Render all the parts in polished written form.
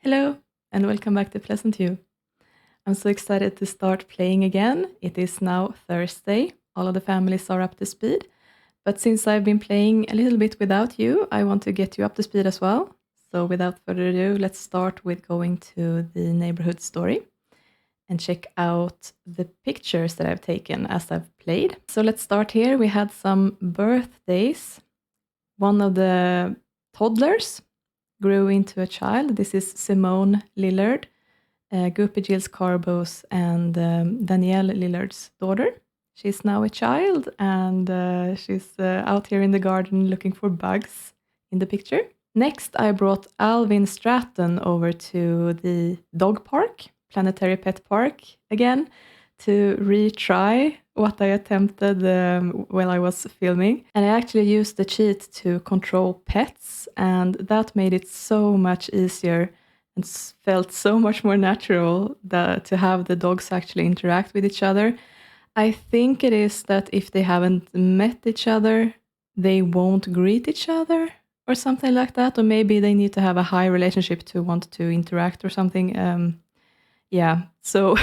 Hello, and welcome back to Pleasantview. I'm so excited to start playing again. It is now Thursday. All of the families are up to speed. But since I've been playing a little bit without you, I want to get you up to speed as well. So without further ado, let's start with going to the neighborhood story and check out the pictures that I've taken as I've played. So let's start here. We had some birthdays. One of the toddlers grew into a child. This is Simone Lillard, Guppy Gilles Carbo's and Danielle Lillard's daughter. She's now a child, and she's out here in the garden looking for bugs in the picture. Next, I brought Alvin Stratton over to the dog park, Planetary Pet Park, again, to retry what I attempted while I was filming. And I actually used the cheat to control pets, and that made it so much easier and felt so much more natural to have the dogs actually interact with each other. I think it is that if they haven't met each other, they won't greet each other or something like that. Or maybe they need to have a high relationship to want to interact or something. Yeah, so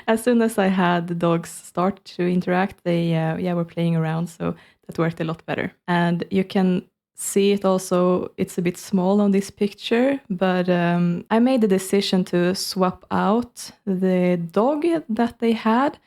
as soon as I had the dogs start to interact, they were playing around, so that worked a lot better. And you can see it also, it's a bit small on this picture, but I made the decision to swap out the dog that they had.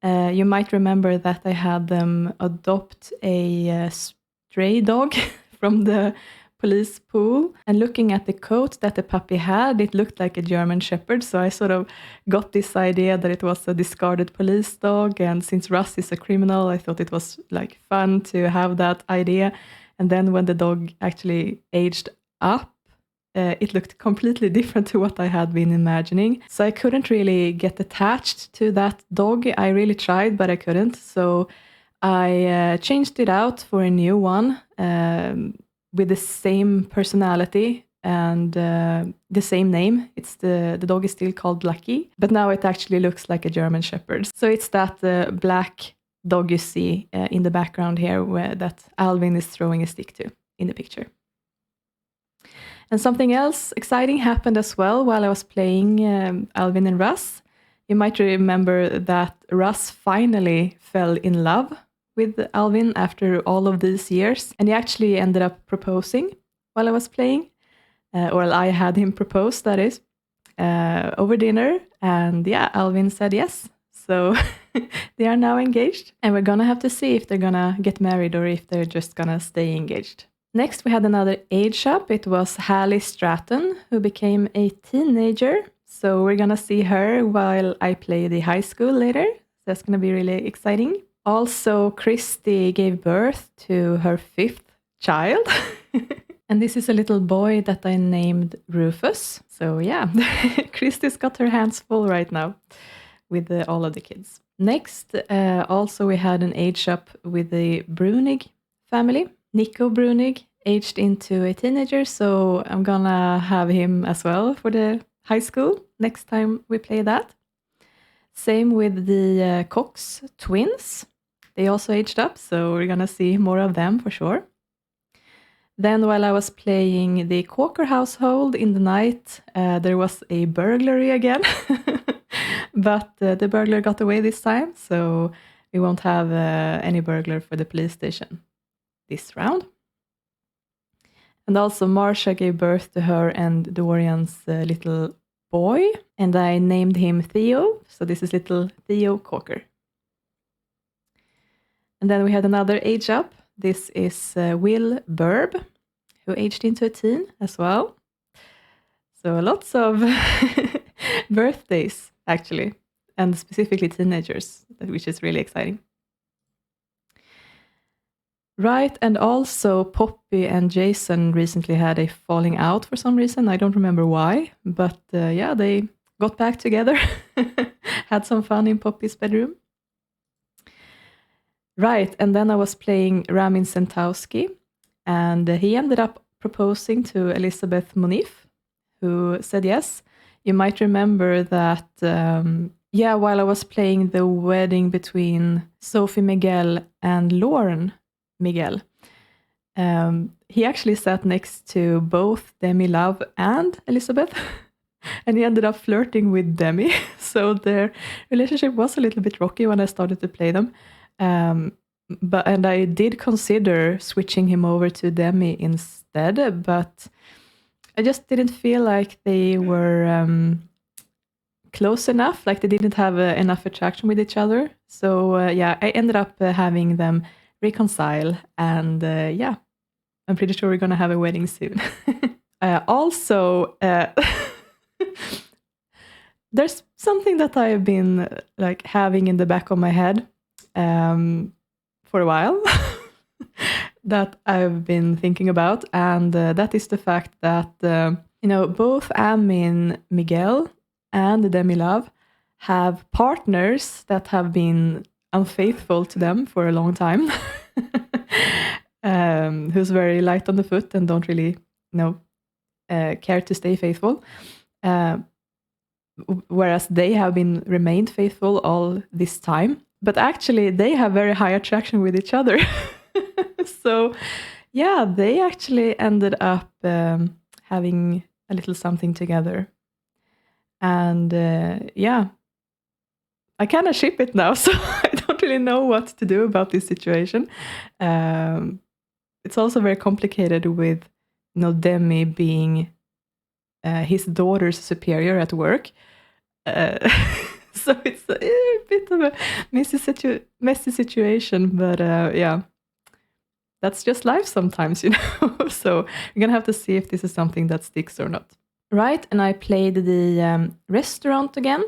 You might remember that I had them adopt a stray dog from the police pool, and looking at the coat that the puppy had, it looked like a German Shepherd, so I sort of got this idea that it was a discarded police dog, and since Russ is a criminal, I thought it was like fun to have that idea. And then when the dog actually aged up, it looked completely different to what I had been imagining. So I couldn't really get attached to that dog. I really tried, but I couldn't. So I changed it out for a new one with the same personality and the same name. It's the dog is still called Lucky, but now it actually looks like a German Shepherd. So it's that black dog you see in the background here that Alvin is throwing a stick to in the picture. And something else exciting happened as well while I was playing Alvin and Russ. You might remember that Russ finally fell in love with Alvin after all of these years, and he actually ended up proposing while I was playing, or I had him propose, that is, over dinner, and yeah, Alvin said yes. So they are now engaged, and we're gonna have to see if they're gonna get married or if they're just gonna stay engaged. Next, we had another age up. It was Hallie Stratton, who became a teenager. So we're gonna see her while I play the high school later. That's gonna be really exciting. Also, Christy gave birth to her 5th child. And this is a little boy that I named Rufus. So yeah, Christy's got her hands full right now with all of the kids. Next, also we had an age up with the Bruenig family. Nico Bruenig aged into a teenager, so I'm gonna have him as well for the high school next time we play that. Same with the Cox twins. They also aged up, so we're gonna see more of them for sure. Then while I was playing the Kauker household in the night, there was a burglary again. But the burglar got away this time, so we won't have any burglar for the police station this round. And also Marsha gave birth to her and Dorian's little boy, and I named him Theo, so this is little Theo Kauker. And then we had another age up. This is Will Burb, who aged into a teen as well. So lots of birthdays, actually, and specifically teenagers, which is really exciting. Right, and also Poppy and Jason recently had a falling out for some reason. I don't remember why, but yeah, they got back together, had some fun in Poppy's bedroom. Right, and then I was playing Ramin Sentowski, and he ended up proposing to Elizabeth Monif, who said yes. You might remember that, while I was playing the wedding between Sophie Miguel and Lauren Miguel, he actually sat next to both Demi Love and Elizabeth. and he ended up flirting with Demi. So their relationship was a little bit rocky when I started to play them. And I did consider switching him over to Demi instead, but I just didn't feel like they were close enough, like they didn't have enough attraction with each other. So yeah, I ended up having them reconcile, and yeah, I'm pretty sure we're gonna have a wedding soon. Also, there's something that I've been like having in the back of my head for a while that I've been thinking about, and that is the fact that both Amin, Miguel, and Demi Love have partners that have been unfaithful to them for a long time, who's very light on the foot and don't really care to stay faithful, whereas they have remained faithful all this time. But actually, they have very high attraction with each other. So, yeah, they actually ended up having a little something together. And yeah, I kind of ship it now, so I don't really know what to do about this situation. It's also very complicated with Demi being his daughter's superior at work. So it's a bit of a messy situation, but yeah, that's just life sometimes, So we're going to have to see if this is something that sticks or not. Right, and I played the restaurant again,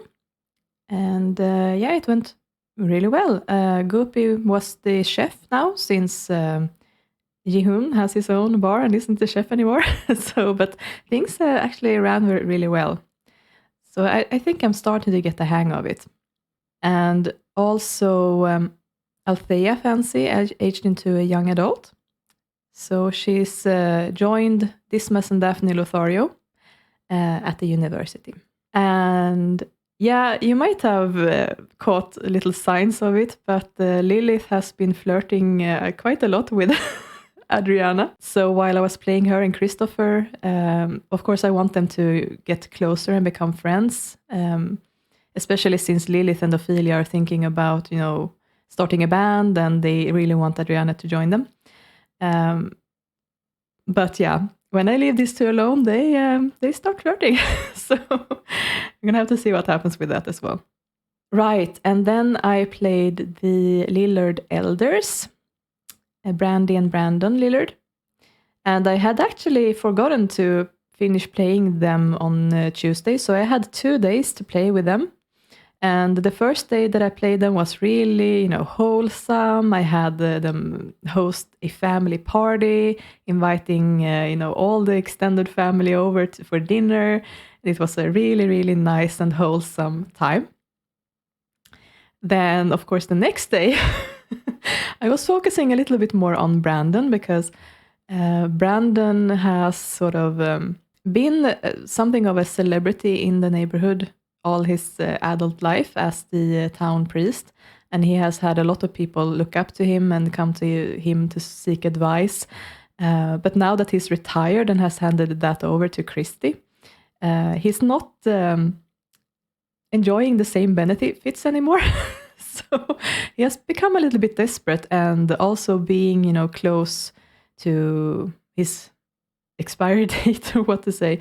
and yeah, it went really well. Gopi was the chef now, since Ji-hoon has his own bar and isn't the chef anymore. But things actually ran really well. So I think I'm starting to get the hang of it. And also, Althea Fancy aged into a young adult. So she's joined Dismas and Daphne Lothario at the university. And yeah, you might have caught little signs of it, but Lilith has been flirting quite a lot with Adriana. So while I was playing her and Christopher, of course I want them to get closer and become friends, especially since Lilith and Ophelia are thinking about, starting a band, and they really want Adriana to join them. But yeah, when I leave these two alone, they start flirting. So I'm gonna have to see what happens with that as well. Right, and then I played the Lillard elders, Brandy and Brandon Lillard, and I had actually forgotten to finish playing them on Tuesday, so I had 2 days to play with them. And the first day that I played them was really, wholesome. I had them host a family party, inviting, all the extended family over for dinner. It was a really, really nice and wholesome time. Then, of course, the next day, I was focusing a little bit more on Brandon, because Brandon has sort of been something of a celebrity in the neighborhood all his adult life as the town priest, and he has had a lot of people look up to him and come to him to seek advice. But now that he's retired and has handed that over to Christy, he's not enjoying the same benefits anymore. So he has become a little bit desperate, and also being, close to his expiry date, or what to say.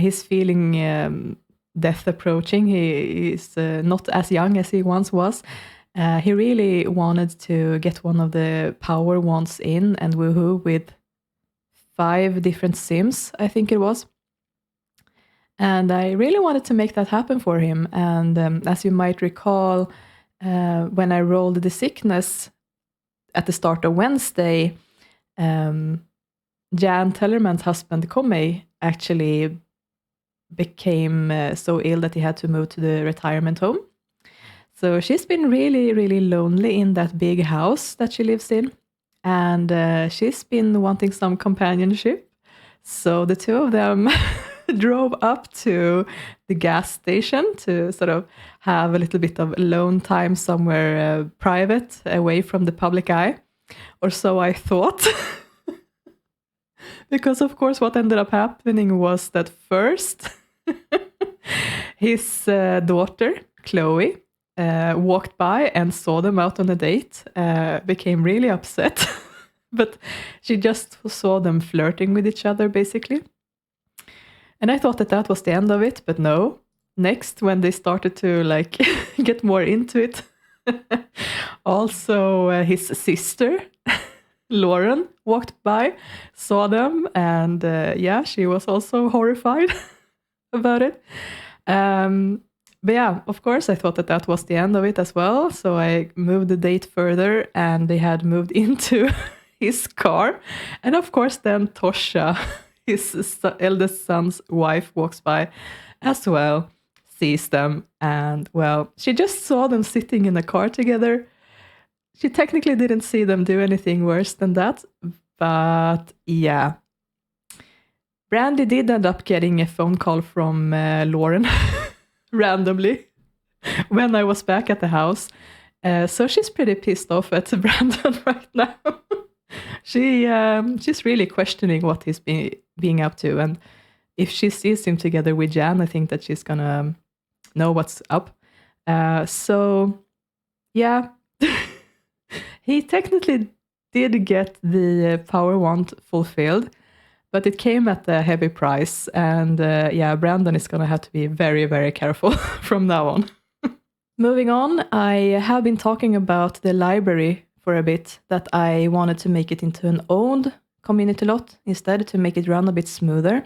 He's feeling death approaching. He is not as young as he once was. He really wanted to get one of the power wands in and woohoo with 5 different sims, I think it was. And I really wanted to make that happen for him. And as you might recall, when I rolled the sickness at the start of Wednesday, Jan Tellerman's husband, Cormier, actually became so ill that he had to move to the retirement home. So she's been really, really lonely in that big house that she lives in. And she's been wanting some companionship. So the two of them drove up to the gas station to sort of have a little bit of alone time somewhere private, away from the public eye. Or so I thought. Because of course what ended up happening was that first his daughter, Chloe, walked by and saw them out on a date, became really upset. But she just saw them flirting with each other, basically. And I thought that that was the end of it, but no. Next, when they started to like get more into it, also his sister, Lauren, walked by, saw them, and yeah, she was also horrified about it. But yeah, of course, I thought that that was the end of it as well. So I moved the date further, and they had moved into his car. And of course, then Tosha, his eldest son's wife, walks by as well, sees them, and well, she just saw them sitting in a car together. She technically didn't see them do anything worse than that, but yeah. Brandy did end up getting a phone call from Lauren randomly when I was back at the house. So she's pretty pissed off at Brandon right now. She's really questioning what he's being up to, and if she sees him together with Jan, I think that she's gonna know what's up. So yeah, he technically did get the power want fulfilled, but it came at a heavy price, and yeah, Brandon is gonna have to be very, very careful from now on. Moving on, I have been talking about the library for a bit, that I wanted to make it into an owned community lot instead, to make it run a bit smoother.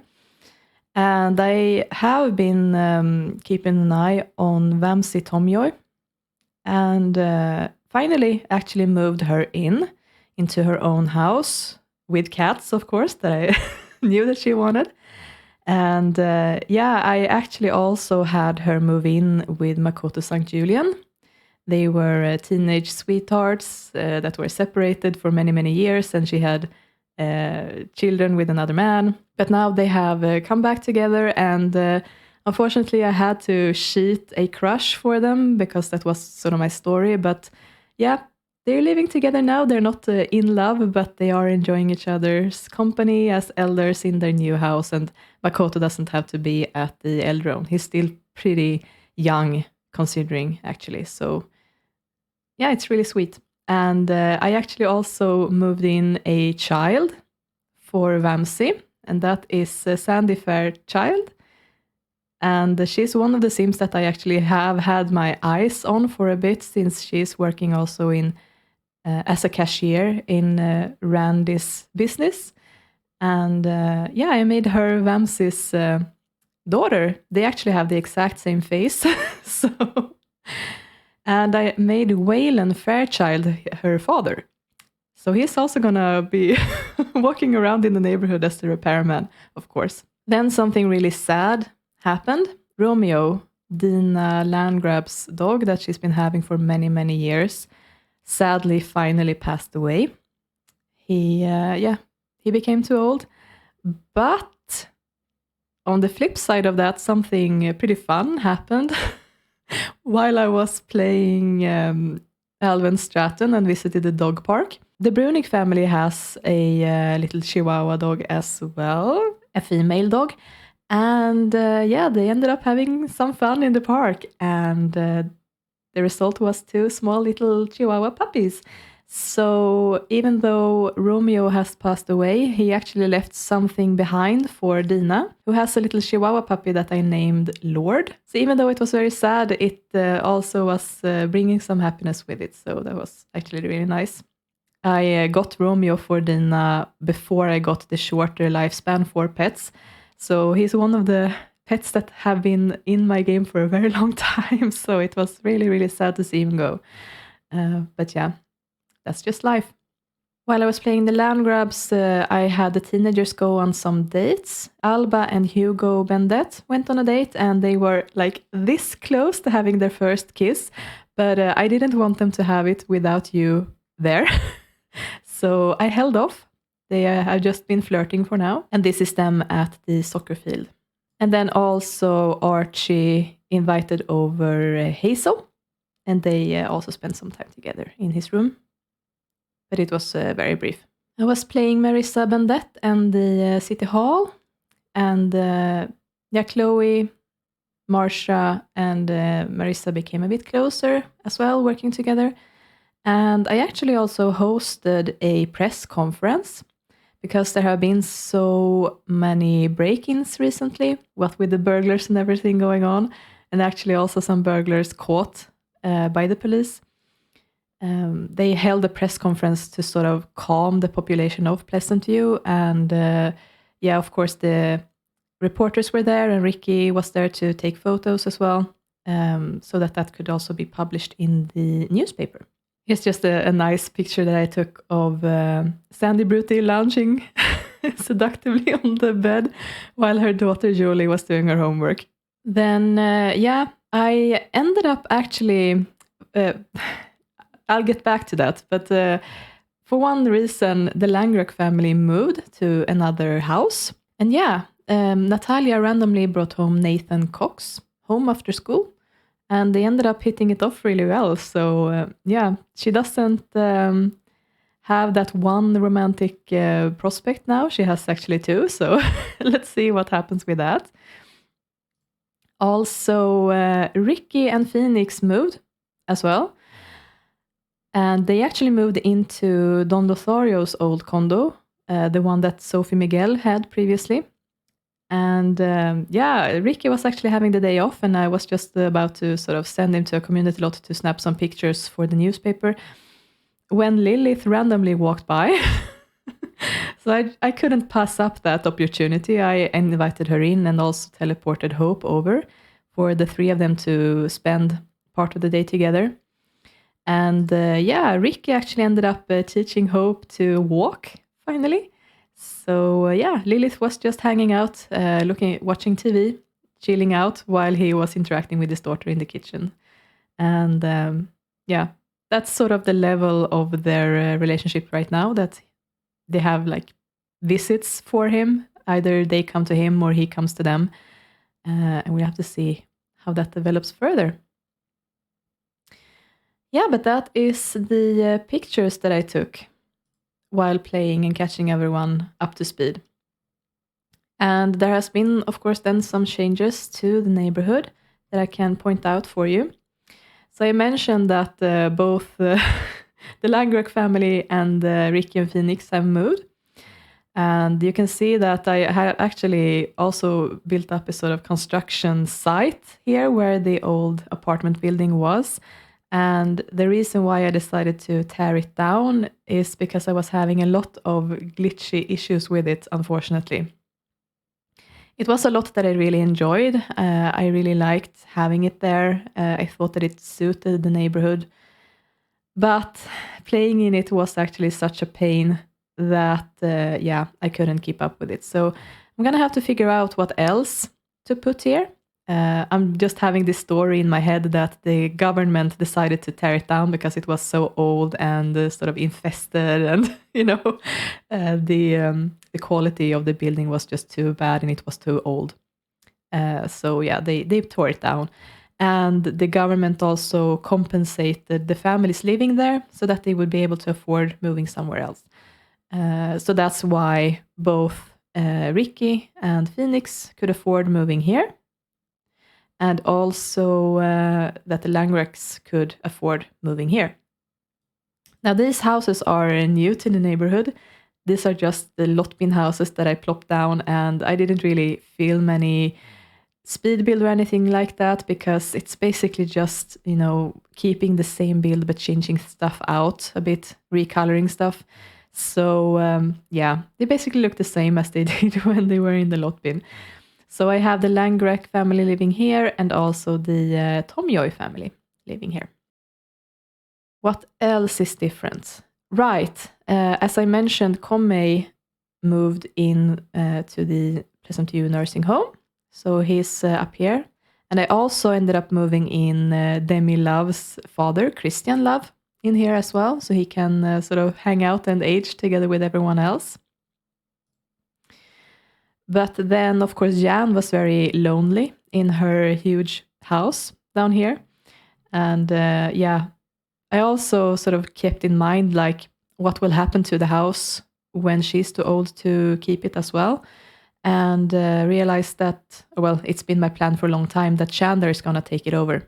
And I have been keeping an eye on Vamsi Tomjoy, and finally actually moved her into her own house with cats, of course, that I knew that she wanted. And yeah, I actually also had her move in with Makoto St. Julian. They were teenage sweethearts that were separated for many, many years, and she had children with another man. But now they have come back together, and unfortunately I had to sheet a crush for them, because that was sort of my story. But yeah, they're living together now. They're not in love, but they are enjoying each other's company as elders in their new house. And Makoto doesn't have to be at the Eldrone. He's still pretty young, considering, actually. So yeah, it's really sweet. And I actually also moved in a child for Vamsi, and that is Sandy Fairchild. And she's one of the Sims that I actually have had my eyes on for a bit, since she's working also in as a cashier in Randy's business. And yeah, I made her Vamsi's daughter. They actually have the exact same face. So, and I made Waylon Fairchild her father. So he's also gonna be walking around in the neighborhood as the repairman, of course. Then something really sad happened. Romeo, Dina Landgrab's dog that she's been having for many, many years, sadly finally passed away. He became too old. But on the flip side of that, something pretty fun happened while I was playing Alvin Stratton and visited the dog park. The Bruenig family has a little Chihuahua dog as well, a female dog. And yeah, they ended up having some fun in the park. And the result was 2 small little Chihuahua puppies. So even though Romeo has passed away, he actually left something behind for Dina, who has a little Chihuahua puppy that I named Lord. So even though it was very sad, it also was bringing some happiness with it. So that was actually really nice. I got Romeo for Dina before I got the shorter lifespan for pets. So he's one of the pets that have been in my game for a very long time. So it was really, really sad to see him go. But yeah, that's just life. While I was playing the land grabs, I had the teenagers go on some dates. Alba and Hugo Bendette went on a date, and they were like this close to having their first kiss. But I didn't want them to have it without you there. So I held off. They have just been flirting for now. And this is them at the soccer field. And then also Archie invited over Hazel. And they also spent some time together in his room. But it was very brief. I was playing Marissa Bendette and the City Hall. And yeah, Chloe Marsha and Marissa became a bit closer as well, working together. And I actually also hosted a press conference because there have been so many break-ins recently, what with the burglars and everything going on, and actually also some burglars caught by the police. They held a press conference to sort of calm the population of Pleasantview. And of course, the reporters were there, and Ricky was there to take photos as well, so that could also be published in the newspaper. Here's just a nice picture that I took of Sandy Bruty lounging seductively on the bed while her daughter Julie was doing her homework. Then, I ended up actually... I'll get back to that, but for one reason, the Langrek family moved to another house. And Natalia randomly brought home Nathan Cox home after school, and they ended up hitting it off really well. So she doesn't have that one romantic prospect now. She has actually two, so let's see what happens with that. Also, Ricky and Phoenix moved as well. And they actually moved into Don Lothario's old condo, the one that Sophie Miguel had previously. And Ricky was actually having the day off, and I was just about to sort of send him to a community lot to snap some pictures for the newspaper when Lilith randomly walked by. So I couldn't pass up that opportunity. I invited her in and also teleported Hope over for the three of them to spend part of the day together. And Ricky actually ended up teaching Hope to walk, finally. So Lilith was just hanging out, watching TV, chilling out while he was interacting with his daughter in the kitchen. And that's sort of the level of their relationship right now, that they have like visits for him. Either they come to him or he comes to them. And we have to see how that develops further. Yeah, but that is the pictures that I took while playing and catching everyone up to speed. And there has been, of course, then some changes to the neighborhood that I can point out for you. So I mentioned that both the Langrek family and Ricky and Phoenix have moved. And you can see that I had actually also built up a sort of construction site here where the old apartment building was. And the reason why I decided to tear it down is because I was having a lot of glitchy issues with it, unfortunately. It was a lot that I really enjoyed. I really liked having it there. I thought that it suited the neighborhood. But playing in it was actually such a pain that, I couldn't keep up with it. So I'm going to have to figure out what else to put here. I'm just having this story in my head that the government decided to tear it down because it was so old and sort of infested, and the quality of the building was just too bad and it was too old. They tore it down, and the government also compensated the families living there so that they would be able to afford moving somewhere else. So that's why both Ricky and Phoenix could afford moving here. And also that the Langreks could afford moving here. Now, these houses are new to the neighborhood. These are just the Lotbin houses that I plopped down, and I didn't really feel many speed build or anything like that, because it's basically just, keeping the same build but changing stuff out a bit, recoloring stuff. So, they basically look the same as they did when they were in the Lotbin. So I have the Langrek family living here and also the Tomjoy family living here. What else is different? Right, as I mentioned, Cormier moved in to the Pleasantview nursing home. So he's up here. And I also ended up moving in Demi Love's father, Christian Love, in here as well. So he can sort of hang out and age together with everyone else. But then, of course, Jan was very lonely in her huge house down here. And I also sort of kept in mind, like, what will happen to the house when she's too old to keep it as well. and realized that, well, it's been my plan for a long time that Chandler is going to take it over.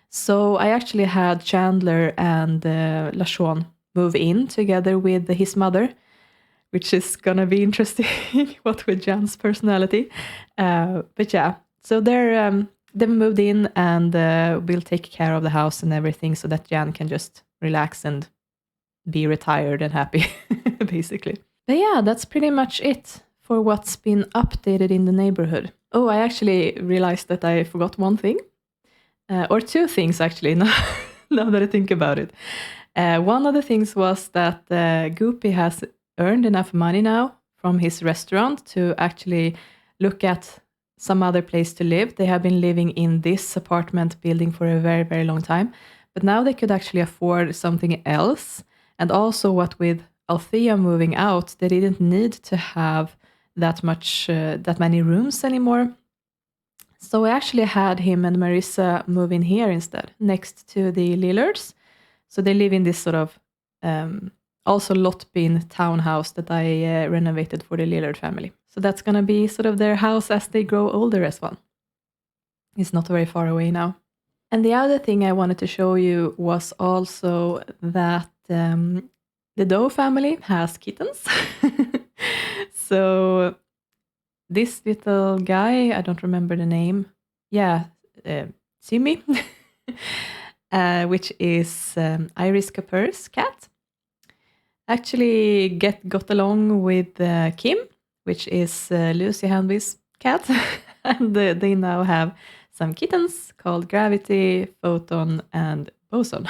So I actually had Chandler and LaShawn move in together with his mother, which is going to be interesting, what with Jan's personality. But yeah, so they've moved in and we'll take care of the house and everything so that Jan can just relax and be retired and happy, basically. But yeah, that's pretty much it for what's been updated in the neighborhood. Oh, I actually realized that I forgot one thing. Or two things, actually, now that I think about it. One of the things was that Goopy has earned enough money now from his restaurant to actually look at some other place to live. They have been living in this apartment building for a very, very long time. But now they could actually afford something else. And also what with Althea moving out, they didn't need to have that many rooms anymore. So I actually had him and Marissa move in here instead, next to the Lillards. So they live in this sort of also lot-bin townhouse that I renovated for the Lillard family. So that's going to be sort of their house as they grow older as well. It's not very far away now. And the other thing I wanted to show you was also that the Doe family has kittens. So this little guy, I don't remember the name. Yeah, Simi, which is Iris Capur's cat, actually got along with Kim, which is Lucy Hanby's cat. And they now have some kittens called Gravity, Photon, and Boson.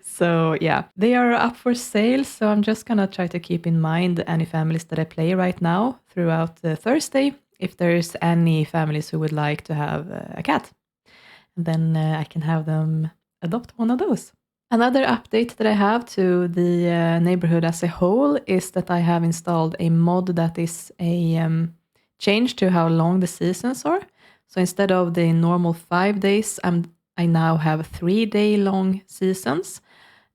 So yeah, they are up for sale. So I'm just gonna try to keep in mind any families that I play right now throughout Thursday, if there's any families who would like to have a cat. And then I can have them adopt one of those. Another update that I have to the neighborhood as a whole is that I have installed a mod that is a change to how long the seasons are. So instead of the normal 5 days, I now have 3-day long seasons.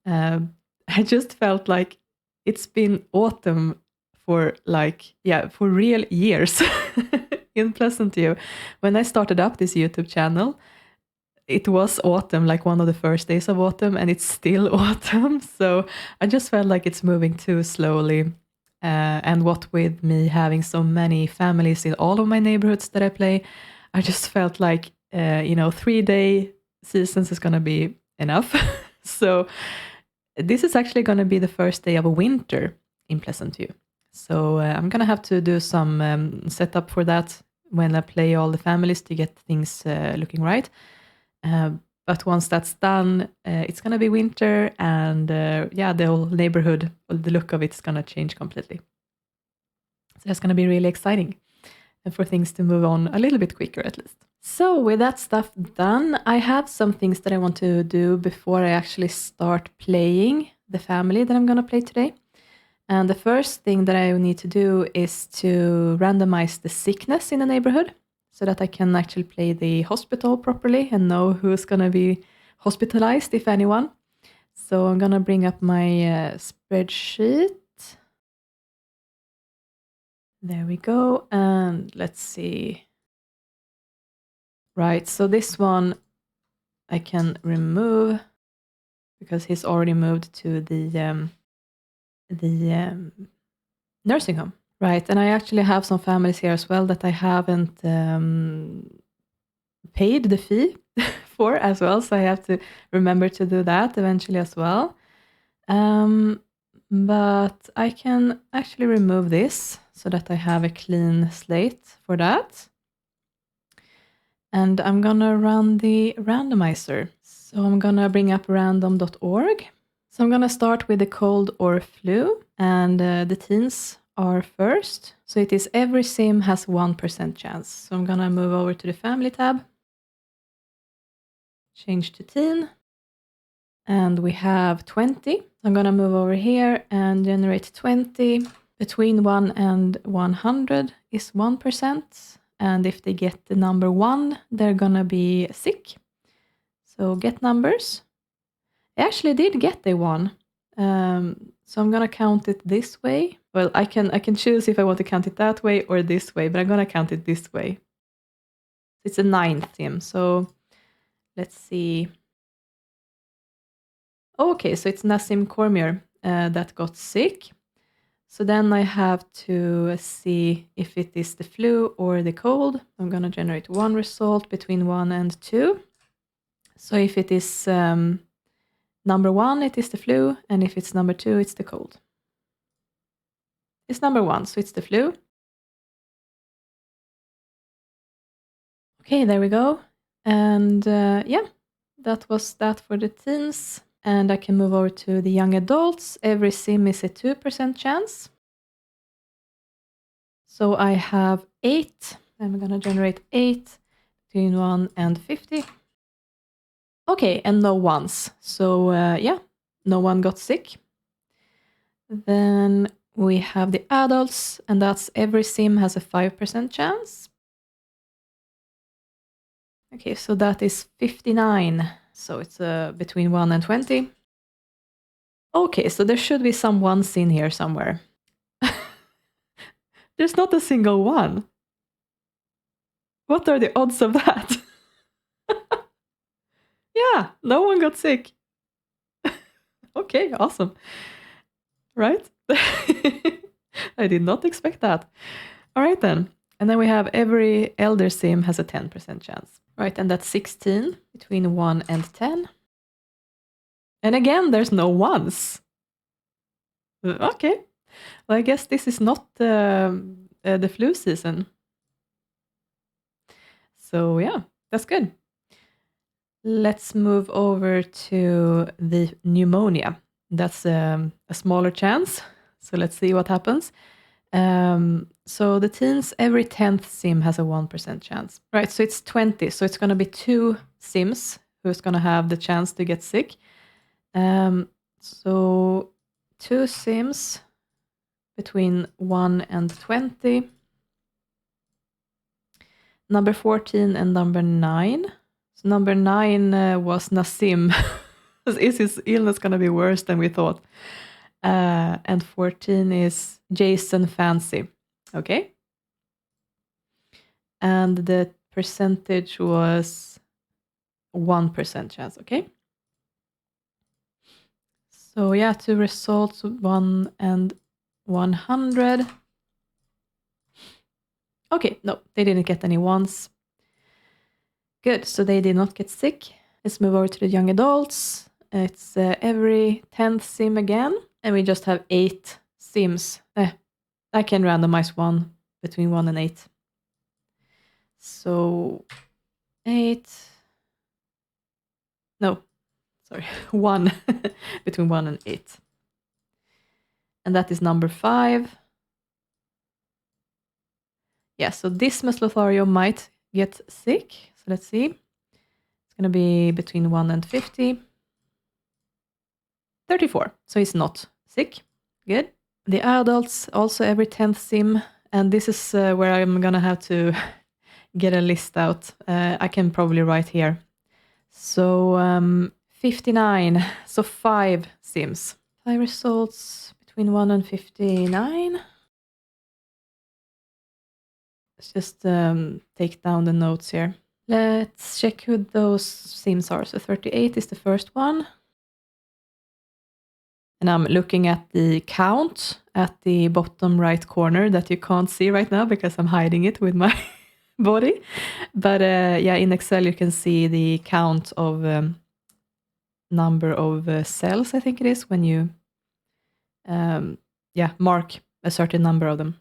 I just felt like it's been autumn for for real years in Pleasantview. When I started up this YouTube channel, it was autumn, like one of the first days of autumn, and it's still autumn. So I just felt like it's moving too slowly. And what with me having so many families in all of my neighborhoods that I play, I just felt like, 3-day seasons is going to be enough. So this is actually going to be the first day of a winter in Pleasantview. So I'm going to have to do some setup for that when I play all the families to get things looking right. But once that's done, it's going to be winter, and the whole neighborhood, the look of it's going to change completely. So that's going to be really exciting, and for things to move on a little bit quicker at least. So with that stuff done, I have some things that I want to do before I actually start playing the family that I'm going to play today. And the first thing that I need to do is to randomize the sickness in the neighborhood, so that I can actually play the hospital properly and know who's going to be hospitalized, if anyone. So I'm going to bring up my spreadsheet. There we go. And let's see. Right, so this one I can remove because he's already moved to the nursing home. Right, and I actually have some families here as well that I haven't paid the fee for as well, so I have to remember to do that eventually as well. But I can actually remove this so that I have a clean slate for that. And I'm gonna run the randomizer. So I'm gonna bring up random.org. So I'm gonna start with the cold or flu, and the teens are first. So it is every sim has 1% chance. So I'm gonna move over to the family tab, change to teen, and we have 20. I'm gonna move over here and generate 20. Between 1 and 100 is 1%. And if they get the number 1, they're gonna be sick. So get numbers. I actually did get the 1. So I'm gonna count it this way. Well, I can choose if I want to count it that way or this way, but I'm gonna count it this way. It's a 9th sim, so let's see. Okay, so it's Nasim Cormier that got sick. So then I have to see if it is the flu or the cold. I'm gonna generate one result between 1 and 2. So if it is number 1, it is the flu, and if it's number 2, it's the cold. It's number 1, so it's the flu. Okay, there we go. And yeah, that was that for the teens. And I can move over to the young adults. Every sim is a 2% chance. So I have 8. I'm going to generate 8 between 1 and 50. Okay, and no ones. So yeah, no one got sick. Then we have the adults, and that's every sim has a 5% chance. Okay, so that is 59. So it's between 1 and 20. Okay, so there should be some ones in here somewhere. There's not a single one. What are the odds of that? Yeah, no one got sick. Okay, awesome. Right? I did not expect that. All right then. And then we have every elder sim has a 10% chance. Right, and that's 16 between 1 and 10. And again, there's no ones. Okay. Well, I guess this is not the flu season. So yeah, that's good. Let's move over to the pneumonia. That's a smaller chance. So let's see what happens. So the teens, every 10th sim has a 1% chance. Right, so it's 20. So it's going to be 2 sims who's going to have the chance to get sick. So 2 sims between 1 and 20. Number 14 and number 9. So number 9 was Nasim. Is his illness going to be worse than we thought? And 14 is Jason Fancy. Okay. And the percentage was 1% chance. Okay. So yeah, 2 results, 1 and 100. Okay, no, they didn't get any ones. Good, so they did not get sick. Let's move over to the young adults. It's every 10th sim again, and we just have 8 sims. I can randomize one between 1 and 8. So 8. No, sorry, 1 between 1 and 8. And that is number 5. Yeah, so this Lothario might get sick. So let's see. It's going to be between 1 and 50. 34. So he's not sick. Good. The adults, also every 10th sim. And this is where I'm going to have to get a list out. I can probably write here. So 59. So 5 sims. 5 results between 1 and 59. Let's just take down the notes here. Let's check who those sims are. So 38 is the first one. And I'm looking at the count at the bottom right corner that you can't see right now because I'm hiding it with my body. But yeah, in Excel you can see the count of number of cells, I think it is, when you mark a certain number of them.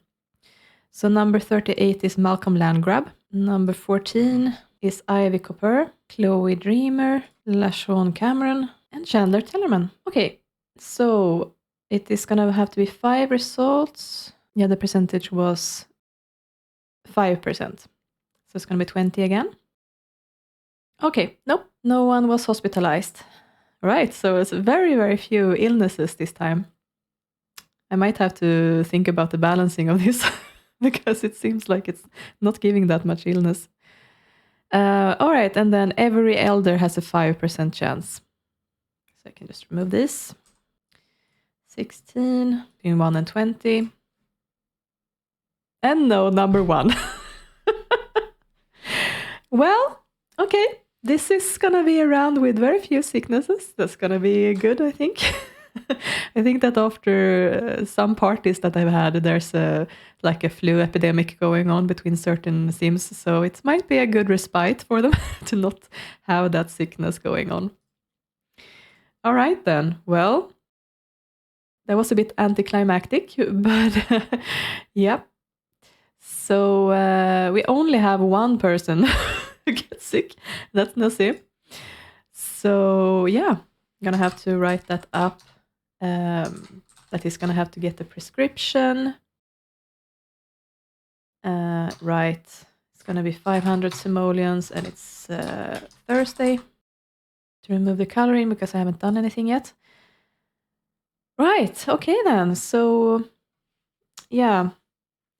So number 38 is Malcolm Landgrab. Number 14 is Ivy Cooper, Chloe Dreamer, LaShawn Cameron, and Chandler Tellerman. Okay, so it is going to have to be 5 results. Yeah, the percentage was 5%. So it's going to be 20 again. Okay, nope, no one was hospitalized. Right, so it's very, very few illnesses this time. I might have to think about the balancing of this because it seems like it's not giving that much illness. All right, and then every elder has a 5% chance. So I can just remove this. 16, between 1 and 20. And no, number 1. Well, okay. This is going to be a round with very few sicknesses. That's going to be good, I think. I think that after some parties that I've had, there's a flu epidemic going on between certain Sims. So it might be a good respite for them to not have that sickness going on. All right, then. Well, that was a bit anticlimactic, but yeah. So we only have one person who gets sick. That's Nasim. So yeah, I'm going to have to write that up. That he's going to have to get the prescription. Right. It's going to be 500 simoleons, and it's Thursday. To remove the coloring because I haven't done anything yet. Right. Okay, then. So yeah,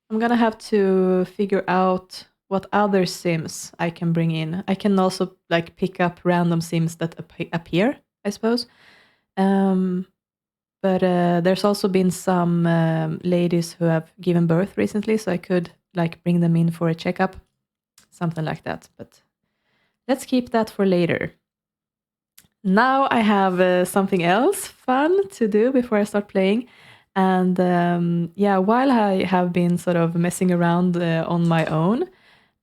I'm going to have to figure out what other Sims I can bring in. I can also pick up random Sims that appear, I suppose. But there's also been some ladies who have given birth recently, so I could bring them in for a checkup, something like that. But let's keep that for later. Now I have something else fun to do before I start playing. And while I have been sort of messing around on my own,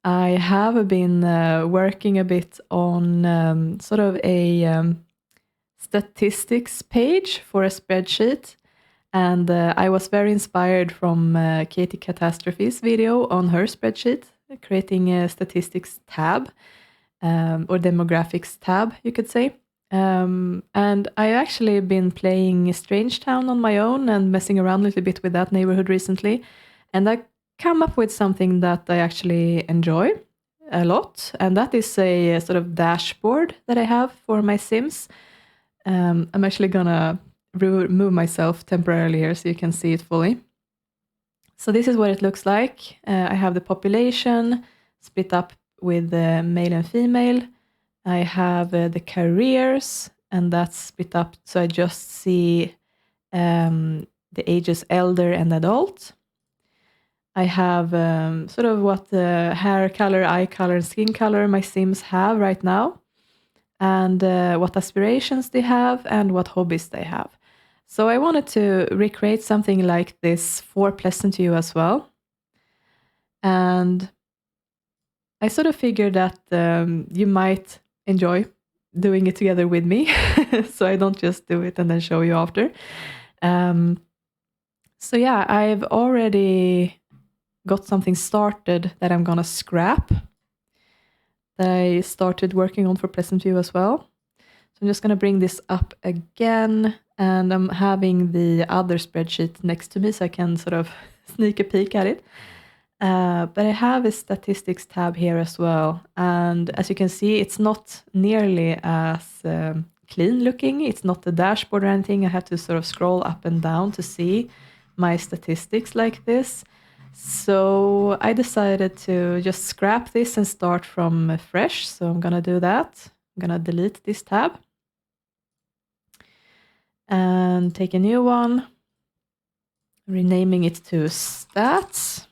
I have been working a bit on sort of a statistics page for a spreadsheet. And I was very inspired from Katie Catastrophe's video on her spreadsheet, creating a statistics tab, or demographics tab, you could say. And I've actually been playing Strange Town on my own and messing around a little bit with that neighborhood recently. And I come up with something that I actually enjoy a lot. And that is a sort of dashboard that I have for my Sims. I'm actually gonna remove myself temporarily here so you can see it fully. So this is what it looks like. I have the population split up with male and female. I have the careers, and that's split up so I just see the ages elder and adult. I have sort of what the hair color, eye color, and skin color my Sims have right now, and what aspirations they have and what hobbies they have. So I wanted to recreate something like this for Pleasantview as well. And I sort of figured that you might enjoy doing it together with me. So I don't just do it and then show you after. So yeah, I've already got something started that I'm gonna scrap, that I started working on for Pleasantview as well. So I'm just gonna bring this up again, and I'm having the other spreadsheet next to me so I can sort of sneak a peek at it. But I have a statistics tab here as well. And as you can see, it's not nearly as clean looking. It's not the dashboard or anything. I have to sort of scroll up and down to see my statistics like this. So I decided to just scrap this and start from fresh. So I'm going to do that. I'm going to delete this tab and take a new one, renaming it to stats.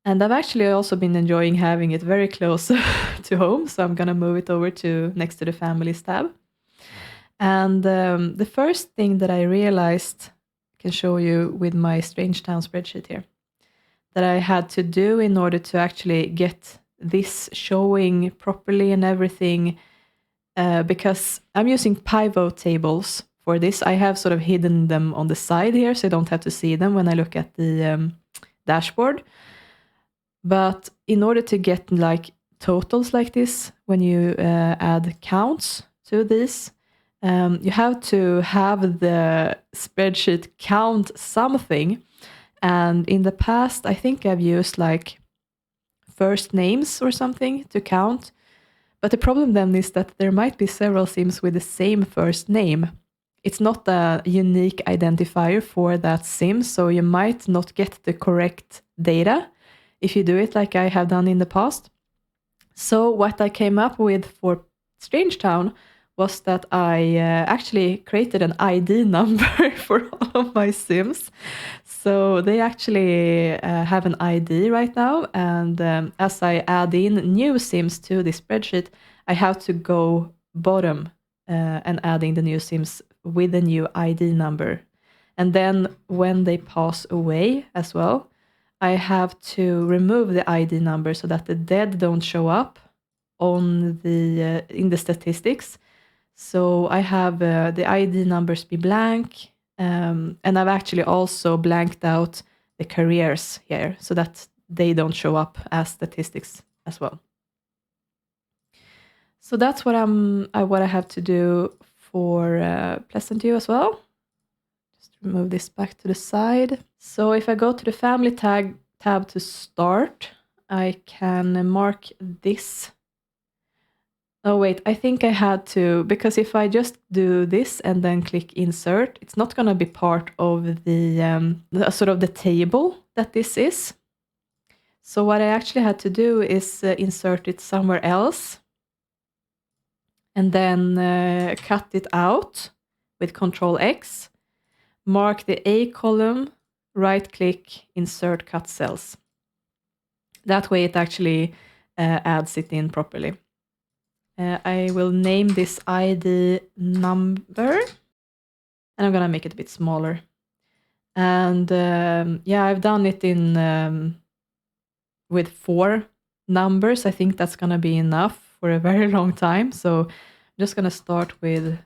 And I've actually also been enjoying having it very close to home. So I'm going to move it over to next to the families tab. And the first thing that I realized, I can show you with my Strange Town spreadsheet here, that I had to do in order to actually get this showing properly and everything, because I'm using pivot tables for this. I have sort of hidden them on the side here, so I don't have to see them when I look at the dashboard. But in order to get like totals like this, when you add counts to this, you have to have the spreadsheet count something. And in the past, I think I've used like first names or something to count. But the problem then is that there might be several Sims with the same first name. It's not a unique identifier for that Sim, so you might not get the correct data if you do it like I have done in the past. So what I came up with for Strange Town was that I actually created an ID number for all of my Sims. So they actually have an ID right now. And as I add in new Sims to the spreadsheet, I have to go bottom and adding the new Sims with a new ID number. And then when they pass away as well, I have to remove the ID number so that the dead don't show up on the in the statistics. So I have the ID numbers be blank, and I've actually also blanked out the careers here so that they don't show up as statistics as well. So that's what I have to do for Pleasantview as well. Just remove this back to the side. So if I go to the family tab to start, I can mark this. Oh wait, I think I had to, because if I just do this and then click insert, it's not going to be part of the sort of the table that this is. So what I actually had to do is insert it somewhere else and then cut it out with Control X, mark the A column, right click, insert cut cells. That way it actually adds it in properly. I will name this ID number, and I'm going to make it a bit smaller. And yeah, I've done it in with 4 numbers. I think that's going to be enough for a very long time. So I'm just going to start with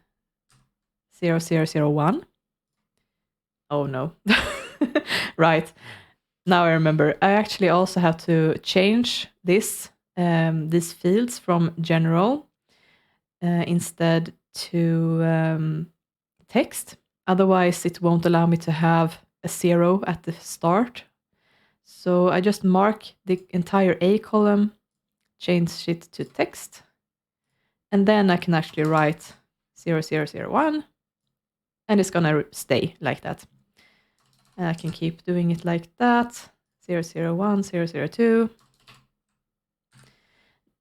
0001. Oh no. Right. Now I remember. I actually also have to change this these fields from general instead to text. Otherwise, it won't allow me to have a 0 at the start. So I just mark the entire A column, change it to text, and then I can actually write 0001, and it's gonna stay like that. And I can keep doing it like that, 001, 002.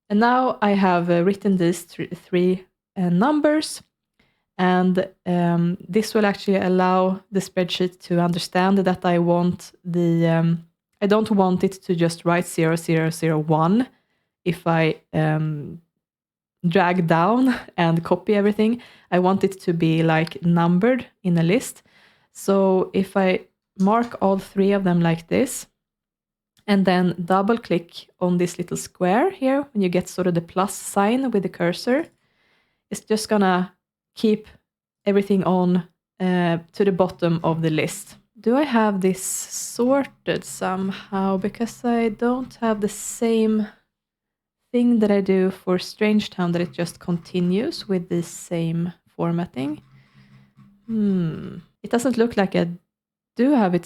And now I have written these three numbers, and this will actually allow the spreadsheet to understand that I want the, I don't want it to just write 0001 if I drag down and copy everything. I want it to be like numbered in a list. So if I mark all 3 of them like this, and then double click on this little square here, when you get sort of the plus sign with the cursor, it's just gonna keep everything on to the bottom of the list. Do I have this sorted somehow? Because I don't have the same thing that I do for Strangetown, that it just continues with the same formatting. It doesn't look like I do have it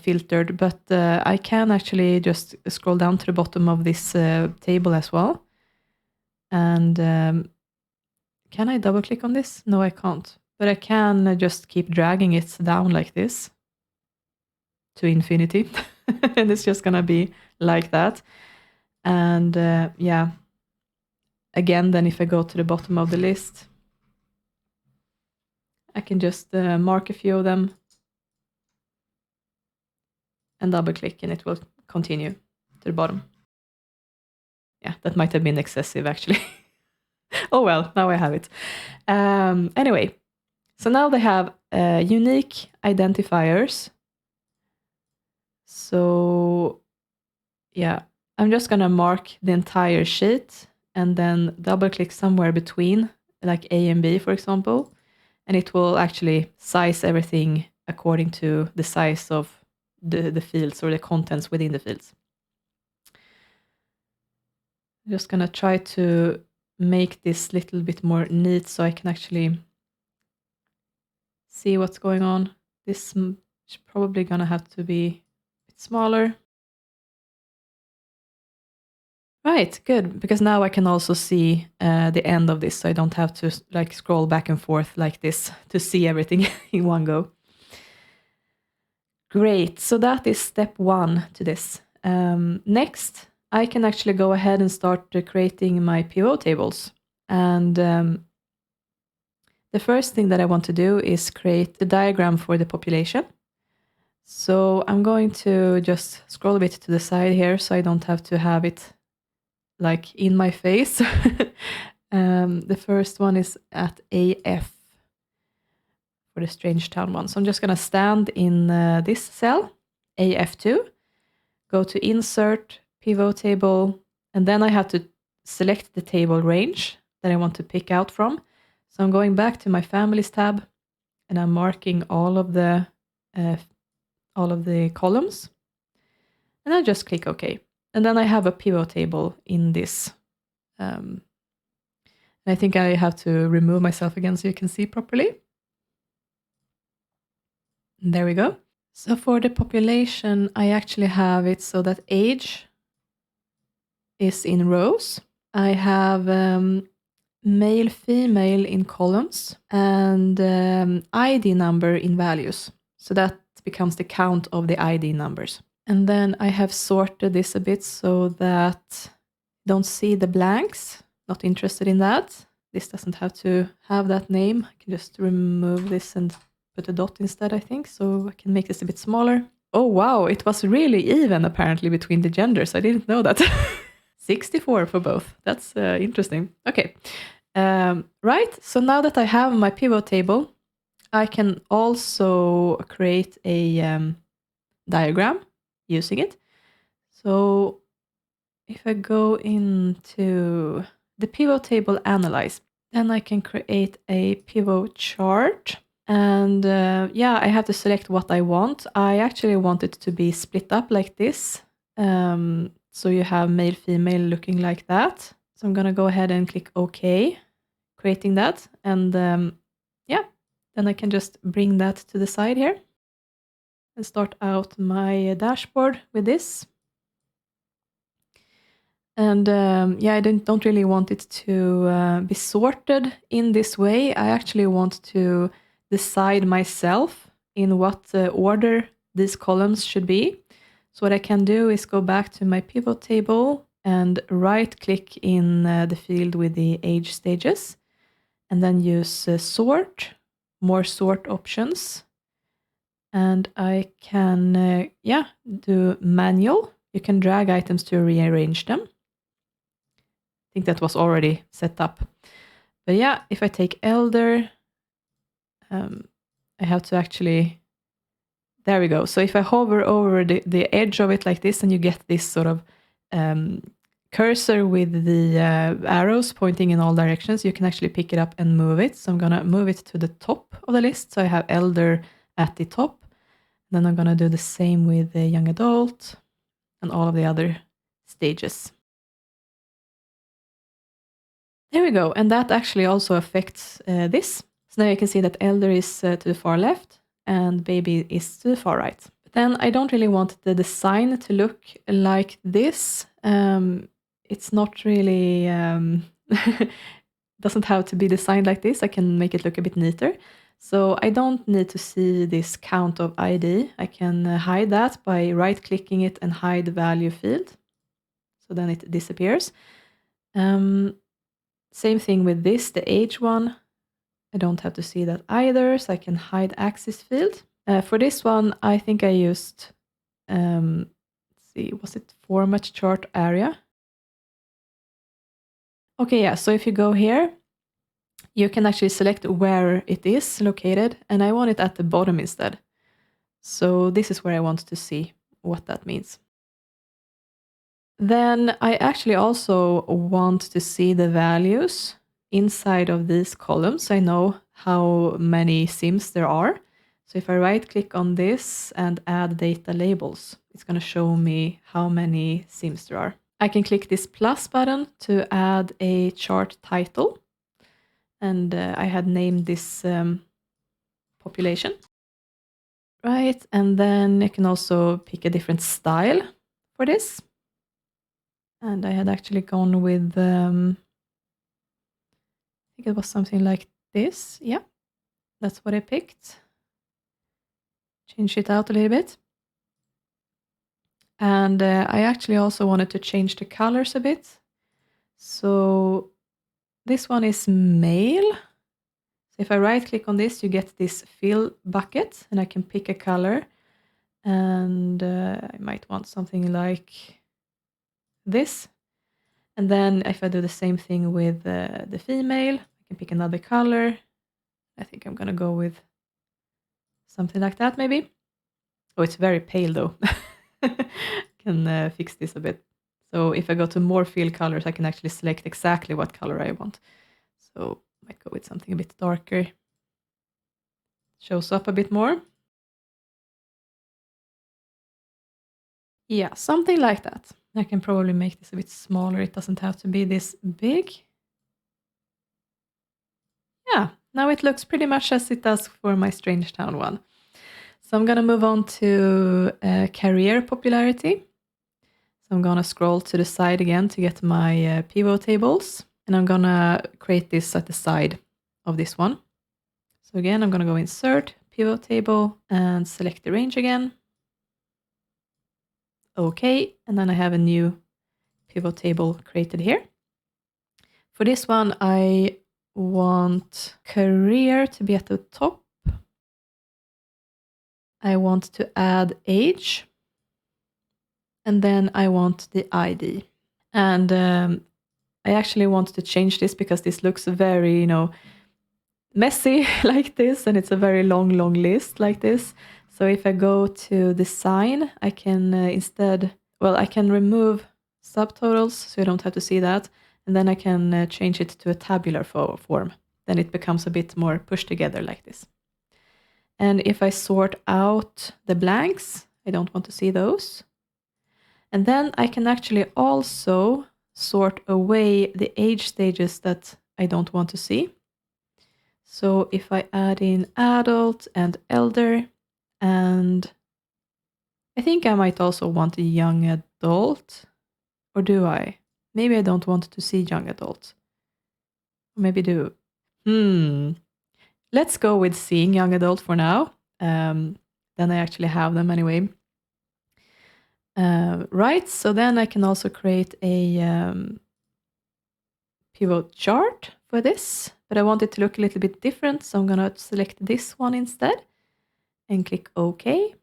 filtered, but I can actually just scroll down to the bottom of this table as well. And can I double click on this? No, I can't. But I can just keep dragging it down like this to infinity. And it's just gonna be like that. And yeah, again, then if I go to the bottom of the list, I can just mark a few of them and double click, and it will continue to the bottom. Yeah, that might have been excessive actually. Oh well, now I have it. Anyway, so now they have unique identifiers. So yeah, I'm just gonna mark the entire sheet and then double click somewhere between, like A and B, for example, and it will actually size everything according to the size of the fields or the contents within the fields. I'm just gonna try to make this little bit more neat so I can actually see what's going on. This is probably gonna have to be a bit smaller. Right, good, because now I can also see the end of this, so I don't have to like scroll back and forth like this to see everything in one go. Great, so that is step 1 to this. Next, I can actually go ahead and start creating my PO tables. And The first thing that I want to do is create the diagram for the population. So I'm going to just scroll a bit to the side here so I don't have to have it like in my face. The first one is at AF for the Strange Town one. So I'm just going to stand in this cell, AF2, go to Insert, Pivot Table, and then I have to select the table range that I want to pick out from. So I'm going back to my Families tab, and I'm marking all of the columns, and I just click OK. And then I have a pivot table in this. And I think I have to remove myself again so you can see properly. And there we go. So for the population, I actually have it so that age is in rows. I have male, female in columns, and ID number in values. So that becomes the count of the ID numbers. And then I have sorted this a bit so that you don't see the blanks. Not interested in that. This doesn't have to have that name. I can just remove this and put a dot instead, I think. So I can make this a bit smaller. Oh, wow. It was really even, apparently, between the genders. I didn't know that. 64 for both. That's interesting. Okay. Right. So now that I have my pivot table, I can also create a diagram using it. So if I go into the pivot table analyze, then I can create a pivot chart. And yeah, I have to select what I want. I actually want it to be split up like this. So you have male, female looking like that. So I'm going to go ahead and click OK, creating that. And yeah, then I can just bring that to the side here and start out my dashboard with this. And yeah, I don't really want it to be sorted in this way. I actually want to decide myself in what order these columns should be. So what I can do is go back to my pivot table and right-click in the field with the age stages, and then use sort, more sort options. And I can, yeah, do manual. You can drag items to rearrange them. I think that was already set up. But yeah, if I take elder, I have to actually, there we go. So if I hover over the edge of it like this, and you get this sort of cursor with the arrows pointing in all directions, you can actually pick it up and move it. So I'm going to move it to the top of the list. So I have elder at the top. Then I'm going to do the same with the young adult and all of the other stages. There we go. And that actually also affects this. So now you can see that elder is to the far left and baby is to the far right. But then I don't really want the design to look like this. It's not really, doesn't have to be designed like this. I can make it look a bit neater. So I don't need to see this count of ID. I can hide that by right-clicking it and hide the value field. So then it disappears. Same thing with this, the age one. I don't have to see that either, so I can hide axis field. For this one, I think I used, let's see, was it format chart area? Okay, yeah, so if you go here, you can actually select where it is located, and I want it at the bottom instead. So this is where I want to see what that means. Then I actually also want to see the values inside of these columns. I know how many sims there are. So if I right-click on this and add data labels, it's going to show me how many sims there are. I can click this plus button to add a chart title. And I had named this population. Right, and then you can also pick a different style for this. And I had actually gone with, I think it was something like this. Yeah, that's what I picked. Change it out a little bit. And I actually also wanted to change the colors a bit. So this one is male. So if I right click on this, you get this fill bucket and I can pick a color. And I might want something like this. And then if I do the same thing with the female, I can pick another color. I think I'm going to go with something like that maybe. Oh, it's very pale though. Can fix this a bit. So if I go to more fill colors, I can actually select exactly what color I want. So I might go with something a bit darker. Shows up a bit more. Yeah, something like that. I can probably make this a bit smaller. It doesn't have to be this big. Yeah, now it looks pretty much as it does for my Strange Town one. So I'm going to move on to career popularity. So I'm going to scroll to the side again to get my pivot tables. And I'm going to create this at the side of this one. So again, I'm going to go insert, pivot table, and select the range again. Okay, and then I have a new pivot table created here. For this one, I want career to be at the top. I want to add age. And then I want the ID. And I actually want to change this because this looks very, messy like this. And it's a very long list like this. So if I go to design, I can I can remove subtotals so you don't have to see that. And then I can change it to a tabular form. Then it becomes a bit more pushed together like this. And if I sort out the blanks, I don't want to see those. And then I can actually also sort away the age stages that I don't want to see. So if I add in adult and elder, and I think I might also want a young adult, or do I? Maybe I don't want to see young adult. Maybe do. Let's go with seeing young adult for now. Then I actually have them anyway. Right, so then I can also create a pivot chart for this, but I want it to look a little bit different, so I'm going to select this one instead and click OK.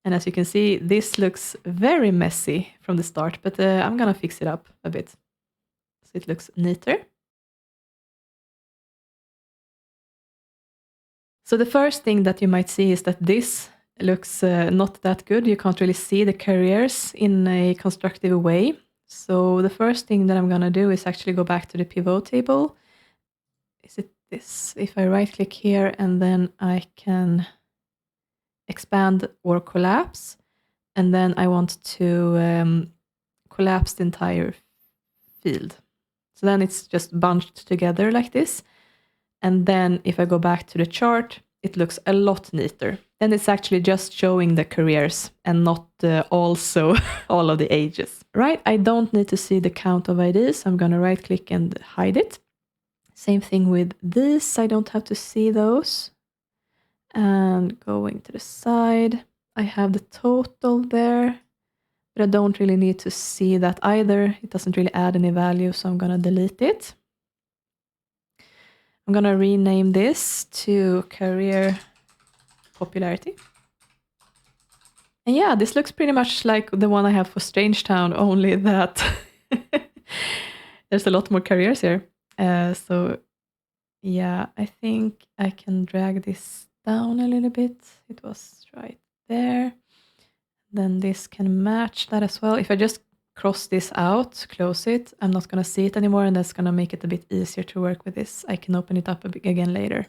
And as you can see, this looks very messy from the start, but I'm going to fix it up a bit so it looks neater. So the first thing that you might see is that this looks not that good. You can't really see the careers in a constructive way. So the first thing that I'm going to do is actually go back to the pivot table. Is it this? If I right click here and then I can expand or collapse, and then I want to collapse the entire field. So then it's just bunched together like this. And then if I go back to the chart, it looks a lot neater. Then it's actually just showing the careers and not also all of the ages. Right, I don't need to see the count of IDs. So I'm going to right click and hide it. Same thing with this. I don't have to see those. And going to the side, I have the total there. But I don't really need to see that either. It doesn't really add any value, so I'm going to delete it. I'm going to rename this to career popularity. And yeah, this looks pretty much like the one I have for Strange Town, only that there's a lot more careers here. So yeah, I think I can drag this down a little bit. It was right there. Then this can match that as well. If I just cross this out, close it, I'm not going to see it anymore, and that's going to make it a bit easier to work with this. I can open it up again later.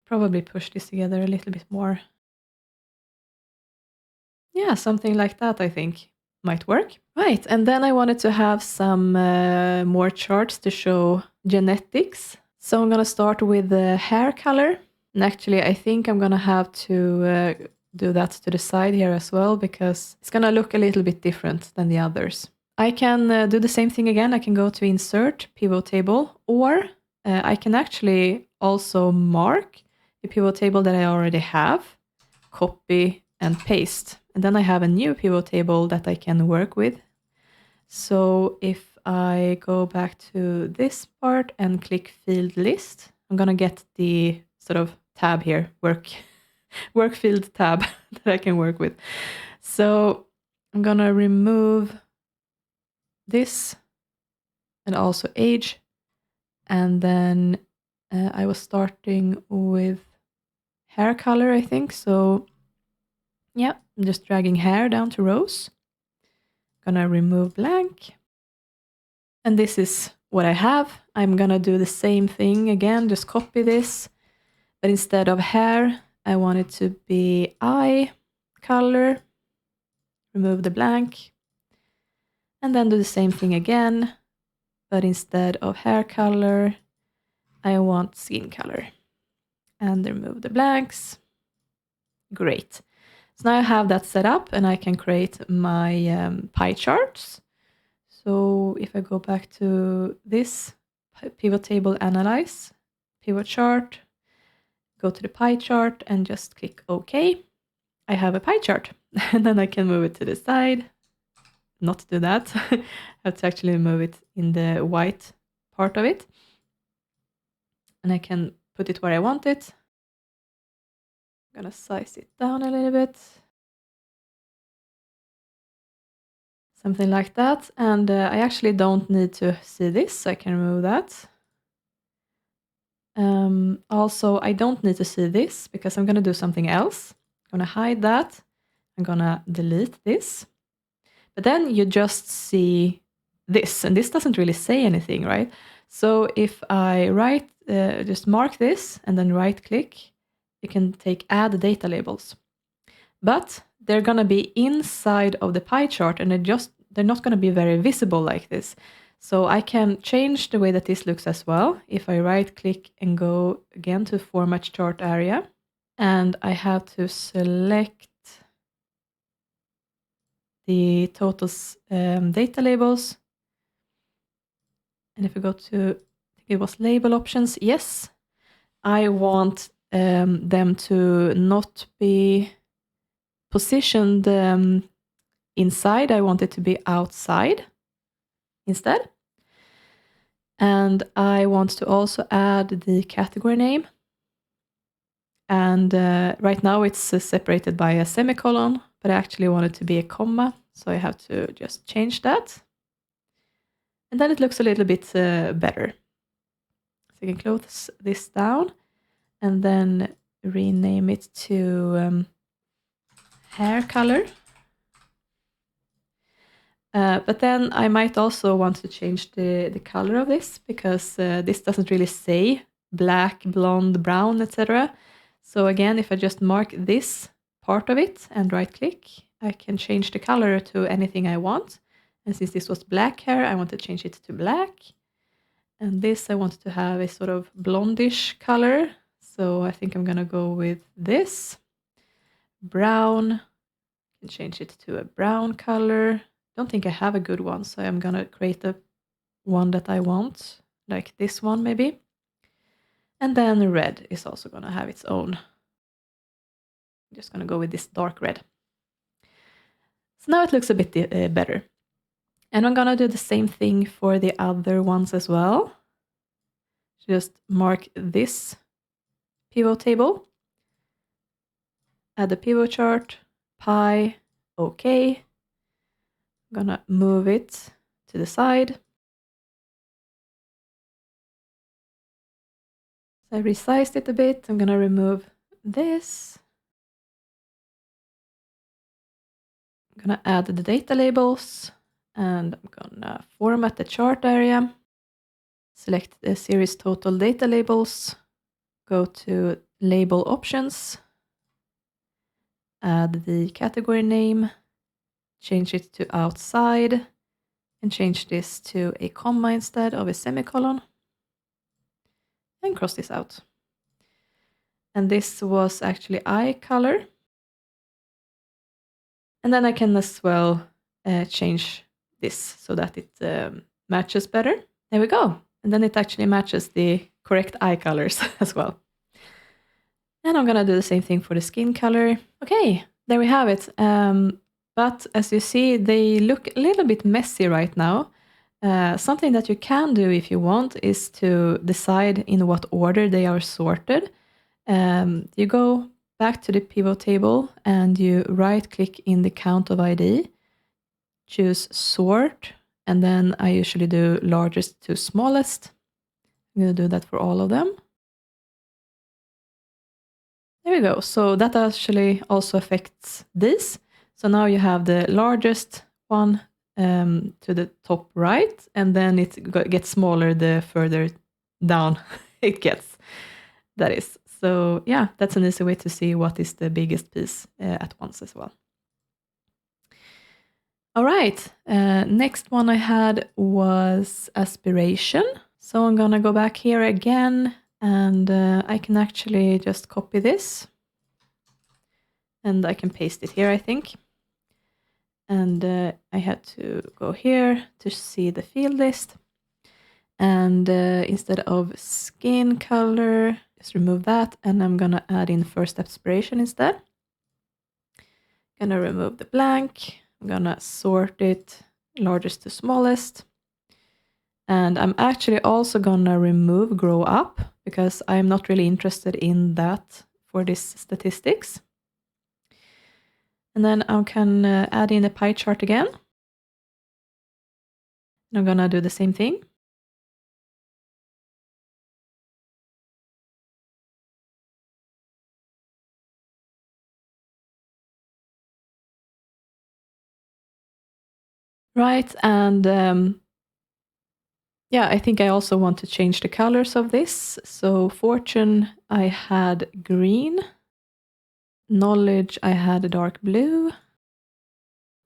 Probably push this together a little bit more. Yeah, something like that I think might work. Right, and then I wanted to have some more charts to show genetics. So I'm going to start with the hair color. And actually, I think I'm going to have to do that to the side here as well, because it's going to look a little bit different than the others. I can do the same thing again. I can go to insert, pivot table, or I can actually also mark the pivot table that I already have, copy and paste. And then I have a new pivot table that I can work with. So if I go back to this part and click field list, I'm gonna get the sort of tab here, work field tab that I can work with. So I'm gonna remove this and also age. And then I was starting with hair color, I think. So yeah, I'm just dragging hair down to rows. Gonna remove blank. And this is what I have. I'm gonna do the same thing again, just copy this. But instead of hair, I want it to be eye color. Remove the blank. And then do the same thing again. But instead of hair color, I want skin color. And remove the blanks. Great. So now I have that set up and I can create my pie charts. So if I go back to this pivot table, analyze, pivot chart, go to the pie chart and just click OK. I have a pie chart and then I can move it to the side. Not do that. I have to actually move it in the white part of it. And I can put it where I want it. I'm gonna size it down a little bit. Something like that. And I actually don't need to see this, so I can remove that. Also, I don't need to see this because I'm going to do something else. I'm going to hide that. I'm going to delete this. But then you just see this, and this doesn't really say anything, right? So if I just mark this and then right click, you can take add data labels. But they're going to be inside of the pie chart and they're not going to be very visible like this. So I can change the way that this looks as well. If I right click and go again to format chart area, and I have to select the totals data labels. And if we go to, I think it was label options, yes, I want them to not be positioned inside. I want it to be outside instead. And I want to also add the category name. And right now it's separated by a semicolon, but I actually want it to be a comma. So I have to just change that. And then it looks a little bit better. So I can close this down and then rename it to hair color. But then I might also want to change the color of this because this doesn't really say black, blonde, brown, etc. So again, if I just mark this part of it and right click, I can change the color to anything I want. And since this was black hair, I want to change it to black. And this I want to have a sort of blondish color. So I think I'm going to go with this. Brown. I can change it to a brown color. Don't think I have a good one, so I'm gonna create the one that I want, like this one maybe. And then red is also gonna have its own. I'm just gonna go with this dark red. So now it looks a bit better. And I'm gonna do the same thing for the other ones as well. Just mark this pivot table, add the pivot chart, pie, OK. I'm gonna move it to the side. So I resized it a bit. I'm gonna remove this. I'm gonna add the data labels and I'm gonna format the chart area. Select the series total data labels. Go to label options. Add the category name. Change it to outside and change this to a comma instead of a semicolon. And cross this out. And this was actually eye color. And then I can as well change this so that it matches better. There we go. And then it actually matches the correct eye colors as well. And I'm gonna do the same thing for the skin color. Okay, there we have it. But as you see, they look a little bit messy right now. Something that you can do if you want is to decide in what order they are sorted. You go back to the pivot table and you right-click in the count of ID, choose sort, and then I usually do largest to smallest. I'm going to do that for all of them. There we go. So that actually also affects these. So now you have the largest one to the top right, and then it gets smaller the further down it gets. That is. So yeah, that's an easy way to see what is the biggest piece at once as well. All right, next one I had was aspiration. So I'm gonna go back here again, and I can actually just copy this. And I can paste it here, I think. And I had to go here to see the field list. And instead of skin color, just remove that. And I'm gonna add in first aspiration instead. Gonna remove the blank. I'm gonna sort it largest to smallest. And I'm actually also gonna remove grow up because I'm not really interested in that for this statistics. And then I can add in a pie chart again. And I'm gonna do the same thing. Right, and yeah, I think I also want to change the colors of this. So fortune, I had green. Knowledge, I had a dark blue.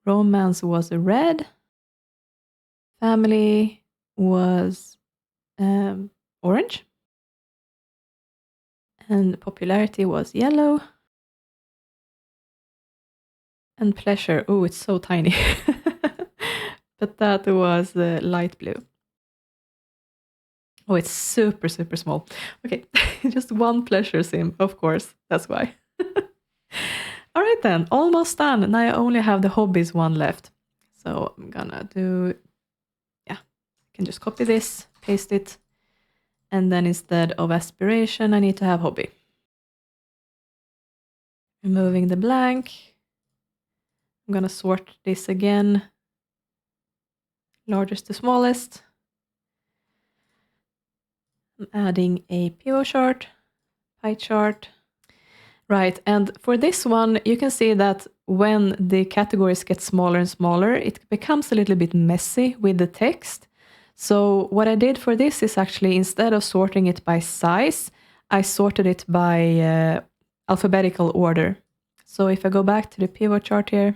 Romance was a red. Family was orange. And popularity was yellow. And pleasure, oh, it's so tiny. But that was light blue. Oh, it's super, super small. Okay, just one pleasure sim, of course, that's why. All right then, almost done. Now I only have the hobbies one left. So I'm gonna do, yeah, I can just copy this, paste it, and then instead of aspiration, I need to have hobby. Removing the blank. I'm gonna sort this again, largest to smallest. I'm adding a pivot chart, pie chart. Right, and for this one, you can see that when the categories get smaller and smaller, it becomes a little bit messy with the text. So what I did for this is actually, instead of sorting it by size, I sorted it by alphabetical order. So if I go back to the pivot chart here,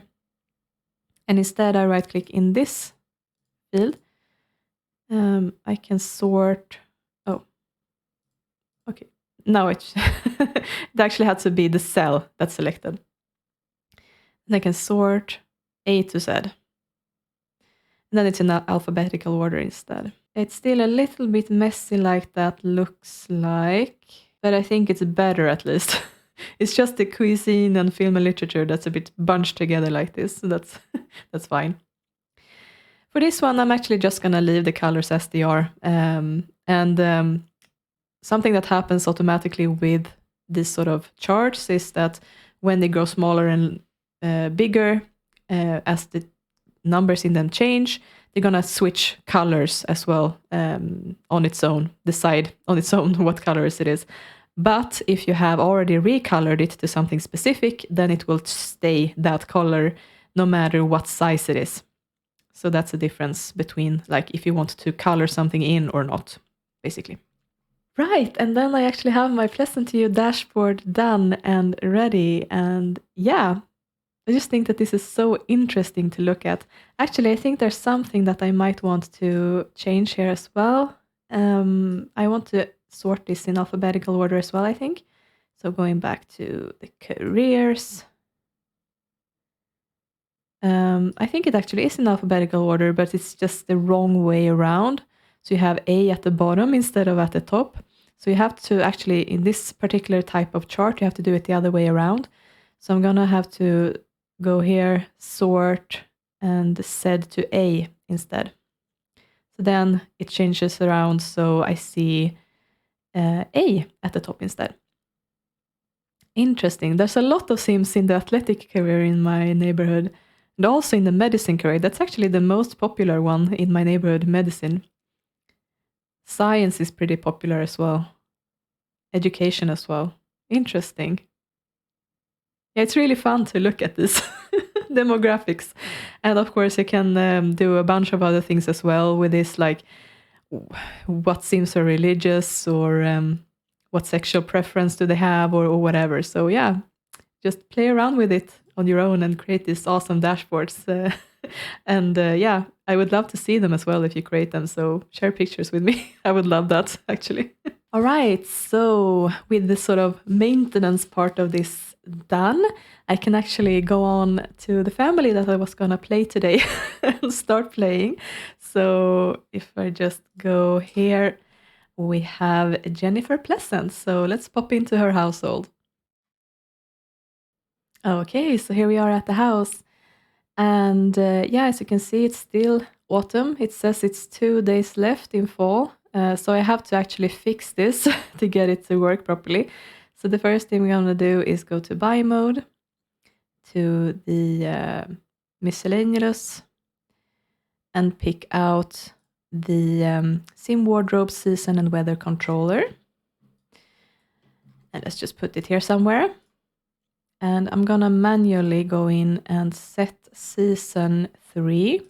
and instead I right-click in this field, I can sort, oh, okay. Now it actually had to be the cell that's selected. And I can sort A to Z. And then it's in alphabetical order instead. It's still a little bit messy like that looks like, but I think it's better at least. It's just the cuisine and film and literature that's a bit bunched together like this, so that's fine. For this one, I'm actually just gonna leave the colors as they are. Something that happens automatically with this sort of charts is that when they grow smaller and bigger, as the numbers in them change, they're gonna switch colors as well on its own, decide on its own what colors it is. But if you have already recolored it to something specific, then it will stay that color no matter what size it is. So that's the difference between like if you want to color something in or not, basically. Right, and then I actually have my Pleasantview dashboard done and ready. And yeah, I just think that this is so interesting to look at. Actually, I think there's something that I might want to change here as well. I want to sort this in alphabetical order as well, I think. So going back to the careers. I think it actually is in alphabetical order, but it's just the wrong way around. So you have A at the bottom instead of at the top. So you have to actually, in this particular type of chart, you have to do it the other way around. So I'm gonna have to go here, sort, and Z to A instead. So then it changes around, so I see A at the top instead. Interesting. There's a lot of Sims in the athletic career in my neighborhood, and also in the medicine career. That's actually the most popular one in my neighborhood, medicine. Science is pretty popular as well. Education as well. Interesting. Yeah, it's really fun to look at this demographics. And of course, you can do a bunch of other things as well with this, like what Sims are religious, or what sexual preference do they have, or whatever. So yeah, just play around with it on your own and create these awesome dashboards. And yeah, I would love to see them as well if you create them. So share pictures with me. I would love that, actually. All right, so with the sort of maintenance part of this done, I can actually go on to the family that I was going to play today and start playing. So if I just go here, we have Jennifer Pleasant. So let's pop into her household. Okay, so here we are at the house. And yeah, as you can see, it's still autumn. It says it's 2 days left in fall. So I have to actually fix this to get it to work properly. So the first thing we're going to do is go to buy mode, to the miscellaneous, and pick out the sim wardrobe, season, and weather controller. And let's just put it here somewhere. And I'm going to manually go in and set season 3.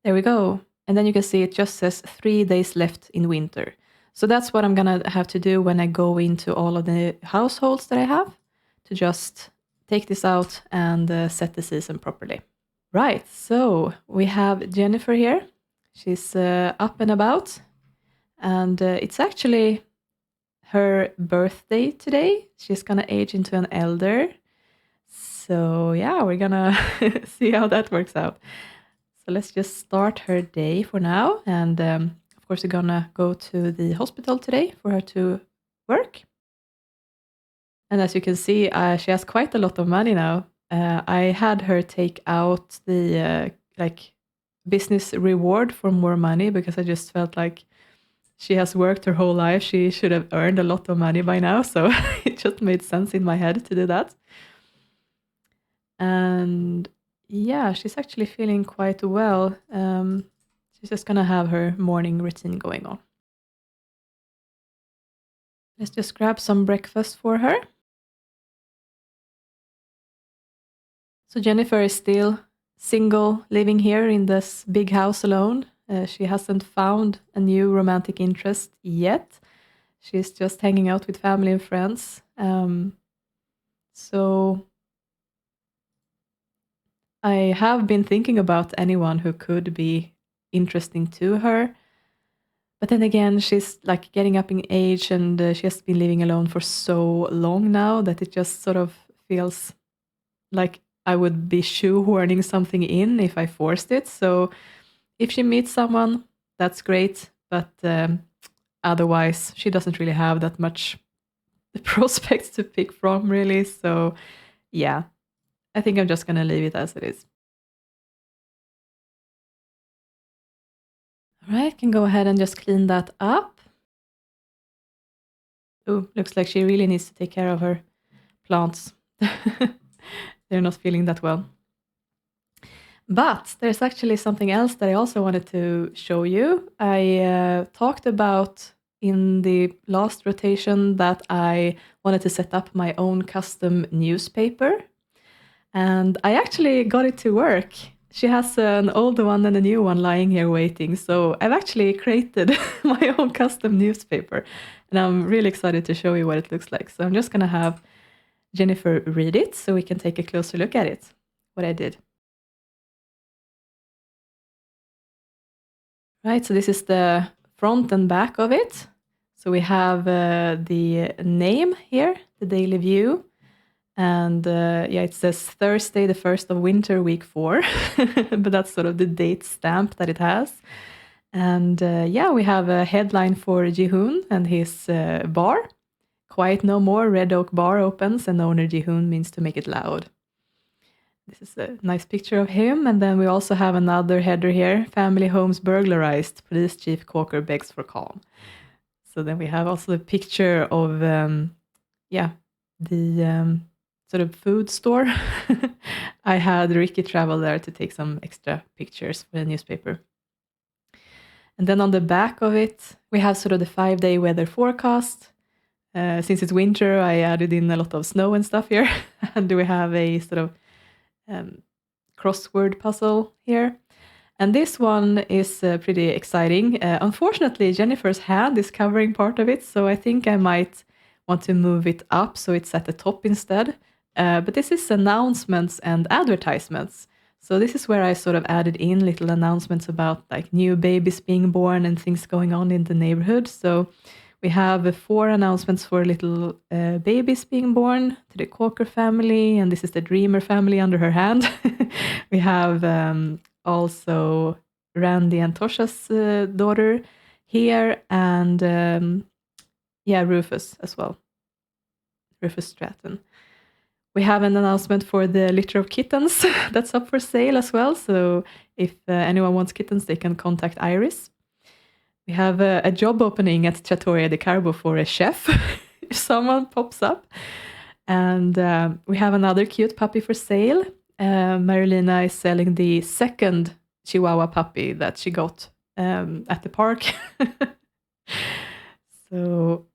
There we go. And then you can see it just says 3 days left in winter. So that's what I'm going to have to do when I go into all of the households that I have, to just take this out and set the season properly. Right, so we have Jennifer here. She's up and about. And it's actually her birthday today. She's going to age into an elder. So yeah, we're going to see how that works out. So let's just start her day for now. And of course, we're going to go to the hospital today for her to work. And as you can see, she has quite a lot of money now. I had her take out the business reward for more money, because I just felt like she has worked her whole life. She should have earned a lot of money by now. So it just made sense in my head to do that. And yeah, she's actually feeling quite well. She's just going to have her morning routine going on. Let's just grab some breakfast for her. So Jennifer is still single, living here in this big house alone. She hasn't found a new romantic interest yet. She's just hanging out with family and friends. So I have been thinking about anyone who could be interesting to her. But then again, she's like getting up in age, and she has been living alone for so long now that it just sort of feels like I would be shoehorning something in if I forced it. So if she meets someone, that's great. But otherwise, she doesn't really have that much prospects to pick from, really. So yeah, I think I'm just going to leave it as it is. All right, can go ahead and just clean that up. Oh, looks like she really needs to take care of her plants. They're not feeling that well. But there's actually something else that I also wanted to show you. I talked about in the last rotation that I wanted to set up my own custom newspaper. And I actually got it to work. She has an old one and a new one lying here waiting. So I've actually created my own custom newspaper. And I'm really excited to show you what it looks like. So I'm just going to have Jennifer read it so we can take a closer look at it, what I did. Right, so this is the front and back of it. So we have the name here, the Daily View. And yeah, it says Thursday, the 1st of winter, week 4. But that's sort of the date stamp that it has. And yeah, we have a headline for Jihoon and his bar. Quiet no more, Red Oak Bar opens, and owner Jihoon means to make it loud. this is a nice picture of him. And then we also have another header here. Family homes burglarized. Police Chief Kauker begs for calm. So then we have also a picture of, the sort of food store. I had Ricky travel there to take some extra pictures for the newspaper. And then on the back of it, we have sort of the 5-day weather forecast. Since it's winter, I added in a lot of snow and stuff here. And we have a sort of crossword puzzle here. And this one is pretty exciting. Unfortunately, Jennifer's hand is covering part of it, so I think I might want to move it up so it's at the top instead. But this is announcements and advertisements. So this is where I sort of added in little announcements about like new babies being born and things going on in the neighborhood. So we have 4 announcements for little babies being born to the Kauker family, and this is the Dreamer family under her hand. We have also Randy and Tosha's daughter here, and Rufus as well, Rufus Stratton. We have an announcement for the litter of kittens that's up for sale as well. So if anyone wants kittens, they can contact Iris. We have a job opening at Trattoria di Carbo for a chef, if someone pops up. And we have another cute puppy for sale. Marilina is selling the second Chihuahua puppy that she got at the park. So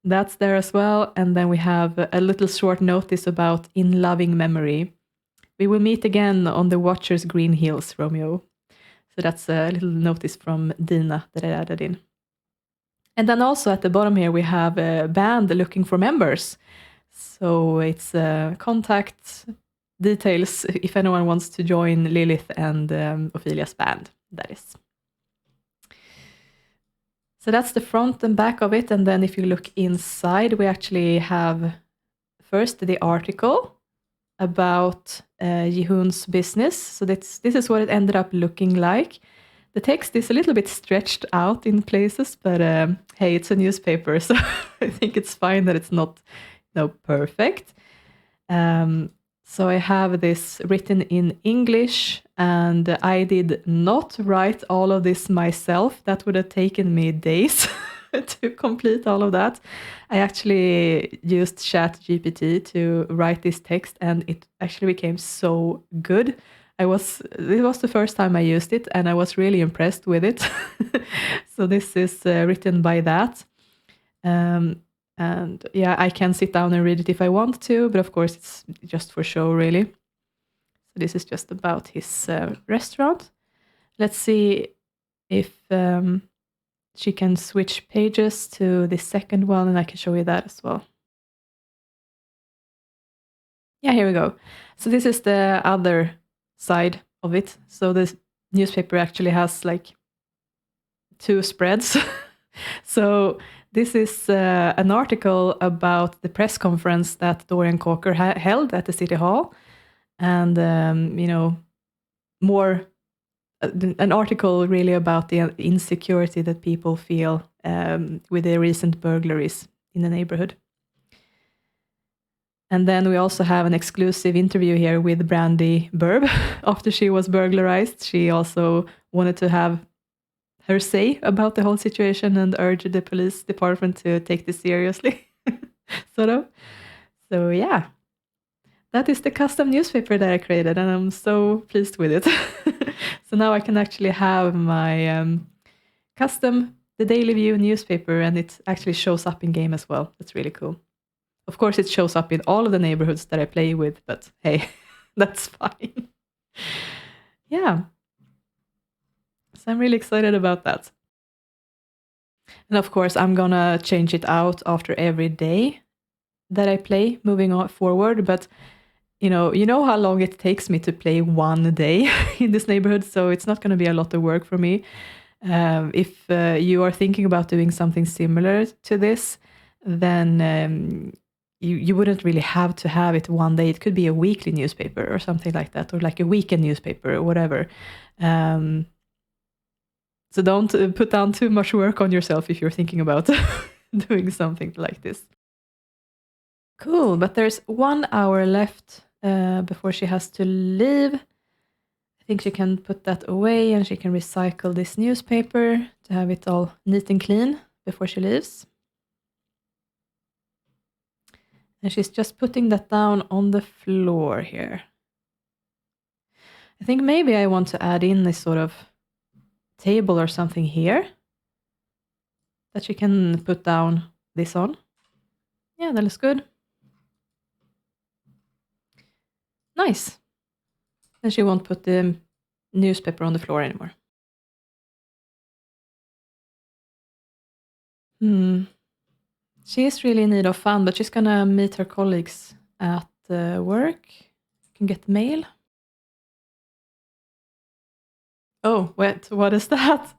that's there as well. And then we have a little short notice about In Loving Memory. We will meet again on the Watcher's Green Hills, Romeo. So that's a little notice from Dina that I added in. And then also at the bottom here, we have a band looking for members. So it's contact details if anyone wants to join Lilith and Ophelia's band, that is. So that's the front and back of it. And then if you look inside, we actually have first the article about Jihoon's business. So this is what it ended up looking like. The text is a little bit stretched out in places, but hey, it's a newspaper, so I think it's fine that it's not perfect. So I have this written in English, and I did not write all of this myself. That would have taken me days to complete all of that. I actually used ChatGPT to write this text, and it actually became so good. It was the first time I used it, and I was really impressed with it. So this is written by that. And yeah, I can sit down and read it if I want to, but of course it's just for show, really. So this is just about his restaurant. Let's see if she can switch pages to the second one, and I can show you that as well. Yeah, here we go. So this is the other side of it. So this newspaper actually has like 2 spreads. So this is an article about the press conference that Dorian Kauker held at the City Hall. And, more an article really about the insecurity that people feel with the recent burglaries in the neighborhood. And then we also have an exclusive interview here with Brandy Burb. After she was burglarized, she also wanted to have her say about the whole situation and urged the police department to take this seriously, sort of. So yeah, that is the custom newspaper that I created, and I'm so pleased with it. So now I can actually have my custom The Daily View newspaper, and it actually shows up in game as well. That's really cool. Of course, it shows up in all of the neighborhoods that I play with, but hey, that's fine. Yeah. So I'm really excited about that. And of course, I'm gonna change it out after every day that I play, moving on forward. But you know how long it takes me to play one day in this neighborhood, so it's not gonna be a lot of work for me. If you are thinking about doing something similar to this, then you wouldn't really have to have it one day. It could be a weekly newspaper or something like that, or like a weekend newspaper or whatever. So don't put down too much work on yourself if you're thinking about doing something like this. Cool, but there's 1 hour left before she has to leave. I think she can put that away and she can recycle this newspaper to have it all neat and clean before she leaves. And she's just putting that down on the floor here. I think maybe I want to add in this sort of table or something here that she can put down this on. Yeah, that looks good. Nice. Then she won't put the newspaper on the floor anymore. She is really in need of fun, but she's gonna meet her colleagues at work. You can get the mail. Oh, wait, what is that?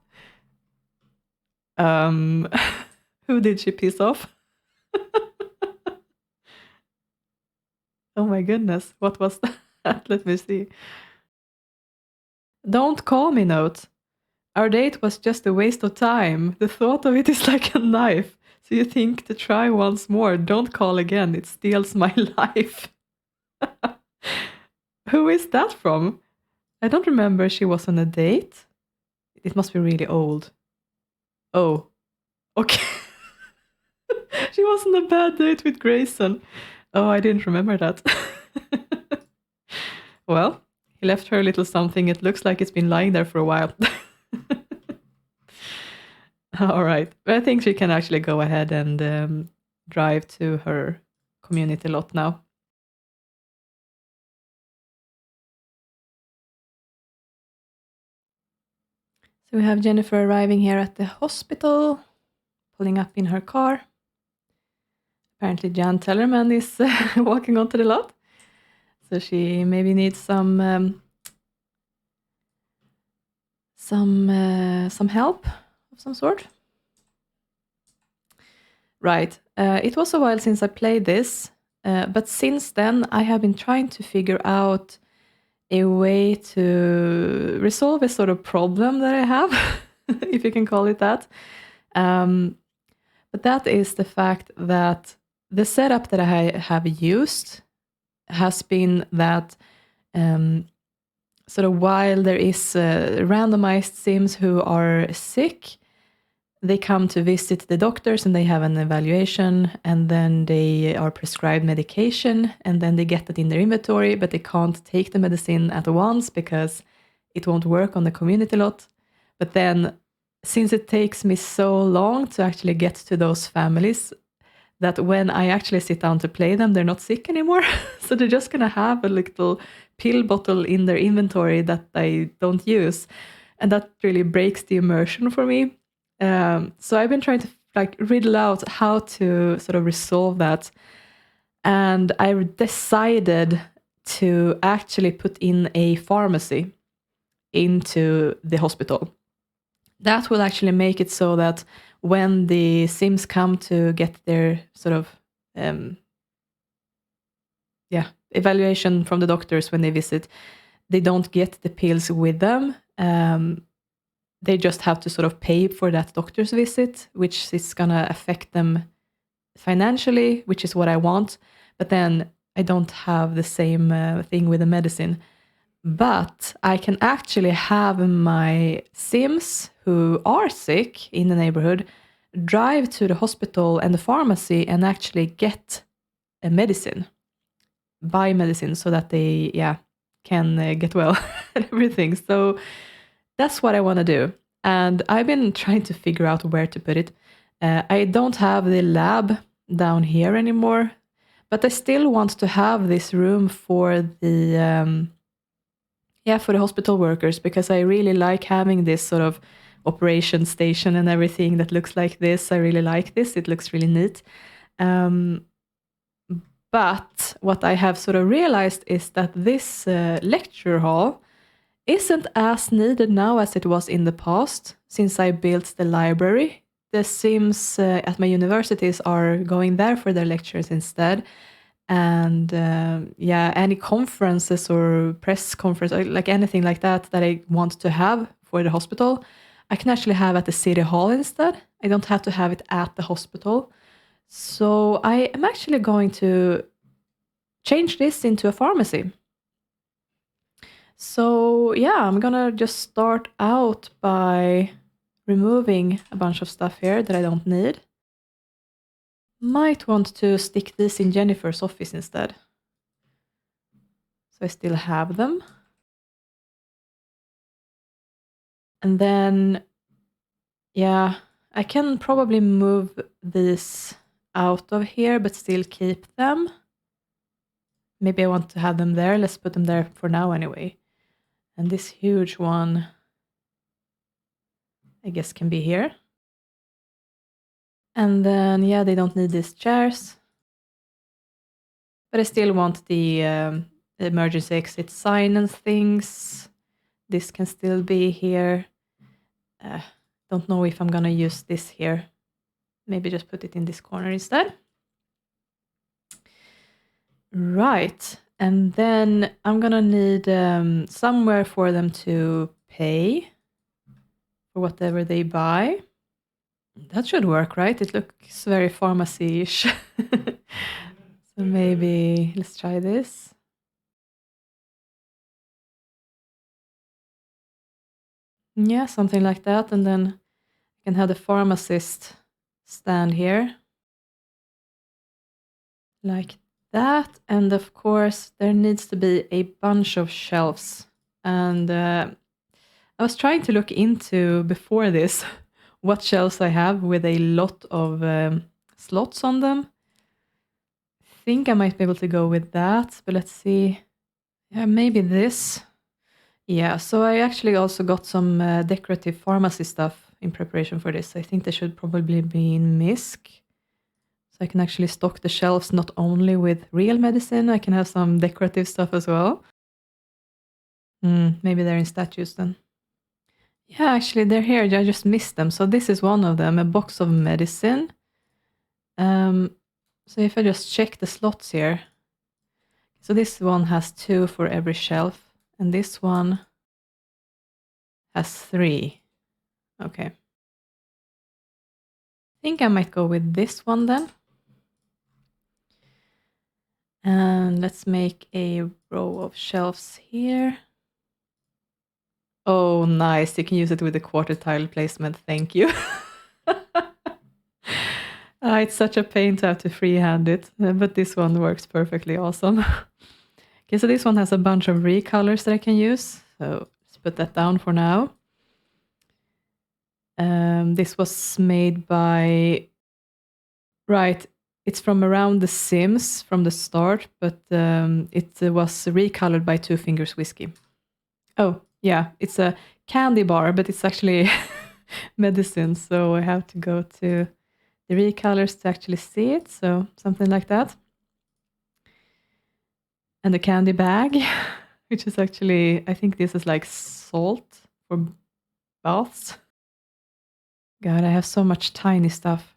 Who did she piss off? Oh my goodness, what was that? Let me see. Don't call me note. Our date was just a waste of time. The thought of it is like a knife. So you think to try once more. Don't call again. It steals my life. Who is that from? I don't remember she was on a date. It must be really old. Oh, okay. She was on a bad date with Grayson. Oh, I didn't remember that. Well, he left her a little something. It looks like it's been lying there for a while. All right. But I think she can actually go ahead and drive to her community lot now. So we have Jennifer arriving here at the hospital, pulling up in her car. Apparently Jan Tellerman is walking onto the lot. So she maybe needs some help of some sort. Right. It was a while since I played this, but since then I have been trying to figure out a way to resolve a sort of problem that I have, if you can call it that. But that is the fact that the setup that I have used has been that sort of while there is randomized sims who are sick, they come to visit the doctors and they have an evaluation and then they are prescribed medication and then they get that in their inventory, but they can't take the medicine at once because it won't work on the community lot. But then since it takes me so long to actually get to those families, that when I actually sit down to play them, they're not sick anymore. So they're just going to have a little pill bottle in their inventory that I don't use. And that really breaks the immersion for me. So I've been trying to riddle out how to sort of resolve that. And I decided to actually put in a pharmacy into the hospital. That will actually make it so that when the Sims come to get their sort of evaluation from the doctors when they visit, they don't get the pills with them. They just have to sort of pay for that doctor's visit, which is going to affect them financially, which is what I want. But then I don't have the same thing with the medicine. But I can actually have my Sims who are sick in the neighborhood drive to the hospital and the pharmacy and actually get a medicine, buy medicine so that they can get well and everything. So that's what I want to do. And I've been trying to figure out where to put it. I don't have the lab down here anymore, but I still want to have this room for the for the hospital workers, because I really like having this sort of operation station and everything that looks like this. I really like this. It looks really neat. But what I have sort of realized is that this lecture hall isn't as needed now as it was in the past, since I built the library. The Sims at my universities are going there for their lectures instead. And any conferences or press conference, like anything like that I want to have for the hospital, I can actually have at the city hall instead. I don't have to have it at the hospital. So I am actually going to change this into a pharmacy. So yeah, I'm gonna just start out by removing a bunch of stuff here that I don't need. Might want to stick these in Jennifer's office instead. So I still have them. And then, yeah, I can probably move these out of here, but still keep them. Maybe I want to have them there. Let's put them there for now anyway. And this huge one, I guess, can be here. And then, yeah, they don't need these chairs. But I still want the emergency exit sign and things. This can still be here. Don't know if I'm gonna use this here. Maybe just put it in this corner instead. Right. And then I'm gonna need somewhere for them to pay for whatever they buy. That should work, right? It looks very pharmacy-ish. So maybe let's try this. Yeah, something like that. And then I can have the pharmacist stand here. Like that. And of course, there needs to be a bunch of shelves. And I was trying to look into before this what shelves I have with a lot of slots on them. I think I might be able to go with that, but let's see. Yeah, maybe this. Yeah, so I actually also got some decorative pharmacy stuff in preparation for this. I think they should probably be in MISC. So I can actually stock the shelves not only with real medicine, I can have some decorative stuff as well. Maybe they're in statues then. Yeah, actually they're here. I just missed them. So this is one of them, a box of medicine. So if I just check the slots here. So this one has 2 for every shelf. And this one has 3. Okay. I think I might go with this one then. And let's make a row of shelves here. Oh, nice. You can use it with the quarter tile placement. Thank you. It's such a pain to have to freehand it, but this one works perfectly awesome. Okay, so this one has a bunch of recolors that I can use. So let's put that down for now. This was made by... Right, it's from around The Sims from the start, but it was recolored by Two Fingers Whiskey. Oh, yeah, it's a candy bar, but it's actually medicine, so I have to go to the recolors to actually see it, so something like that. And the candy bag, which is actually, I think this is like salt for baths. God, I have so much tiny stuff.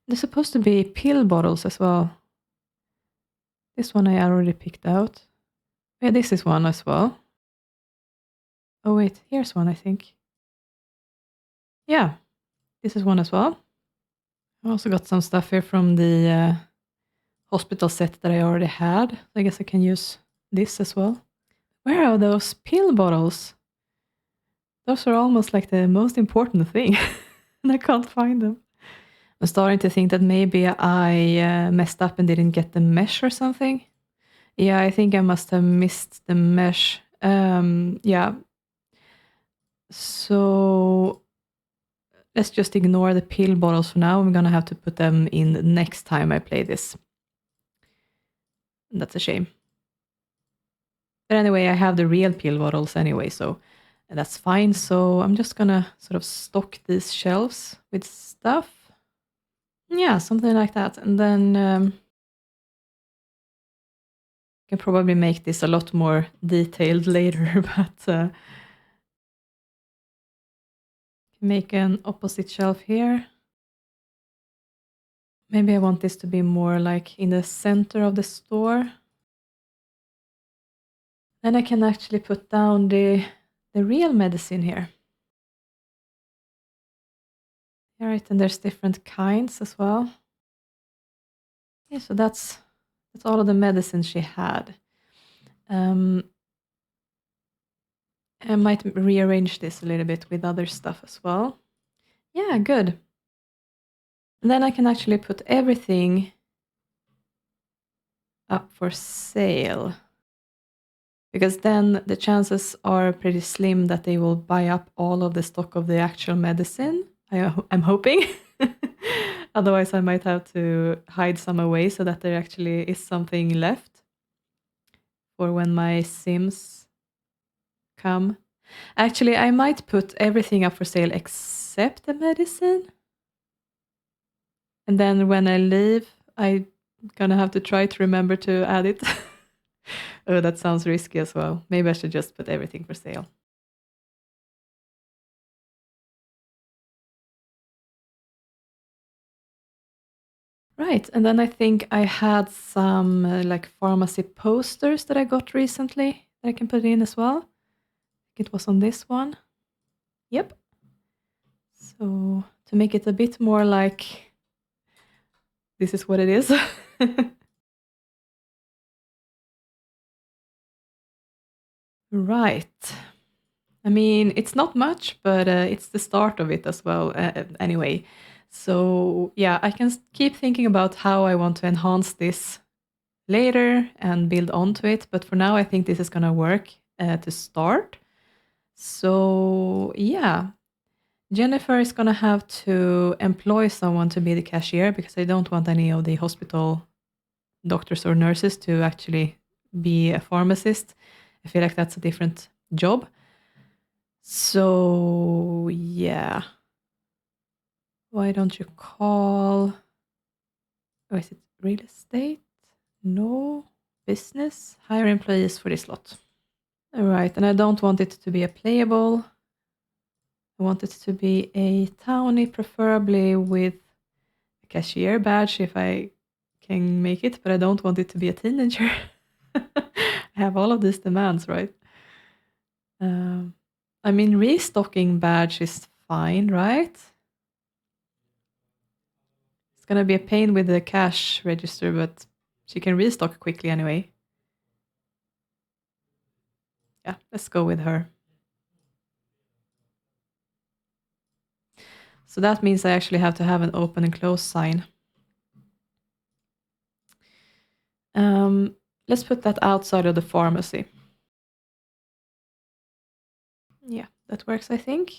There's supposed to be pill bottles as well. This one I already picked out. Yeah, this is one as well. Oh wait, here's one I think. Yeah, this is one as well. I also got some stuff here from the hospital set that I already had. I guess I can use this as well. Where are those pill bottles? Those are almost like the most important thing. And I can't find them. I'm starting to think that maybe I messed up and didn't get the mesh or something. Yeah, I think I must have missed the mesh. Yeah. So let's just ignore the pill bottles for now. I'm gonna have to put them in next time I play this. That's a shame. But anyway, I have the real pill bottles anyway, so that's fine. So I'm just gonna sort of stock these shelves with stuff. Yeah, something like that. And then I can probably make this a lot more detailed later, but make an opposite shelf here. Maybe I want this to be more like in the center of the store. Then I can actually put down the real medicine here. All right, and there's different kinds as well. Yeah, so that's That's all of the medicine she had. I might rearrange this a little bit with other stuff as well. Yeah, good. And then I can actually put everything up for sale. Because then the chances are pretty slim that they will buy up all of the stock of the actual medicine. I'm hoping. Otherwise, I might have to hide some away so that there actually is something left for when my Sims come. Actually, I might put everything up for sale except the medicine. And then when I leave, I'm gonna have to try to remember to add it. Oh, that sounds risky as well. Maybe I should just put everything for sale. Right, and then I think I had some like pharmacy posters that I got recently that I can put in as well. It was on this one. Yep. So to make it a bit more like this is what it is. Right. I mean, it's not much, but it's the start of it as well, anyway. So yeah, I can keep thinking about how I want to enhance this later and build onto it. But for now, I think this is going to work to start. So yeah, Jennifer is going to have to employ someone to be the cashier because I don't want any of the hospital doctors or nurses to actually be a pharmacist. I feel like that's a different job. So yeah, why don't you call, or is it real estate? No, business, hire employees for this lot. All right, and I don't want it to be a playable. I want it to be a townie, preferably with a cashier badge if I can make it, but I don't want it to be a teenager. I have all of these demands, right? I mean, restocking badge is fine, right? It's gonna be a pain with the cash register, but she can restock quickly anyway. Yeah, let's go with her. So that means I actually have to have an open and close sign. Let's put that outside of the pharmacy. Yeah, that works, I think.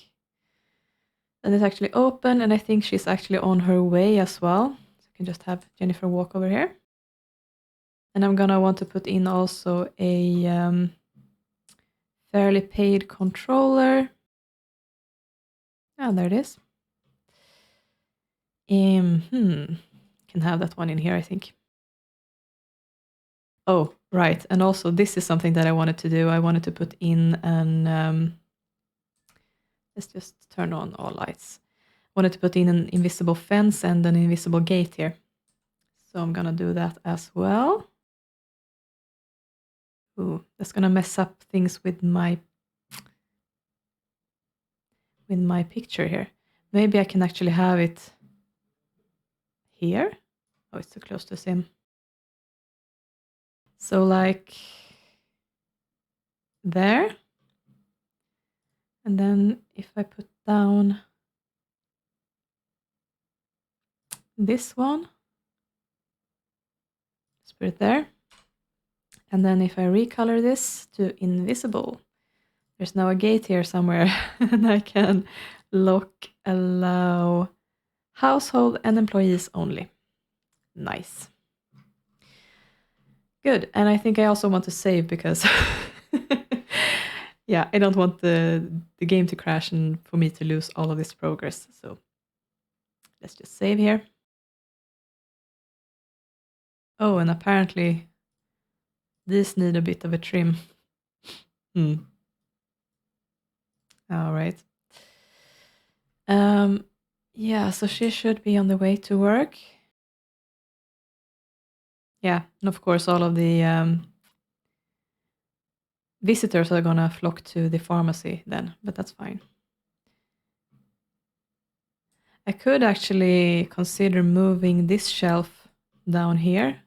And it's actually open, and I think she's actually on her way as well. So I can just have Jennifer walk over here. And I'm gonna want to put in also a fairly paid controller. Ah, there it is. Can have that one in here, I think. Oh, right. And also, this is something that I wanted to do. I wanted to put in an let's just turn on all lights. I wanted to put in an invisible fence and an invisible gate here. So I'm gonna do that as well. Ooh, that's gonna mess up things with my picture here. Maybe I can actually have it here. Oh, it's too close to Sim. So like there. And then if I put down this one, let's put it there. And then if I recolor this to invisible, there's now a gate here somewhere and I can lock allow household and employees only. Nice. Good. And I think I also want to save because yeah, I don't want the game to crash and for me to lose all of this progress. So let's just save here. Oh, and apparently these need a bit of a trim. All right. Yeah, so she should be on the way to work. Yeah, and of course all of the visitors are gonna flock to the pharmacy then, but that's fine. I could actually consider moving this shelf down here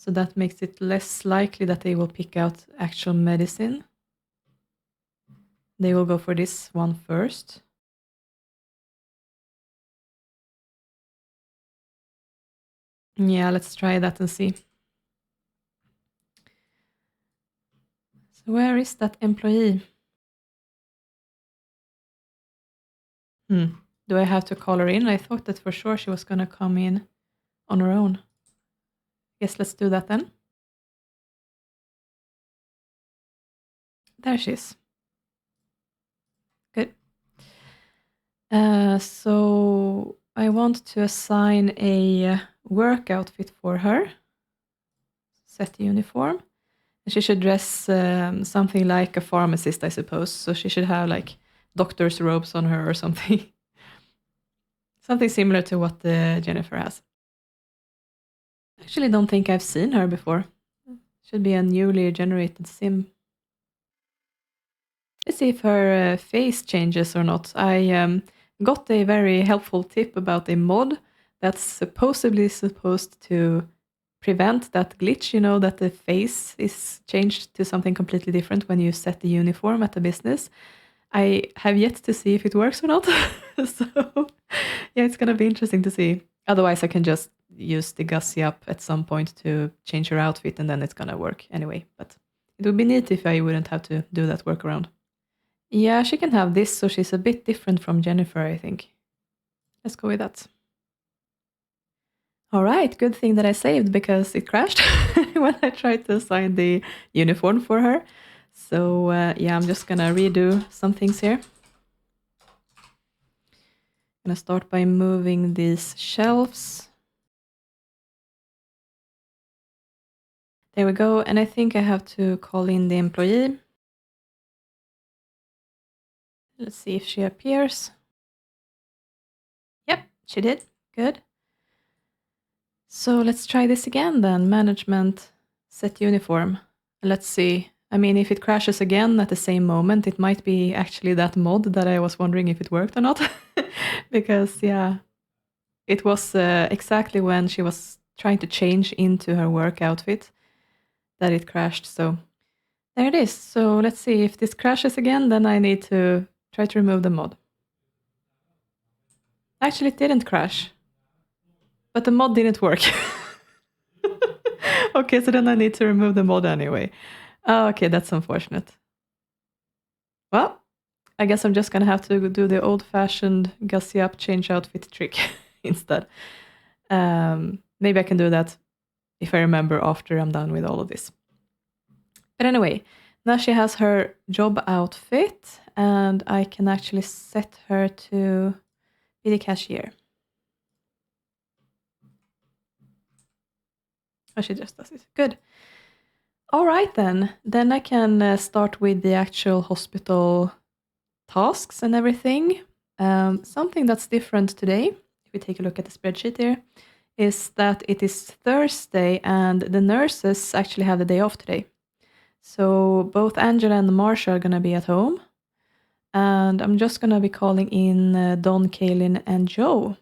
So that makes it less likely that they will pick out actual medicine. They will go for this one first. Yeah, let's try that and see. So where is that employee? Do I have to call her in? I thought that for sure she was going to come in on her own. Yes, let's do that then. There she is. Good. So I want to assign a work outfit for her. Set the uniform. And she should dress something like a pharmacist, I suppose. So she should have like doctor's robes on her or something. Something similar to what Jennifer has. Actually, don't think I've seen her before. Should be a newly generated sim. Let's see if her face changes or not. I got a very helpful tip about a mod that's supposedly supposed to prevent that glitch, you know, that the face is changed to something completely different when you set the uniform at the business. I have yet to see if it works or not. So yeah, it's going to be interesting to see. Otherwise, I can just use the Gussie up at some point to change her outfit and then it's going to work anyway. But it would be neat if I wouldn't have to do that workaround. Yeah, she can have this, so she's a bit different from Jennifer, I think. Let's go with that. All right, good thing that I saved because it crashed when I tried to assign the uniform for her. So yeah, I'm just gonna redo some things here. I'm gonna start by moving these shelves. There we go, and I think I have to call in the employee. Let's see if she appears. Yep, she did. Good. So let's try this again then. Management, set uniform. Let's see. I mean, if it crashes again at the same moment, it might be actually that mod that I was wondering if it worked or not. Because, yeah, it was exactly when she was trying to change into her work outfit that it crashed. So there it is. So let's see if this crashes again, then I need to try to remove the mod. Actually, it didn't crash, but the mod didn't work. Okay, so then I need to remove the mod anyway. Oh, okay, that's unfortunate. Well, I guess I'm just gonna have to do the old-fashioned Gussie up change outfit trick instead. Maybe I can do that if I remember after I'm done with all of this. But anyway, now she has her job outfit and I can actually set her to be the cashier. Oh, she just does it. Good. All right, then. Then I can start with the actual hospital tasks and everything. Something that's different today, if we take a look at the spreadsheet here, is that it is Thursday and the nurses actually have the day off today. So both Angela and Marsha are going to be at home. And I'm just going to be calling in Don, Kaylynn, and Joe.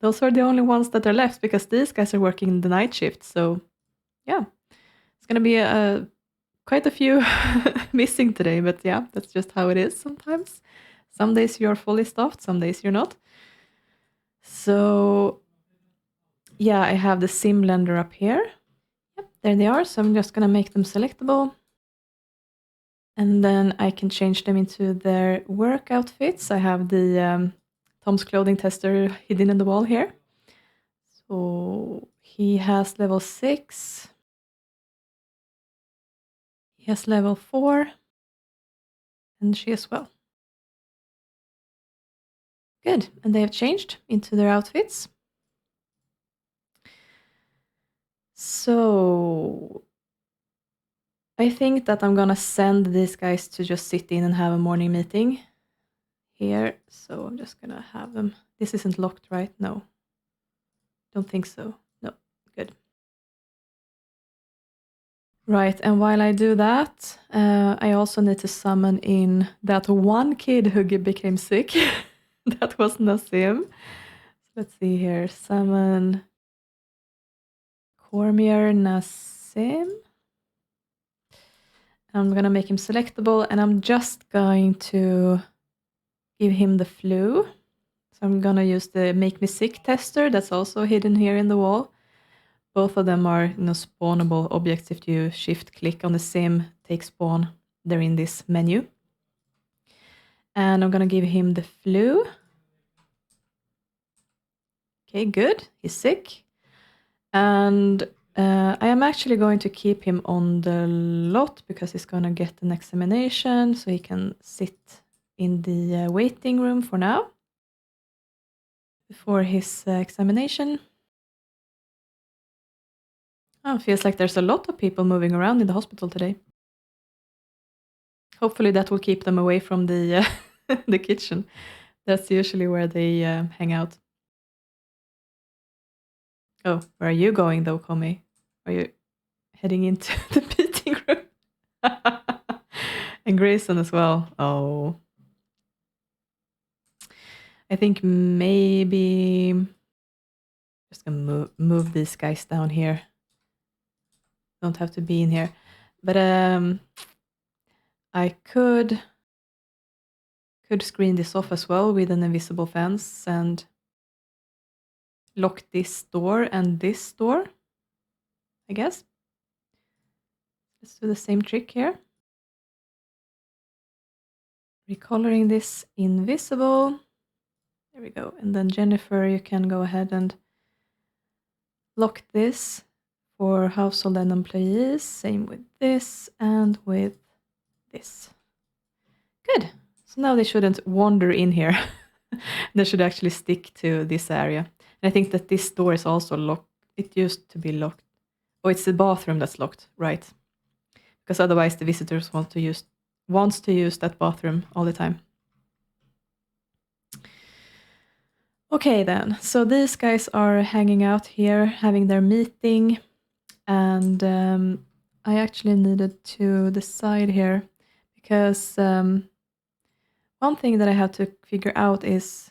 Those are the only ones that are left because these guys are working the night shift. So yeah, it's going to be quite a few missing today. But yeah, that's just how it is sometimes. Some days you're fully staffed, some days you're not. So yeah, I have the sim lender up here. Yep, there they are. So I'm just going to make them selectable. And then I can change them into their work outfits. I have the Tom's clothing tester hidden in the wall here. So he has level 6. He has level 4. And she as well. Good. And they have changed into their outfits. So I think that I'm gonna send these guys to just sit in and have a morning meeting here. So I'm just gonna have them. This isn't locked, right? No. Don't think so. No. Good. Right, and while I do that, I also need to summon in that one kid who became sick. That was Nasim. Let's see here. Summon Cormier, Nasim. I'm going to make him selectable, and I'm just going to give him the flu. So I'm going to use the Make Me Sick tester that's also hidden here in the wall. Both of them are spawnable objects. If you shift-click on the sim, take spawn, they're in this menu. And I'm going to give him the flu. Okay, good. He's sick. And I am actually going to keep him on the lot because he's going to get an examination, so he can sit in the waiting room for now before his examination. Oh, feels like there's a lot of people moving around in the hospital today. Hopefully that will keep them away from the the kitchen. That's usually where they hang out. Oh, where are you going though, Comi? Are you heading into the meeting room? And Grayson as well. Oh. I think maybe just gonna move these guys down here. Don't have to be in here. But I could screen this off as well with an invisible fence and lock this door and this door, I guess. Let's do the same trick here. Recoloring this invisible. There we go. And then Jennifer, you can go ahead and lock this for household and employees. Same with this and with this. Good. So now they shouldn't wander in here. They should actually stick to this area. And I think that this door is also locked. It used to be locked. Oh, it's the bathroom that's locked, right? Because otherwise the visitors wants to use that bathroom all the time. Okay then, so these guys are hanging out here, having their meeting, and I actually needed to decide here because one thing that I have to figure out is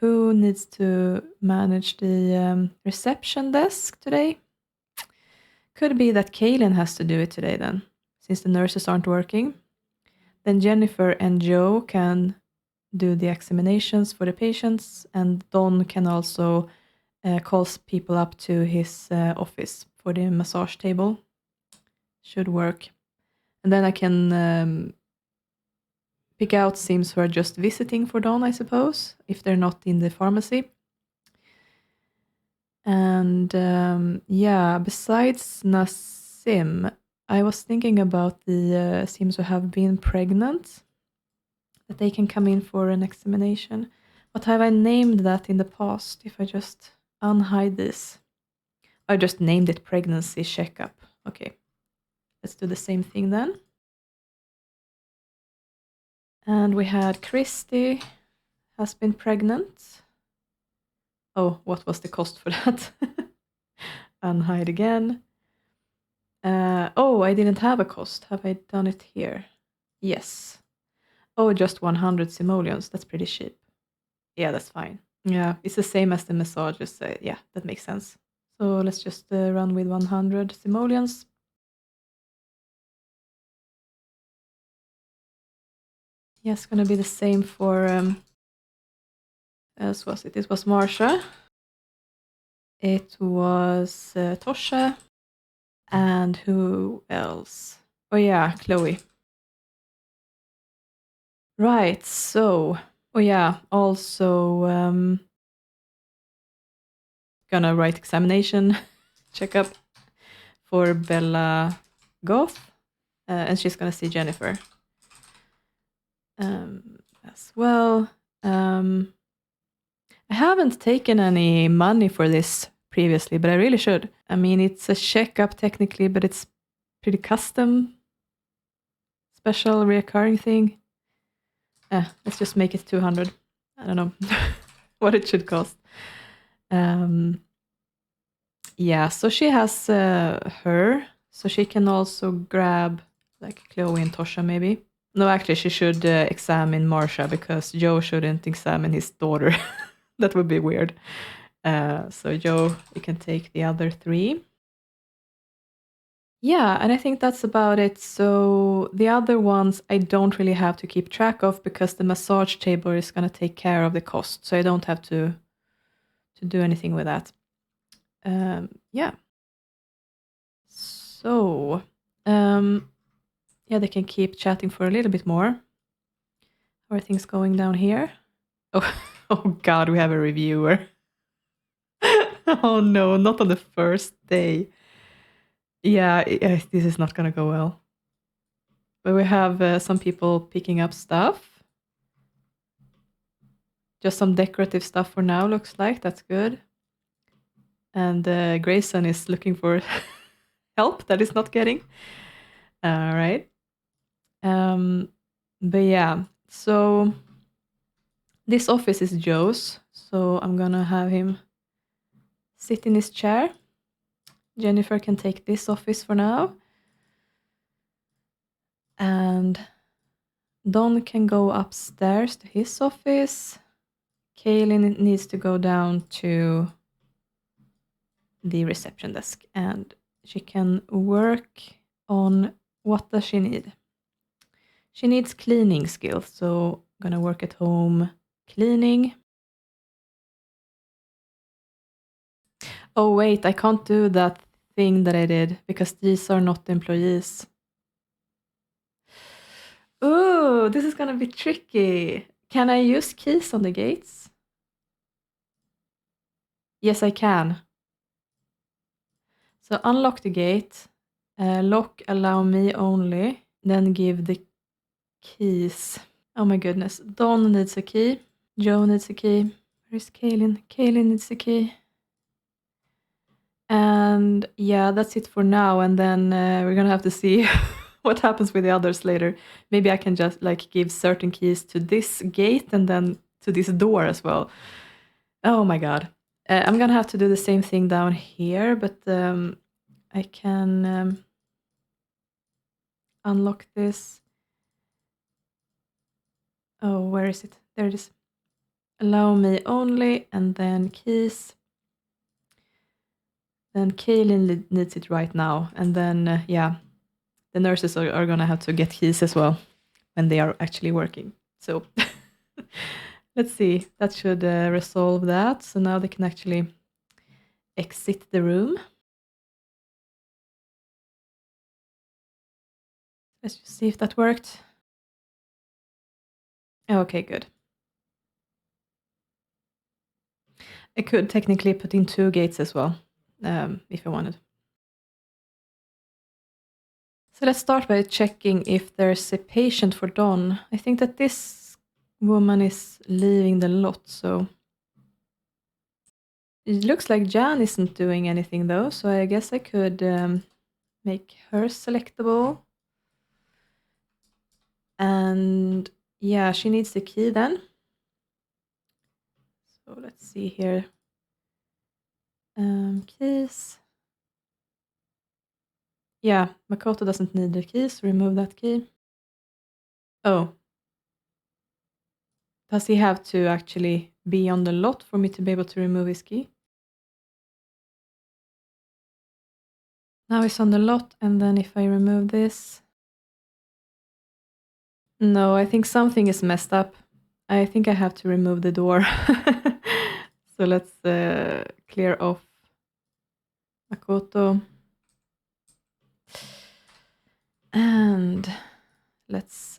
who needs to manage the reception desk today. Could be that Kaylynn has to do it today then, since the nurses aren't working. Then Jennifer and Joe can do the examinations for the patients, and Don can also call people up to his office for the massage table. Should work. And then I can pick out sims who are just visiting for Don, I suppose, if they're not in the pharmacy. And yeah, besides Nasim, I was thinking about the sims who have been pregnant, that they can come in for an examination. What have I named that in the past? If I just unhide this. I just named it pregnancy checkup. Okay, let's do the same thing then. And we had Christy has been pregnant. Oh, what was the cost for that? Unhide again. Oh, I didn't have a cost. Have I done it here? Yes. Oh, just 100 simoleons. That's pretty cheap. Yeah, that's fine. Yeah, it's the same as the massages. Yeah, that makes sense. So let's just run with 100 simoleons. Yes, it's gonna be the same for else was it? It was Marsha. It was Tosha. And who else? Oh yeah, Chloe. Right, so oh yeah, also gonna write examination checkup for Bella Goth, and she's gonna see Jennifer as well. I haven't taken any money for this previously, but I really should. I mean, it's a checkup technically, but it's pretty custom, special, reoccurring thing. Let's just make it 200. I don't know what it should cost. Yeah, so she has her, so she can also grab like Chloe and Tosha maybe. No, actually she should examine Marsha because Joe shouldn't examine his daughter. That would be weird. So Joe, you can take the other 3. Yeah, and I think that's about it. So the other ones I don't really have to keep track of because the massage table is going to take care of the cost. So I don't have to do anything with that. Yeah. So, yeah, they can keep chatting for a little bit more. How are things going down here? Oh, oh God, we have a reviewer. Oh no, not on the first day. Yeah, this is not going to go well. But we have some people picking up stuff. Just some decorative stuff for now, looks like. That's good. And Grayson is looking for help that he's not getting. All right. But yeah, so this office is Joe's. So I'm going to have him sit in his chair. Jennifer can take this office for now. And Don can go upstairs to his office. Kaylynn needs to go down to the reception desk and she can work on what does she need. She needs cleaning skills, so I'm gonna work at home cleaning. Oh wait, I can't do that thing that I did because these are not employees. Ooh, this is gonna be tricky. Can I use keys on the gates? Yes, I can. So unlock the gate, lock allow me only, then give the keys. Oh my goodness. Don needs a key. Joe needs a key. Where's Kaylynn? Kaylynn needs a key. And yeah, that's it for now. And then we're gonna have to see what happens with the others later. Maybe I can just like give certain keys to this gate and then to this door as well. Oh my god. I'm gonna have to do the same thing down here, but I can unlock this. Oh, where is it? There it is. Allow me only, and then keys. Then Kaylynn needs it right now. And then, yeah, the nurses are going to have to get keys as well when they are actually working. So let's see. That should resolve that. So now they can actually exit the room. Let's just see if that worked. Okay, good. I could technically put in 2 gates as well, if I wanted. So let's start by checking if there's a patient for Don. I think that this woman is leaving the lot, so it looks like Jan isn't doing anything though, so I guess I could make her selectable. And yeah, she needs the key then. So let's see here. Keys. Yeah, Makoto doesn't need the keys. Remove that key. Oh. Does he have to actually be on the lot for me to be able to remove his key? Now he's on the lot, and then if I remove this... No, I think something is messed up. I think I have to remove the door. So let's clear off Makoto. And let's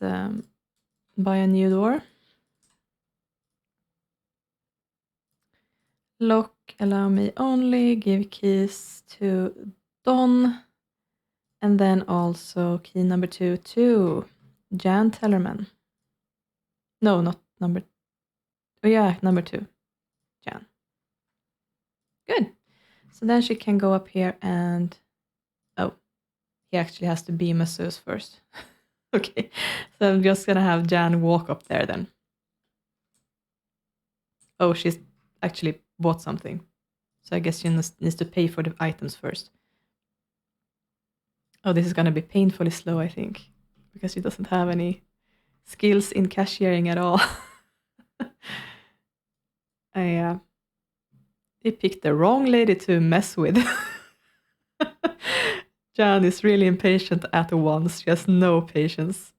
buy a new door. Lock, allow me only, give keys to Don. And then also key number 2 to Jan Tellerman. No, not number... Oh yeah, number 2. Jan. Good. So then she can go up here and... Oh, he actually has to be masseuse first. Okay, so I'm just gonna have Jan walk up there then. Oh, she's actually bought something. So I guess she needs to pay for the items first. Oh, this is gonna be painfully slow, I think. Because she doesn't have any skills in cashiering at all. He picked the wrong lady to mess with. Jan is really impatient at once. She has no patience.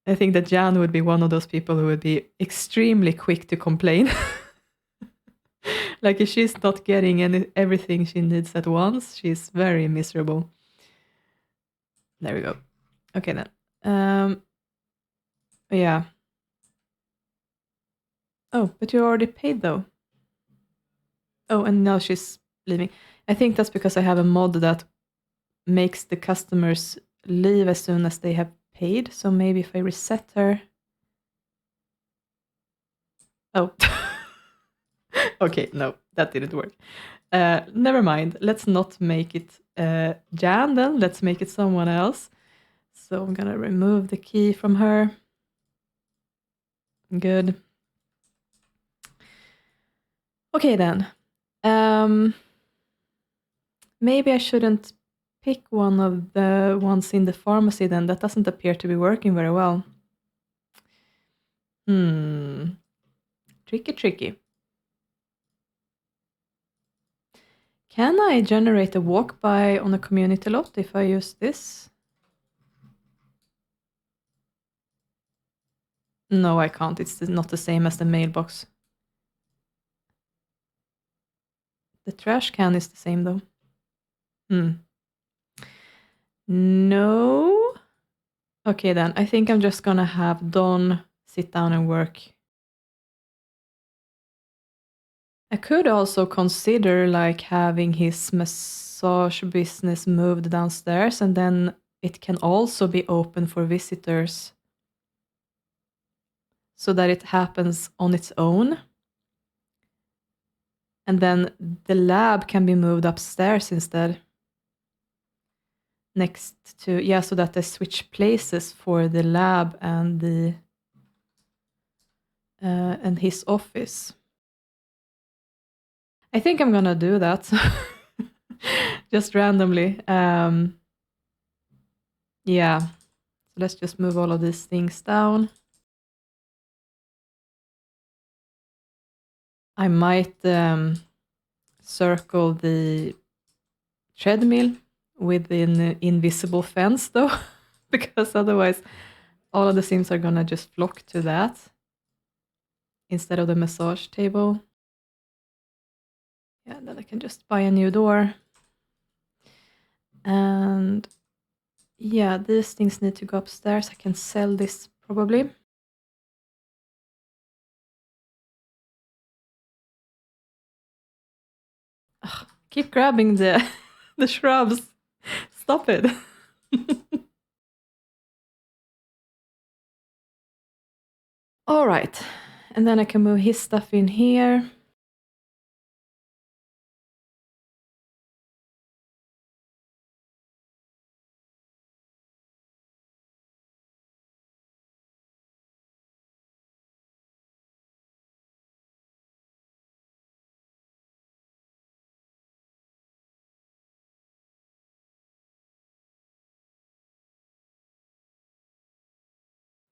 I think that Jan would be one of those people who would be extremely quick to complain. Like if she's not getting everything she needs at once, she's very miserable. There we go. Okay then. Yeah. Oh, but you already paid though. Oh, and now she's leaving. I think that's because I have a mod that makes the customers leave as soon as they have paid. So maybe if I reset her. Oh. Okay, no, that didn't work. Never mind. Let's not make it Jan then. Let's make it someone else. So I'm gonna remove the key from her. Good. Okay then. Maybe I shouldn't pick one of the ones in the pharmacy then. That doesn't appear to be working very well. Tricky. Can I generate a walk-by on a community lot if I use this? No, I can't. It's not the same as the mailbox. The trash can is the same though. No. Okay then, I think I'm just gonna have Don sit down and work. I could also consider like having his massage business moved downstairs and then it can also be open for visitors so that it happens on its own. And then the lab can be moved upstairs instead. Next to, yeah, so that they switch places for the lab and the and his office. I think I'm gonna do that. Just randomly. Yeah. So let's just move all of these things down. I might circle the treadmill with an invisible fence though, because otherwise all of the Sims are gonna just flock to that instead of the massage table. Yeah, then I can just buy a new door. And yeah, these things need to go upstairs. I can sell this probably. Ugh, keep grabbing the shrubs. Stop it. All right. And then I can move his stuff in here.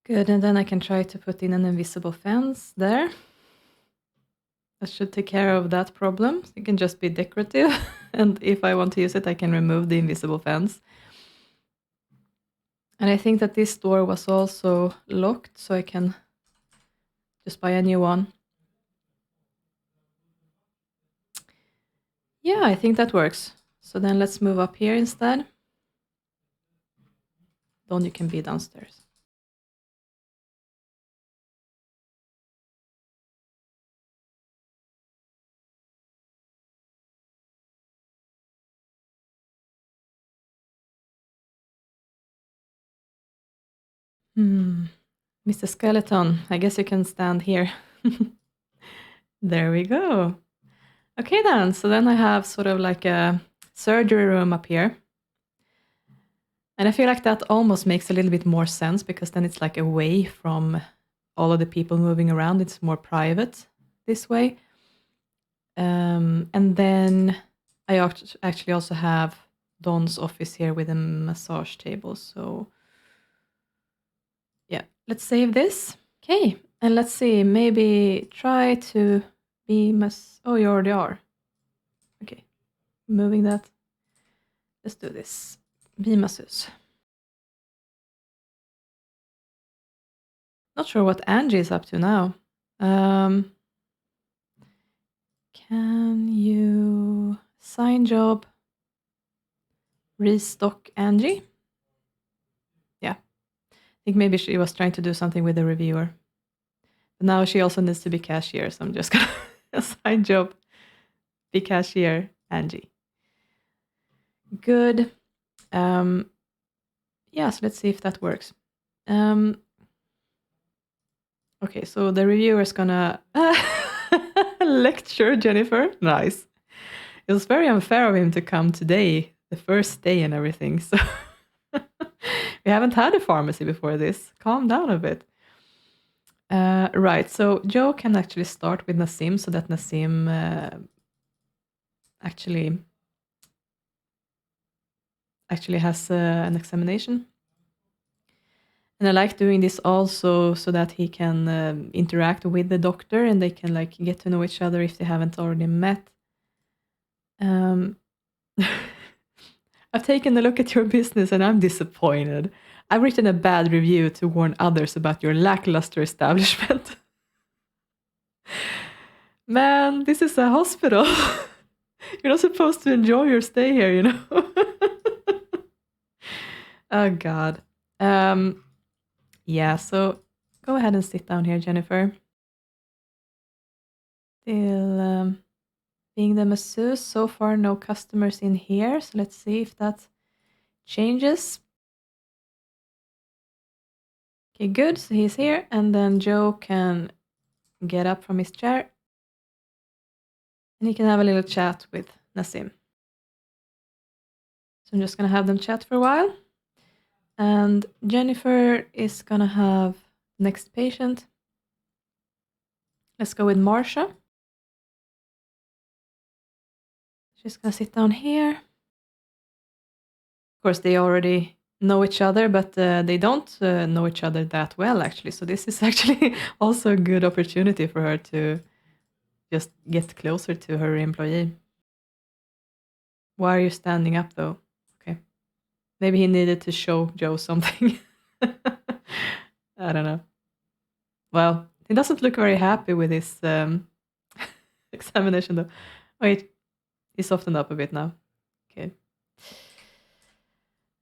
Good, and then I can try to put in an invisible fence there. That should take care of that problem. It can just be decorative. And if I want to use it, I can remove the invisible fence. And I think that this door was also locked, so I can just buy a new one. Yeah, I think that works. So then let's move up here instead. Don, you can be downstairs. Mr. Skeleton, I guess you can stand here. There we go. Okay then, so then I have sort of like a surgery room up here. And I feel like that almost makes a little bit more sense because then it's like away from all of the people moving around. It's more private this way. And then I actually also have Don's office here with a massage table. So yeah, let's save this. Okay, and let's see, maybe try to be oh, you already are. Okay, moving that. let's do this. Bimasus. Not sure what Angie is up to now. Can you sign job? Restock Angie? Yeah. I think maybe she was trying to do something with the reviewer. But now she also needs to be cashier, so I'm just gonna assign job. Be cashier, Angie. Good. Yeah, so let's see if that works. Okay, so the reviewer is gonna lecture Jennifer. Nice. It was very unfair of him to come today, the first day and everything. So we haven't had a pharmacy before this. Calm down a bit. Right, so Joe can actually start with Nasim so that Nasim actually has an examination. And I like doing this also so that he can interact with the doctor and they can like get to know each other if they haven't already met. I've taken a look at your business and I'm disappointed. I've written a bad review to warn others about your lackluster establishment. Man, this is a hospital. You're not supposed to enjoy your stay here, you know? Oh, God. Yeah, so go ahead and sit down here, Jennifer. Still being the masseuse. So far, no customers in here. So let's see if that changes. Okay, good. So he's here. And then Joe can get up from his chair. And he can have a little chat with Nasim. So I'm just going to have them chat for a while. And Jennifer is going to have next patient. Let's go with Marsha. She's going to sit down here. Of course, they already know each other, but they don't know each other that well, actually. So this is actually also a good opportunity for her to just get closer to her employee. Why are you standing up, though? Okay. Maybe he needed to show Joe something. I don't know. Well, he doesn't look very happy with his examination, though. Wait, he softened up a bit now. Okay.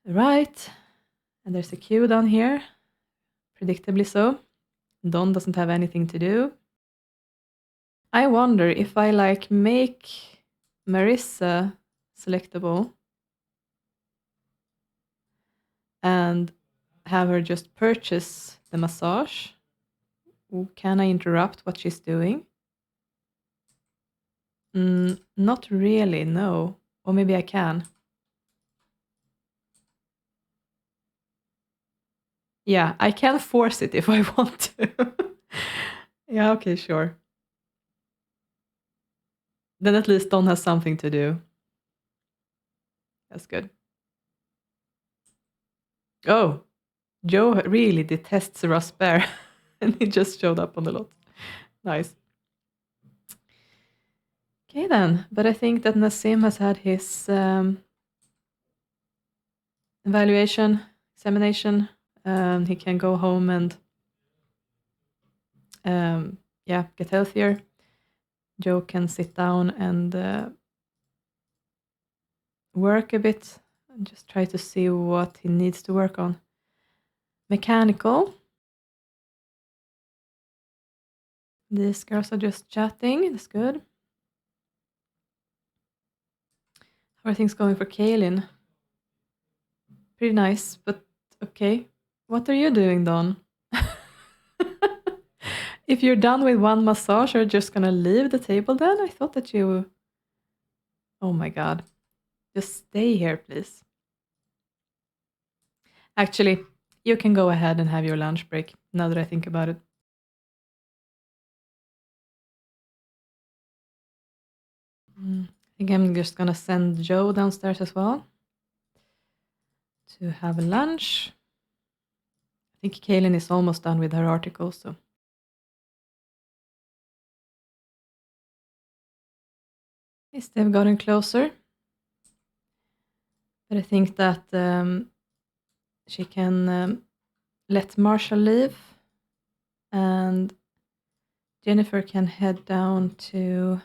Right. And there's a queue down here. Predictably so. Don doesn't have anything to do. I wonder if I like make Marissa selectable and have her just purchase the massage. Can I interrupt what she's doing? Not really, no. Or maybe I can. Yeah, I can force it if I want to. Yeah, okay, sure. Then at least Don has something to do. That's good. Oh, Joe really detests Russ Bear. And he just showed up on the lot. Nice. Okay then, but I think that Nasim has had his examination. He can go home and get healthier. Joe can sit down and work a bit and just try to see what he needs to work on. Mechanical. These girls are just chatting. That's good. How are things going for Kaylynn? Pretty nice, but okay. What are you doing, Don? If you're done with one massage, you're just gonna leave the table then? I thought that you... Oh my god. Just stay here, please. Actually, you can go ahead and have your lunch break, now that I think about it. I think I'm just gonna send Joe downstairs as well to have lunch. I think Kaylynn is almost done with her article, so... Yes, they've gotten closer. But I think that she can let Marsha leave, and Jennifer can head down to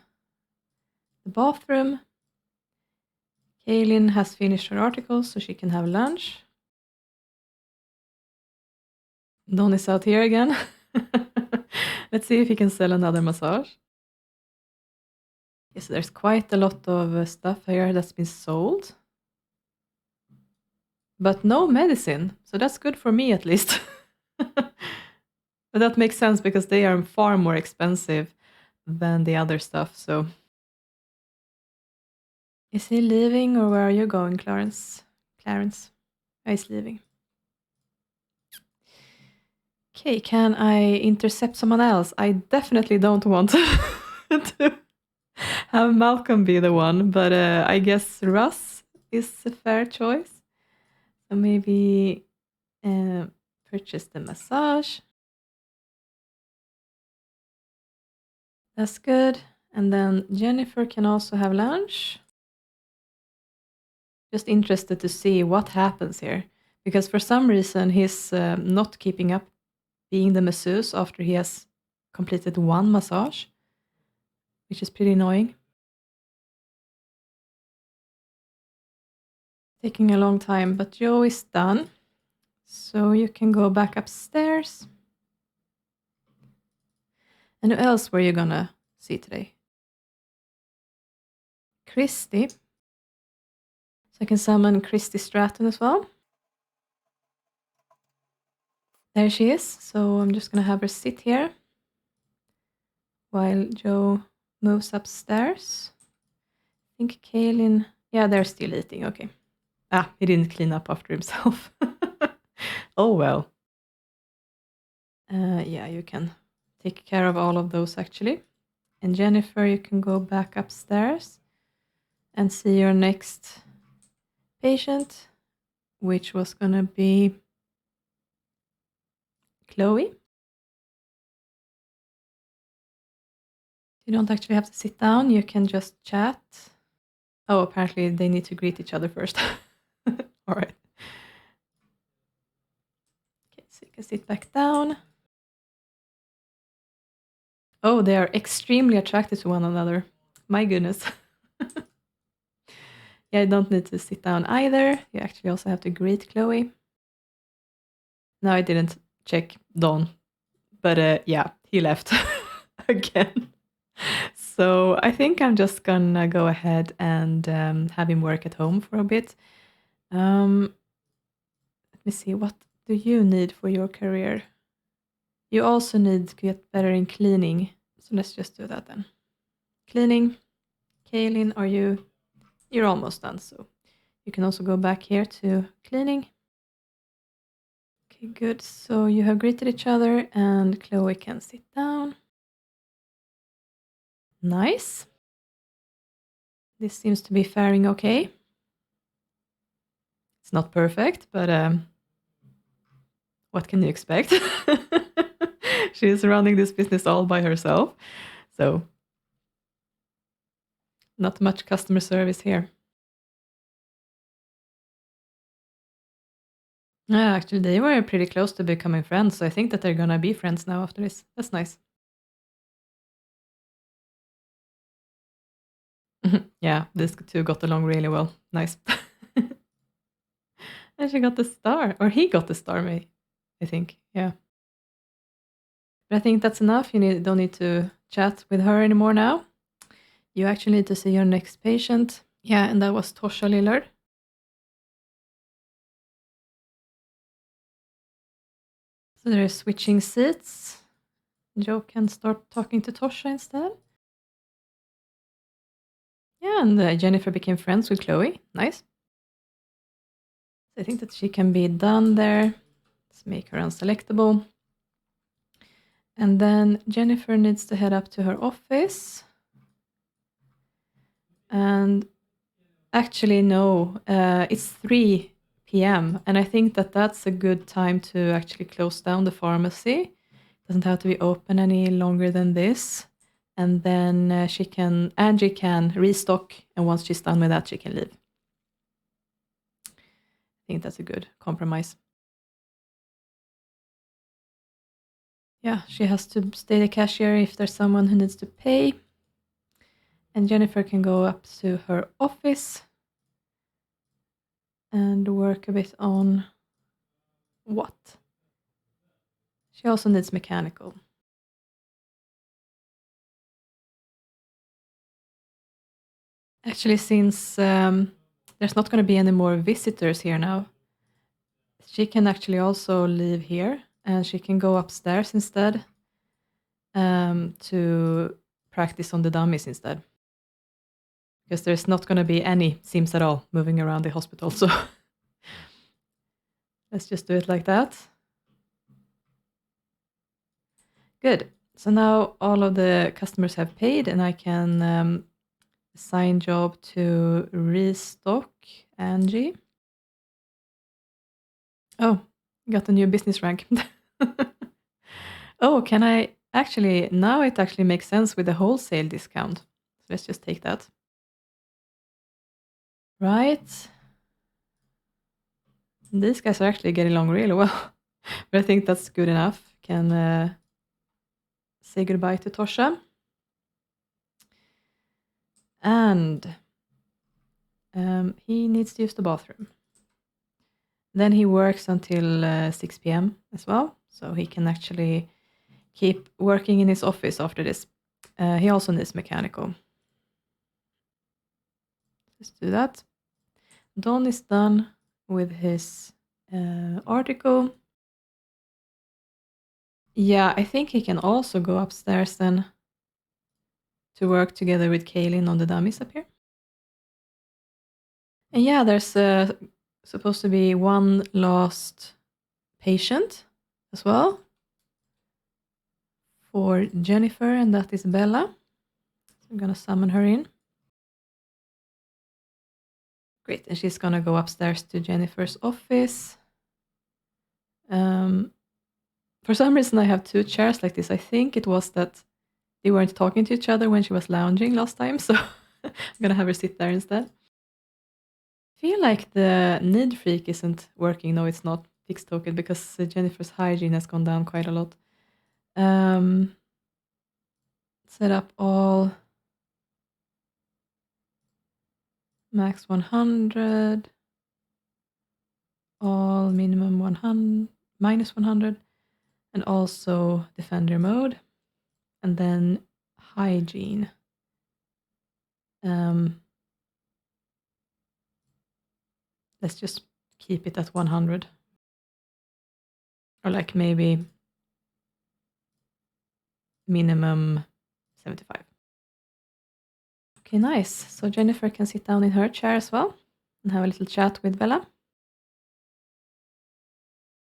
the bathroom. Kaylynn has finished her article, so she can have lunch. Don is out here again. Let's see if he can sell another massage. Yes, there's quite a lot of stuff here that's been sold. But no medicine, so that's good for me at least. But that makes sense because they are far more expensive than the other stuff, so. Is he leaving or where are you going, Clarence? Clarence. Oh, he's leaving. Okay, can I intercept someone else? I definitely don't want to have Malcolm be the one, but I guess Russ is a fair choice. So maybe purchase the massage. That's good. And then Jennifer can also have lunch. Just interested to see what happens here. Because for some reason he's not keeping up being the masseuse after he has completed one massage, which is pretty annoying. Taking a long time, but Joe is done. So you can go back upstairs. And who else were you gonna see today? Christy. So I can summon Christy Stratton as well. There she is. So I'm just gonna have her sit here while Joe moves upstairs. I think Kaylynn, yeah, they're still eating, okay. Ah, he didn't clean up after himself. Oh well. Yeah, you can take care of all of those actually. And Jennifer, you can go back upstairs and see your next patient, which was gonna be Chloe. You don't actually have to sit down, you can just chat. Oh, apparently they need to greet each other first. All right. Okay, so you can sit back down. Oh, they are extremely attracted to one another. My goodness. Yeah, I don't need to sit down either. You actually also have to greet Chloe. No, I didn't check Don. But yeah, he left again. So I think I'm just gonna go ahead and have him work at home for a bit. Let me see, what do you need for your career? You also need to get better in cleaning. So let's just do that then. Cleaning. Kaylynn, you're almost done, so you can also go back here to cleaning. Okay, good. So you have greeted each other and Chloe can sit down. Nice. This seems to be faring okay. It's not perfect, but what can you expect? She's running this business all by herself, so not much customer service here. Yeah, actually, they were pretty close to becoming friends, so I think that they're gonna be friends now after this. That's nice. Yeah, these two got along really well. Nice. And she got the star, or he got the star, I think. Yeah. But I think that's enough. You don't need to chat with her anymore now. You actually need to see your next patient. Yeah, and that was Tosha Lillard. So they're switching seats. Joe can start talking to Tosha instead. Yeah, and Jennifer became friends with Chloe. Nice. So I think that she can be done there. Let's make her unselectable. And then Jennifer needs to head up to her office. And actually, no, it's 3 p.m. And I think that that's a good time to actually close down the pharmacy. It doesn't have to be open any longer than this. And then Angie can restock. And once she's done with that, she can leave. think that's a good compromise. Yeah, she has to stay the cashier if there's someone who needs to pay. And Jennifer can go up to her office and work a bit on what? She also needs mechanical. Actually, since there's not going to be any more visitors here now, she can actually also leave here and she can go upstairs instead to practice on the dummies instead. Because there's not going to be any Sims at all moving around the hospital. So let's just do it like that. Good. So now all of the customers have paid and I can assign job to restock Angie. Oh, got a new business rank. Oh, can I actually, now it actually makes sense with the wholesale discount. So let's just take that. Right. These guys are actually getting along really well. But I think that's good enough. Can say goodbye to Tosha. And he needs to use the bathroom. Then he works until 6 p.m. as well. So he can actually keep working in his office after this. He also needs mechanical. Let's do that. Don is done with his article. Yeah, I think he can also go upstairs then to work together with Kaylynn on the dummies up here. And yeah, there's supposed to be one last patient as well for Jennifer, and that is Bella. So I'm going to summon her in. Great, and she's going to go upstairs to Jennifer's office. For some reason, I have two chairs like this. I think it was that they weren't talking to each other when she was lounging last time, so I'm going to have her sit there instead. I feel like the need freak isn't working. No, it's not fixed token because Jennifer's hygiene has gone down quite a lot. Set up all max 100, all minimum 100, minus 100, and also defender mode, and then hygiene. Let's just keep it at 100, or like maybe minimum 75. Okay, nice. So Jennifer can sit down in her chair as well and have a little chat with Bella.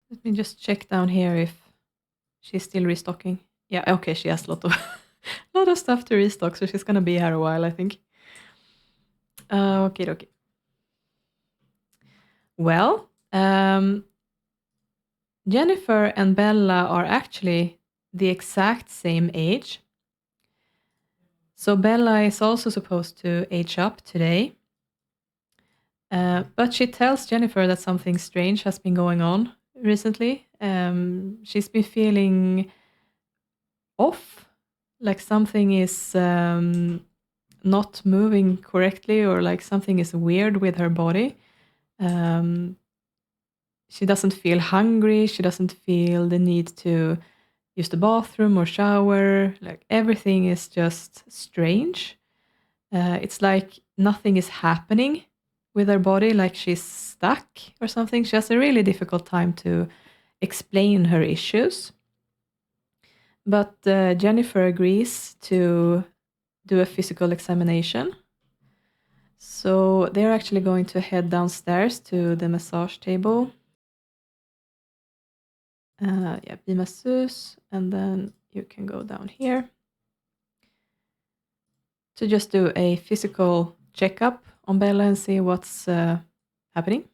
Let me just check down here if she's still restocking. Yeah, okay, she has a lot of stuff to restock, so she's gonna be here a while, I think. Okay. Well, Jennifer and Bella are actually the exact same age. So Bella is also supposed to age up today. But she tells Jennifer that something strange has been going on recently. She's been feeling off, like something is not moving correctly, or like something is weird with her body. She doesn't feel hungry. She doesn't feel the need to use the bathroom or shower. Like everything is just strange. It's like nothing is happening with her body, like she's stuck or something. She has a really difficult time to explain her issues. But Jennifer agrees to do a physical examination. So they're actually going to head downstairs to the massage table. Yeah, be masseuse, and then you can go down here to just do a physical checkup on Bella and see what's happening.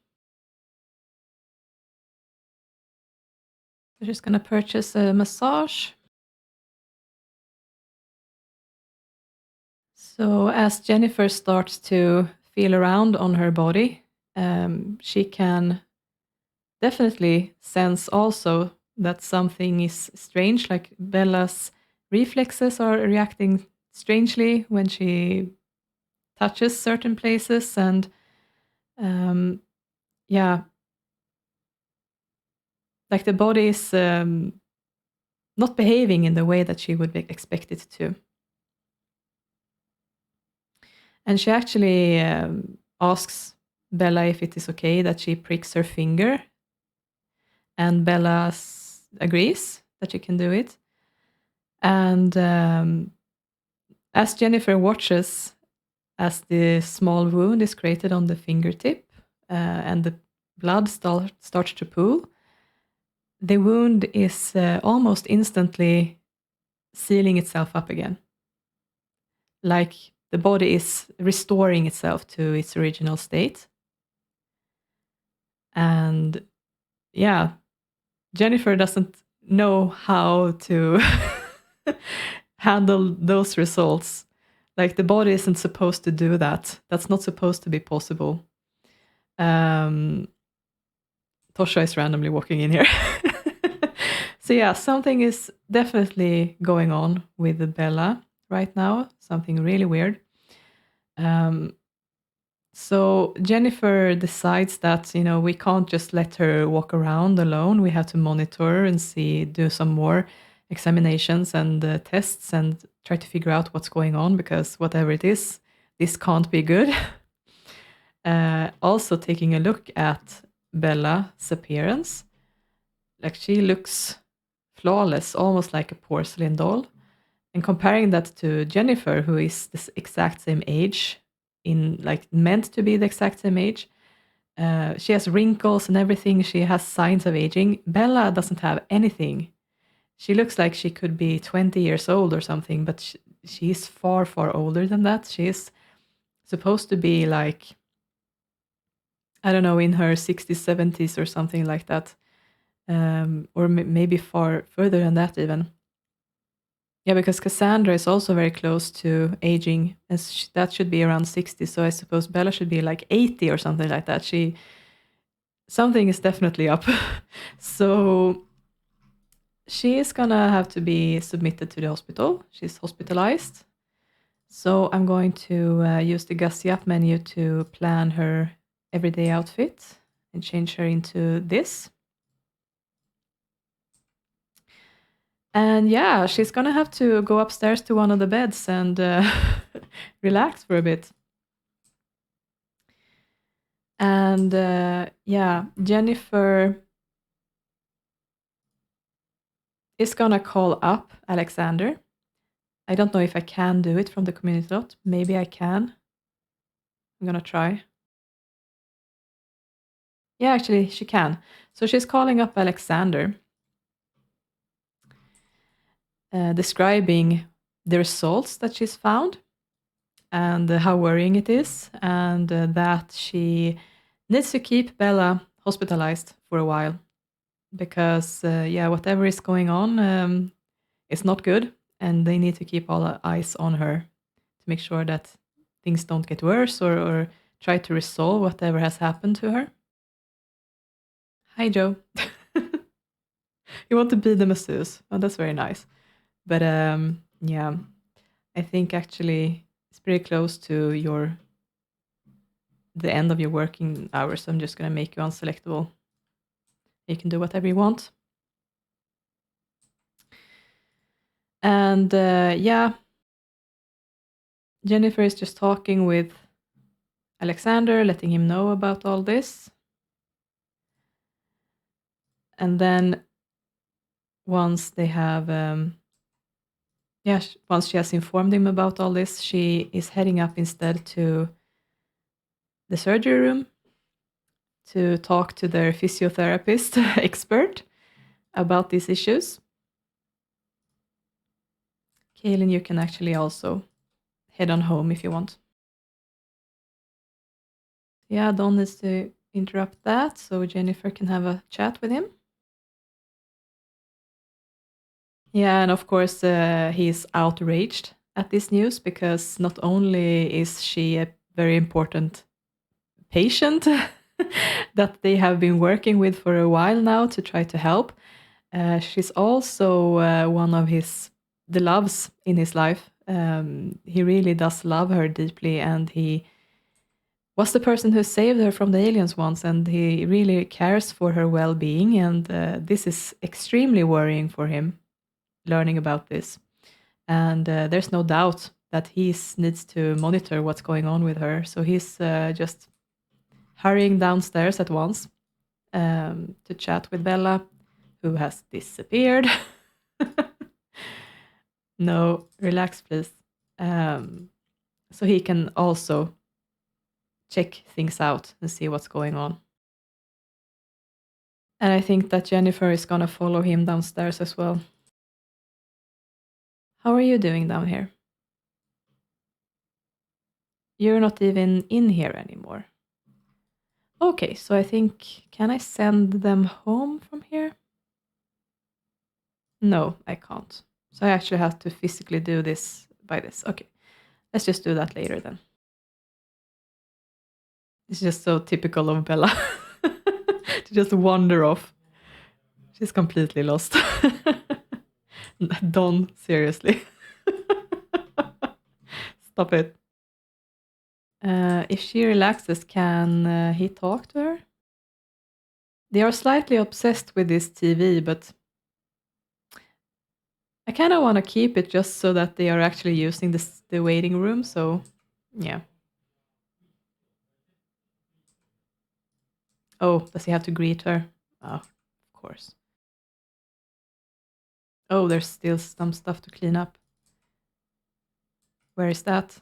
We're just going to purchase a massage. So as Jennifer starts to feel around on her body, she can definitely sense also that something is strange, like Bella's reflexes are reacting strangely when she touches certain places, and yeah, like the body is not behaving in the way that she would expect it to. And she actually asks Bella if it is okay that she pricks her finger, and Bella agrees that she can do it. And as Jennifer watches as the small wound is created on the fingertip and the blood starts to pool, the wound is almost instantly sealing itself up again. Like the body is restoring itself to its original state. And yeah, Jennifer doesn't know how to handle those results. Like the body isn't supposed to do that. That's not supposed to be possible. Tosha is randomly walking in here. So yeah, something is definitely going on with Bella right now. Something really weird. So Jennifer decides that, we can't just let her walk around alone. We have to monitor her and do some more examinations and tests and try to figure out what's going on, because whatever it is, this can't be good. Also taking a look at Bella's appearance, like she looks flawless, almost like a porcelain doll. And comparing that to Jennifer, who is the exact same age, meant to be the exact same age. She has wrinkles and everything. She has signs of aging. Bella doesn't have anything. She looks like she could be 20 years old or something, but she's far, far older than that. She is supposed to be like, I don't know, in her 60s, 70s or something like that. Or maybe far further than that even. Yeah, because Cassandra is also very close to aging, and that should be around 60. So I suppose Bella should be like 80 or something like that. Something is definitely up. So she is gonna have to be submitted to the hospital. She's hospitalized. So I'm going to use the Gussy Up menu to plan her everyday outfit and change her into this. And yeah, she's gonna have to go upstairs to one of the beds and relax for a bit. And yeah, Jennifer is gonna call up Alexander. I don't know if I can do it from the community dot. Maybe I can. I'm gonna try. Yeah, actually, she can. So she's calling up Alexander, describing the results that she's found and how worrying it is, and that she needs to keep Bella hospitalized for a while because, yeah, whatever is going on is not good, and they need to keep all eyes on her to make sure that things don't get worse or try to resolve whatever has happened to her. Hi, Joe. You want to be the masseuse? Oh, that's very nice. But yeah, I think actually it's pretty close to the end of your working hours. So I'm just going to make you unselectable. You can do whatever you want. And yeah, Jennifer is just talking with Alexander, letting him know about all this. And then once they have, once she has informed him about all this, she is heading up instead to the surgery room to talk to their physiotherapist expert about these issues. Kaylynn, you can actually also head on home if you want. Yeah, Don needs to interrupt that so Jennifer can have a chat with him. Yeah, and of course he's outraged at this news because not only is she a very important patient, that they have been working with for a while now to try to help. She's also one of the loves in his life. He really does love her deeply, and he was the person who saved her from the aliens once, and he really cares for her well-being, and this is extremely worrying for him, learning about this. And there's no doubt that he needs to monitor what's going on with her, so he's just hurrying downstairs at once to chat with Bella, who has disappeared. No, relax, please. So he can also check things out and see what's going on. And I think that Jennifer is gonna follow him downstairs as well. How are you doing down here? You're not even in here anymore. Okay, so I think, can I send them home from here? No, I can't. So I actually have to physically do this by this. Okay, let's just do that later then. It's just so typical of Bella to just wander off. She's completely lost. Don, seriously. Stop it. If she relaxes, can he talk to her? They are slightly obsessed with this TV, but I kind of want to keep it just so that they are actually using the waiting room, so yeah. Oh, does he have to greet her? Oh, of course. Oh, there's still some stuff to clean up. Where is that?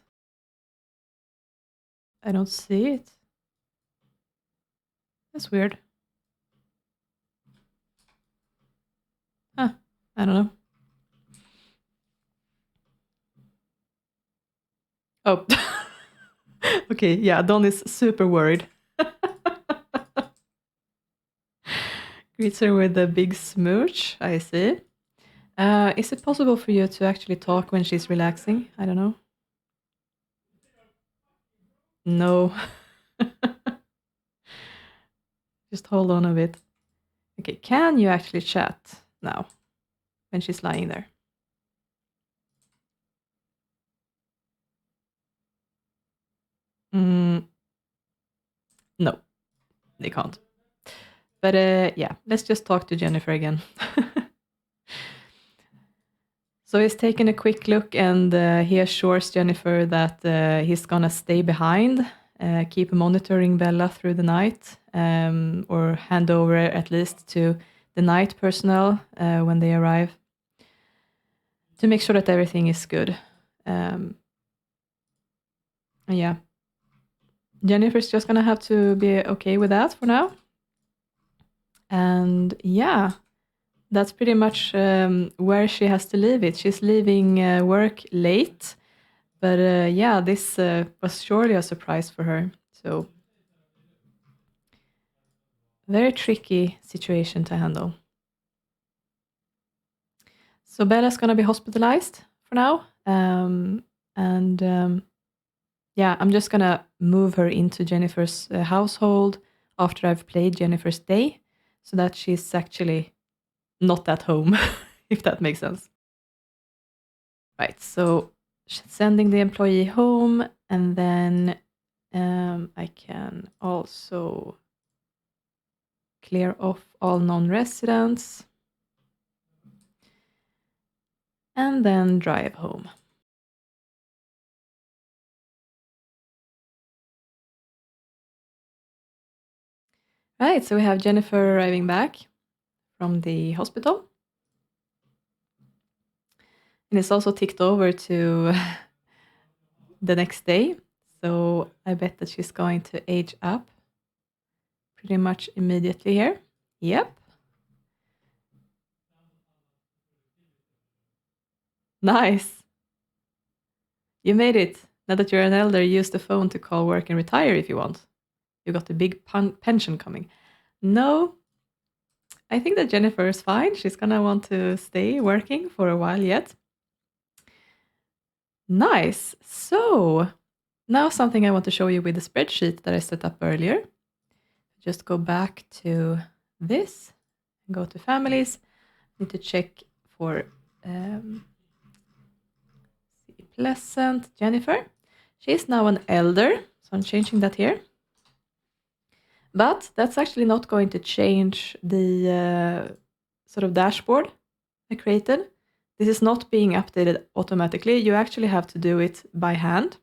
I don't see it. That's weird. Huh, I don't know. Oh. Okay, yeah, Don is super worried. Greets her with a big smooch, I see. Is it possible for you to actually talk when she's relaxing? I don't know. No. Just hold on a bit. Okay, can you actually chat now when she's lying there? No, they can't. But yeah, let's just talk to Jennifer again. So he's taken a quick look, and he assures Jennifer that he's gonna stay behind, keep monitoring Bella through the night, or hand over at least to the night personnel when they arrive, to make sure that everything is good. Yeah, Jennifer's just gonna have to be okay with that for now. And yeah, that's pretty much where she has to leave it. She's leaving work late, but yeah, this was surely a surprise for her. So very tricky situation to handle. So Bella's gonna be hospitalized for now, and yeah, I'm just gonna move her into Jennifer's household after I've played Jennifer's day, so that she's actually not at home, if that makes sense. Right, so sending the employee home, and then I can also clear off all non-residents, and then drive home. Right, so we have Jennifer arriving back from the hospital. And it's also ticked over to the next day. So I bet that she's going to age up pretty much immediately here. Yep. Nice. You made it. Now that you're an elder, use the phone to call work and retire if you want. You got a big pension coming. No, I think that Jennifer is fine. She's going to want to stay working for a while yet. Nice. So now something I want to show you with the spreadsheet that I set up earlier. Just go back to this, go to families. Need to check for Pleasant Jennifer. She is now an elder, so I'm changing that here. But that's actually not going to change the sort of dashboard I created. This is not being updated automatically. You actually have to do it by hand.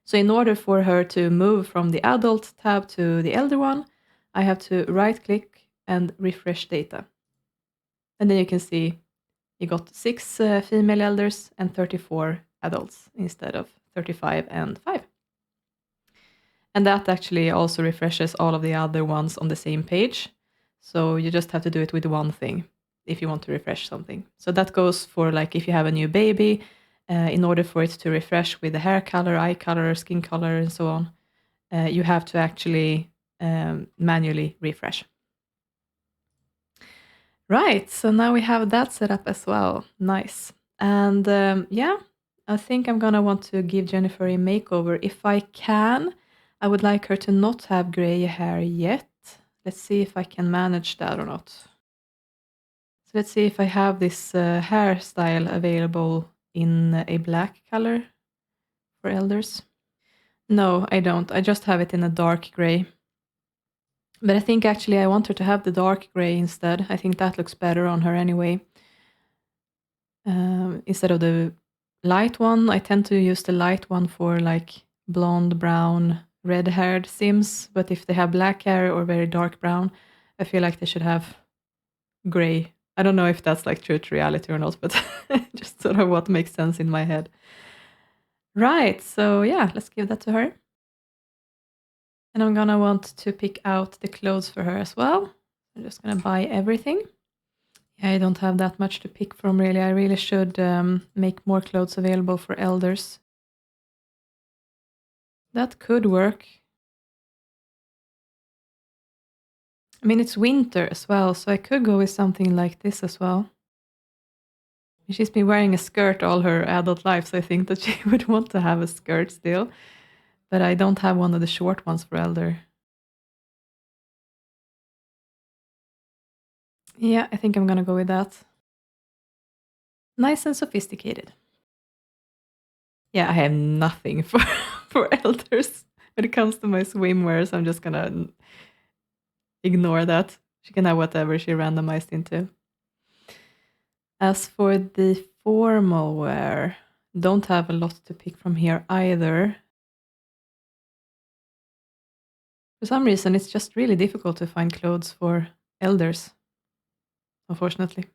So in order for her to move from the adult tab to the elder one, I have to right click and refresh data. And then you can see you got 6 female elders and 34 adults instead of 35 and 5. And that actually also refreshes all of the other ones on the same page. So you just have to do it with one thing if you want to refresh something. So that goes for like if you have a new baby, in order for it to refresh with the hair color, eye color, skin color, and so on, you have to actually manually refresh. Right, so now we have that set up as well. Nice. And yeah, I think I'm gonna want to give Jennifer a makeover. If I can, I would like her to not have gray hair yet. Let's see if I can manage that or not. So let's see if I have this hairstyle available in a black color for elders. No, I don't. I just have it in a dark gray. But I think actually I want her to have the dark gray instead. I think that looks better on her anyway. Instead of the light one, I tend to use the light one for like blonde, brown, red-haired Sims. But if they have black hair or very dark brown, I feel like they should have gray. I don't know if that's like true to reality or not, but just sort of what makes sense in my head. Right, so yeah, let's give that to her. And I'm gonna want to pick out the clothes for her as well. I'm just gonna buy everything. Yeah, I don't have that much to pick from really. I really should make more clothes available for elders. That could work. I mean, it's winter as well, so I could go with something like this as well. She's been wearing a skirt all her adult life, so I think that she would want to have a skirt still. But I don't have one of the short ones for elder. Yeah, I think I'm gonna go with that. Nice and sophisticated. Yeah, I have nothing for elders when it comes to my swimwear, so I'm just gonna ignore that. She can have whatever she randomized into. As for the formal wear, don't have a lot to pick from here either. For some reason, it's just really difficult to find clothes for elders, unfortunately.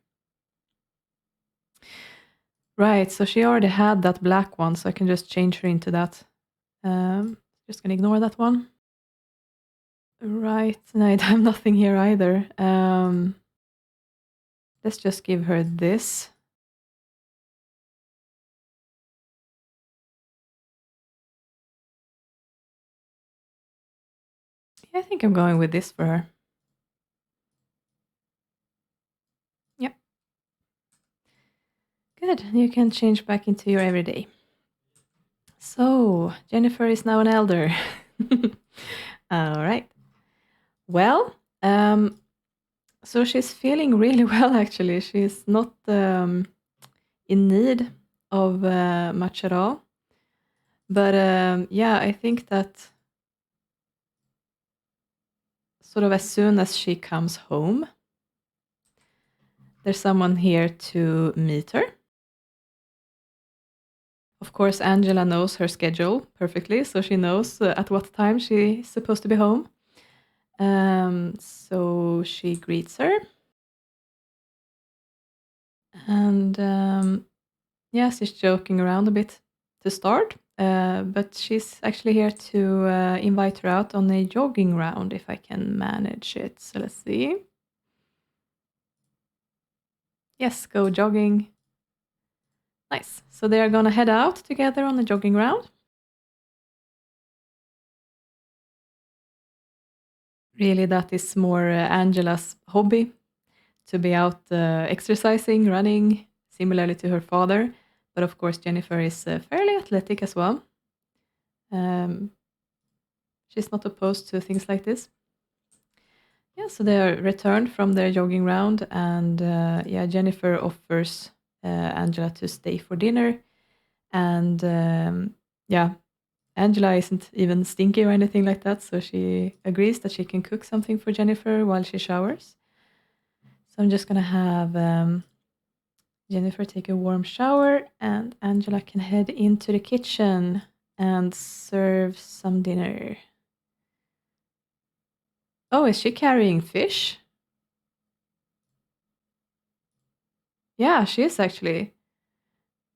Right, so she already had that black one, so I can just change her into that. Just gonna ignore that one. Right, and I have nothing here either. Let's just give her this. Yeah, I think I'm going with this for her. Yep. Good, you can change back into your everyday. So, Jennifer is now an elder. All right. Well, so she's feeling really well, actually. She's not in need of much at all. But yeah, I think that sort of as soon as she comes home, there's someone here to meet her. Of course, Angela knows her schedule perfectly, so she knows at what time she's supposed to be home. So she greets her. And yeah, she's joking around a bit to start, but she's actually here to invite her out on a jogging round if I can manage it. So let's see. Yes, go jogging. Nice. So they are gonna head out together on a jogging round. Really, that is more Angela's hobby, to be out exercising, running, similarly to her father. But of course, Jennifer is fairly athletic as well. She's not opposed to things like this. Yeah, so they are returned from their jogging round, and Jennifer offers Angela to stay for dinner, and Angela isn't even stinky or anything like that, so she agrees that she can cook something for Jennifer while she showers. So I'm just gonna have Jennifer take a warm shower, and Angela can head into the kitchen and serve some dinner. Oh, is she carrying fish? Yeah, she is actually.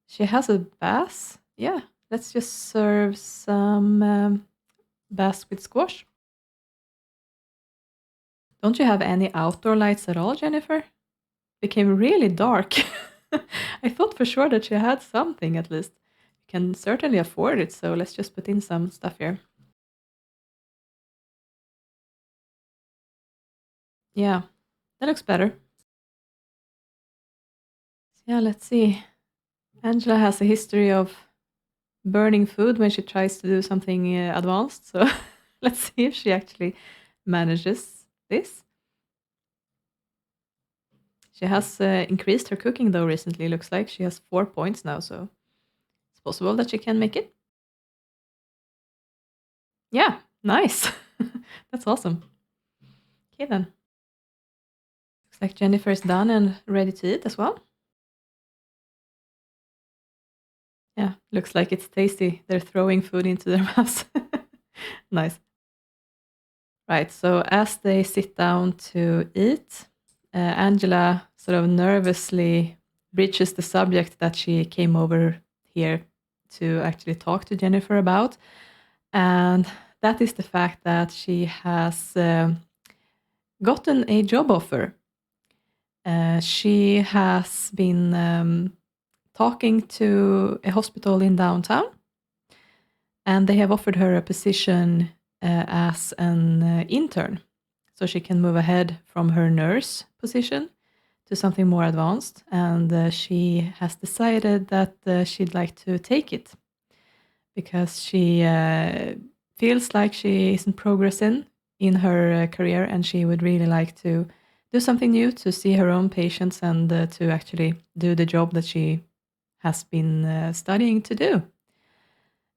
She has a bass. Yeah, let's just serve some bass with squash. Don't you have any outdoor lights at all, Jennifer? Became really dark. I thought for sure that she had something at least. You can certainly afford it, so let's just put in some stuff here. Yeah, that looks better. Yeah, let's see. Angela has a history of burning food when she tries to do something advanced, so let's see if she actually manages this. She has increased her cooking though recently, looks like. She has 4 points now, so it's possible that she can make it. Yeah, nice. That's awesome. Okay then. Looks like Jennifer's done and ready to eat as well. Yeah, looks like it's tasty. They're throwing food into their mouths. Nice. Right, so as they sit down to eat, Angela sort of nervously breaches the subject that she came over here to actually talk to Jennifer about. And that is the fact that she has gotten a job offer. She has been talking to a hospital in downtown, and they have offered her a position as an intern. So she can move ahead from her nurse position to something more advanced. And she has decided that she'd like to take it because she feels like she isn't progressing in her career, and she would really like to do something new, to see her own patients, and to actually do the job that she has been studying to do.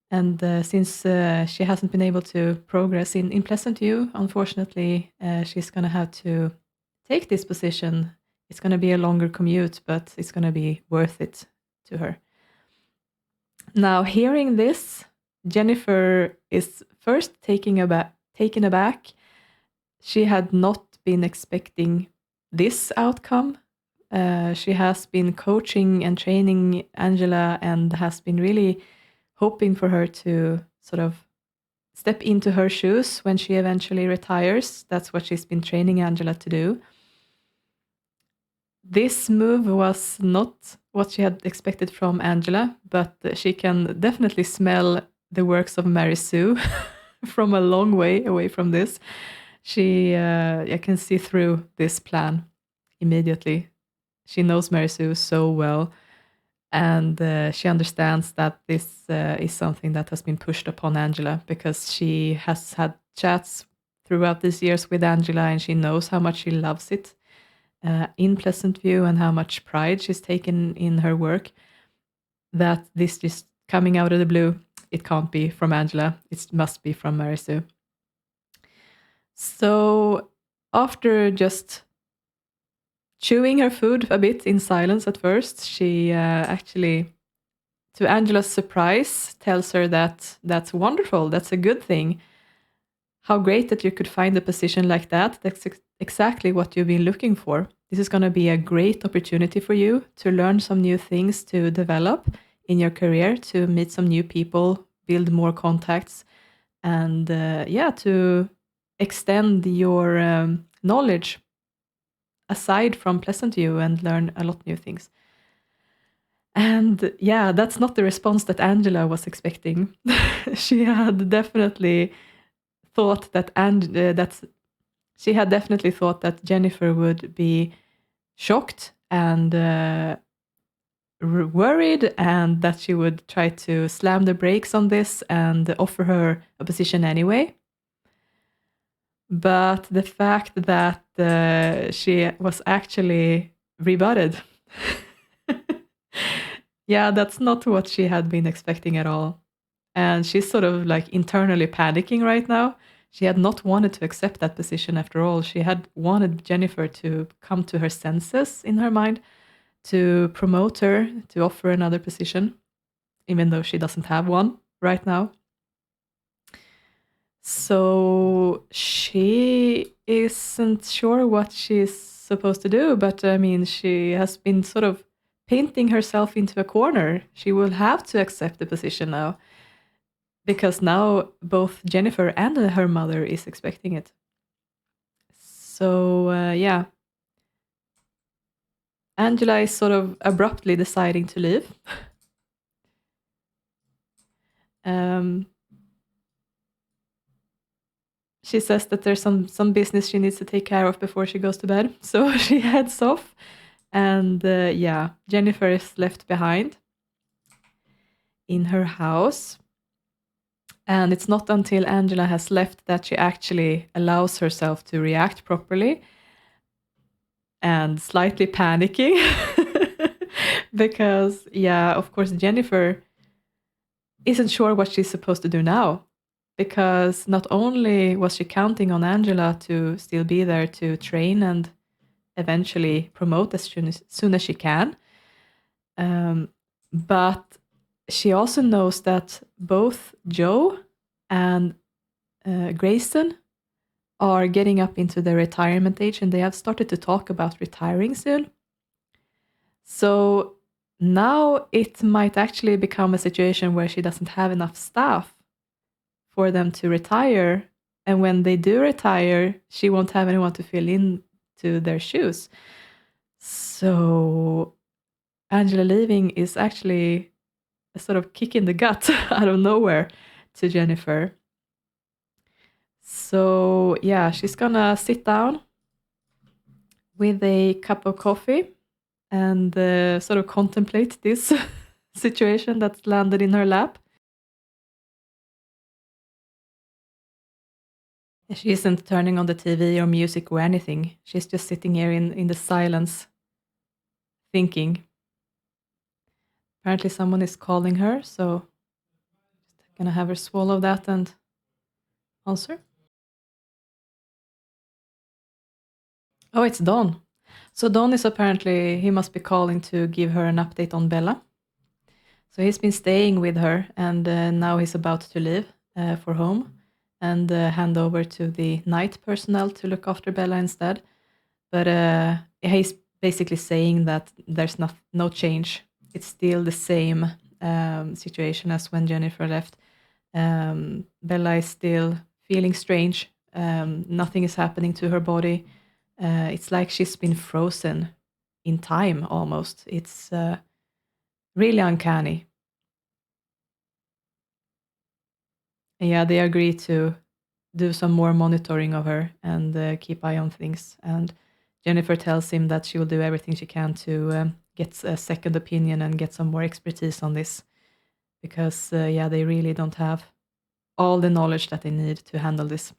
And since she hasn't been able to progress in Pleasantview, unfortunately, she's going to have to take this position. It's going to be a longer commute, but it's going to be worth it to her. Now, hearing this, Jennifer is first taken aback. She had not been expecting this outcome. She has been coaching and training Angela and has been really hoping for her to sort of step into her shoes when she eventually retires. That's what she's been training Angela to do. This move was not what she had expected from Angela, but she can definitely smell the works of Mary Sue from a long way away from this. I can see through this plan immediately. She knows Mary Sue so well, and she understands that this is something that has been pushed upon Angela because she has had chats throughout these years with Angela, and she knows how much she loves it in Pleasantview and how much pride she's taken in her work. That this just coming out of the blue, it can't be from Angela. It must be from Mary Sue. So after just chewing her food a bit in silence at first, she actually, to Angela's surprise, tells her that that's wonderful, that's a good thing. How great that you could find a position like that. That's exactly what you've been looking for. This is going to be a great opportunity for you to learn some new things, to develop in your career, to meet some new people, build more contacts, and to extend your knowledge aside from Pleasantview and learn a lot new things. And yeah, that's not the response that Angela was expecting. She had definitely thought that Jennifer would be shocked and worried, and that she would try to slam the brakes on this and offer her a position anyway. But the fact that she was actually rebutted, yeah, that's not what she had been expecting at all. And she's sort of like internally panicking right now. She had not wanted to accept that position after all. She had wanted Jennifer to come to her senses in her mind, to promote her, to offer another position, even though she doesn't have one right now. So she isn't sure what she's supposed to do, but I mean, she has been sort of painting herself into a corner. She will have to accept the position now, because now both Jennifer and her mother is expecting it. So yeah, Angela is sort of abruptly deciding to leave. She says that there's some business she needs to take care of before she goes to bed. So she heads off, and yeah, Jennifer is left behind in her house. And it's not until Angela has left that she actually allows herself to react properly and slightly panicking. Because, yeah, of course, Jennifer isn't sure what she's supposed to do now. Because not only was she counting on Angela to still be there to train and eventually promote as soon as she can, but she also knows that both Joe and Grayson are getting up into the retirement age, and they have started to talk about retiring soon. So now it might actually become a situation where she doesn't have enough staff for them to retire. And when they do retire, she won't have anyone to fill in to their shoes. So Angela leaving is actually a sort of kick in the gut out of nowhere to Jennifer. So yeah, she's gonna sit down with a cup of coffee and sort of contemplate this situation that's landed in her lap. She isn't turning on the TV or music or anything. She's just sitting here in the silence, thinking. Apparently someone is calling her, so just gonna have her swallow that and answer. Oh, it's Don. So Don is apparently, he must be calling to give her an update on Bella. So he's been staying with her, and now he's about to leave for home and hand over to the night personnel to look after Bella instead. But he's basically saying that there's no change. It's still the same situation as when Jennifer left. Bella is still feeling strange. Nothing is happening to her body. It's like she's been frozen in time almost. It's really uncanny. And yeah, they agree to do some more monitoring of her and keep eye on things. And Jennifer tells him that she will do everything she can to get a second opinion and get some more expertise on this. Because, yeah, they really don't have all the knowledge that they need to handle this.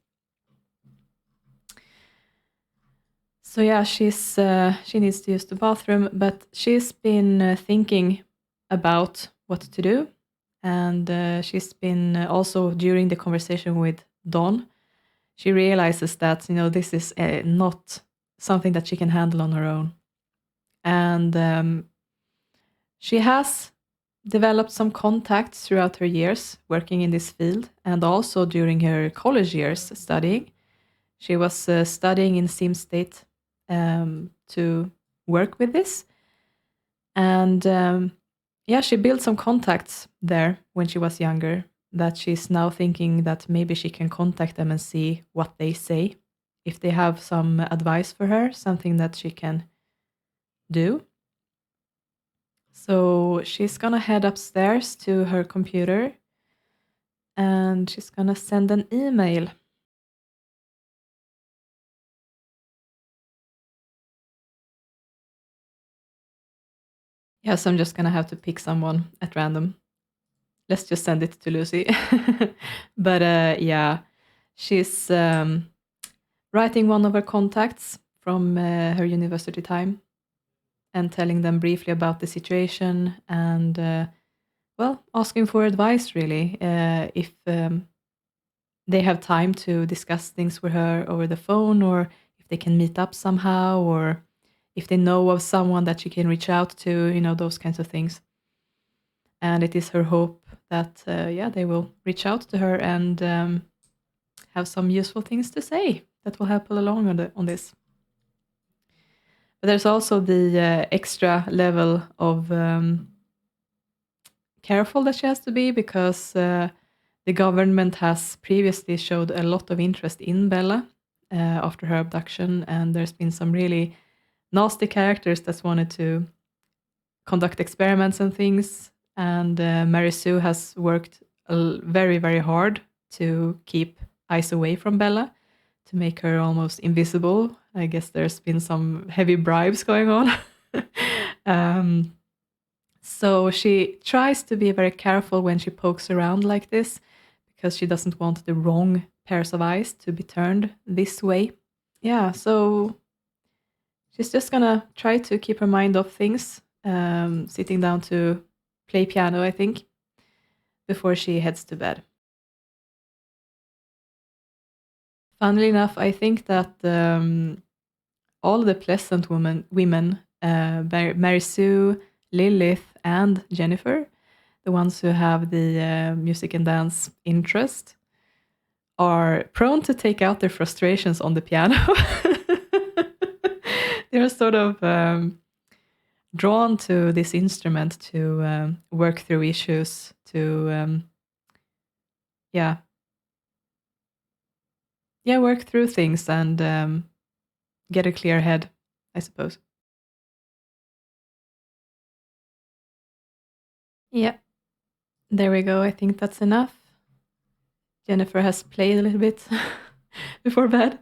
So yeah, she needs to use the bathroom, but she's been thinking about what to do. And she's been also, during the conversation with Don, she realizes that, this is not something that she can handle on her own. And she has developed some contacts throughout her years working in this field, and also during her college years studying. She was studying in Sim State to work with this. And yeah, she built some contacts there when she was younger, that she's now thinking that maybe she can contact them and see what they say, if they have some advice for her, something that she can do. So she's gonna head upstairs to her computer and she's gonna send an email. Yes, I'm just gonna have to pick someone at random. Let's just send it to Lucy. But yeah, she's writing one of her contacts from her university time and telling them briefly about the situation and, asking for advice really, if they have time to discuss things with her over the phone, or if they can meet up somehow, or if they know of someone that she can reach out to, those kinds of things. And it is her hope that, they will reach out to her and have some useful things to say that will help her along on this. But there's also the extra level of careful that she has to be, because the government has previously showed a lot of interest in Bella after her abduction, and there's been some really nasty characters that wanted to conduct experiments and things, and Mary Sue has worked very, very hard to keep eyes away from Bella, to make her almost invisible. I guess there's been some heavy bribes going on. So she tries to be very careful when she pokes around like this, because she doesn't want the wrong pairs of eyes to be turned this way. Yeah, so she's just gonna try to keep her mind off things, sitting down to play piano, I think, before she heads to bed. Funnily enough, I think that all the pleasant women, Mary Sue, Lilith, and Jennifer, the ones who have the music and dance interest, are prone to take out their frustrations on the piano. They're sort of drawn to this instrument to work through issues, to work through things and get a clear head, I suppose. Yeah, there we go. I think that's enough. Jennifer has played a little bit before bed,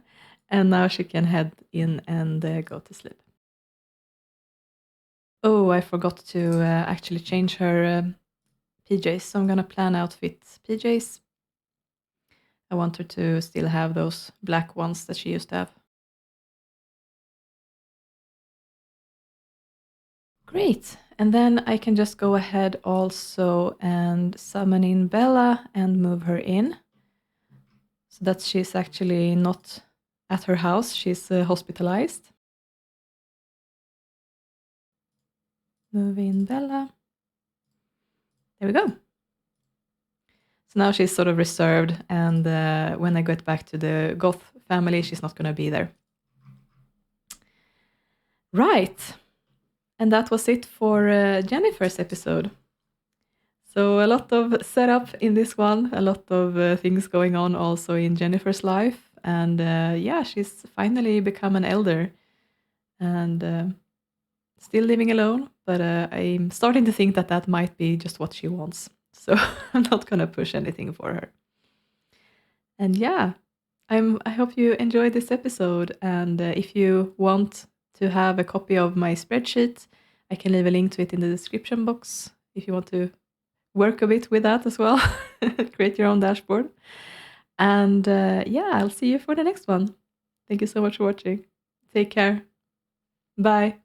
and now she can head in and go to sleep. Oh, I forgot to actually change her PJs, so I'm gonna plan outfit PJs. I want her to still have those black ones that she used to have. Great. And then I can just go ahead also and summon in Bella and move her in, so that she's actually not at her house. She's hospitalized. Move in Bella. There we go. So now she's sort of reserved, and when I get back to the Goth family, she's not going to be there. Right. And that was it for Jennifer's episode. So a lot of setup in this one, a lot of things going on also in Jennifer's life. And she's finally become an elder and still living alone. But I'm starting to think that might be just what she wants. So I'm not going to push anything for her. And I hope you enjoyed this episode. And if you want to have a copy of my spreadsheet, I can leave a link to it in the description box if you want to work a bit with that as well. Create your own dashboard. And I'll see you for the next one. Thank you so much for watching. Take care. Bye.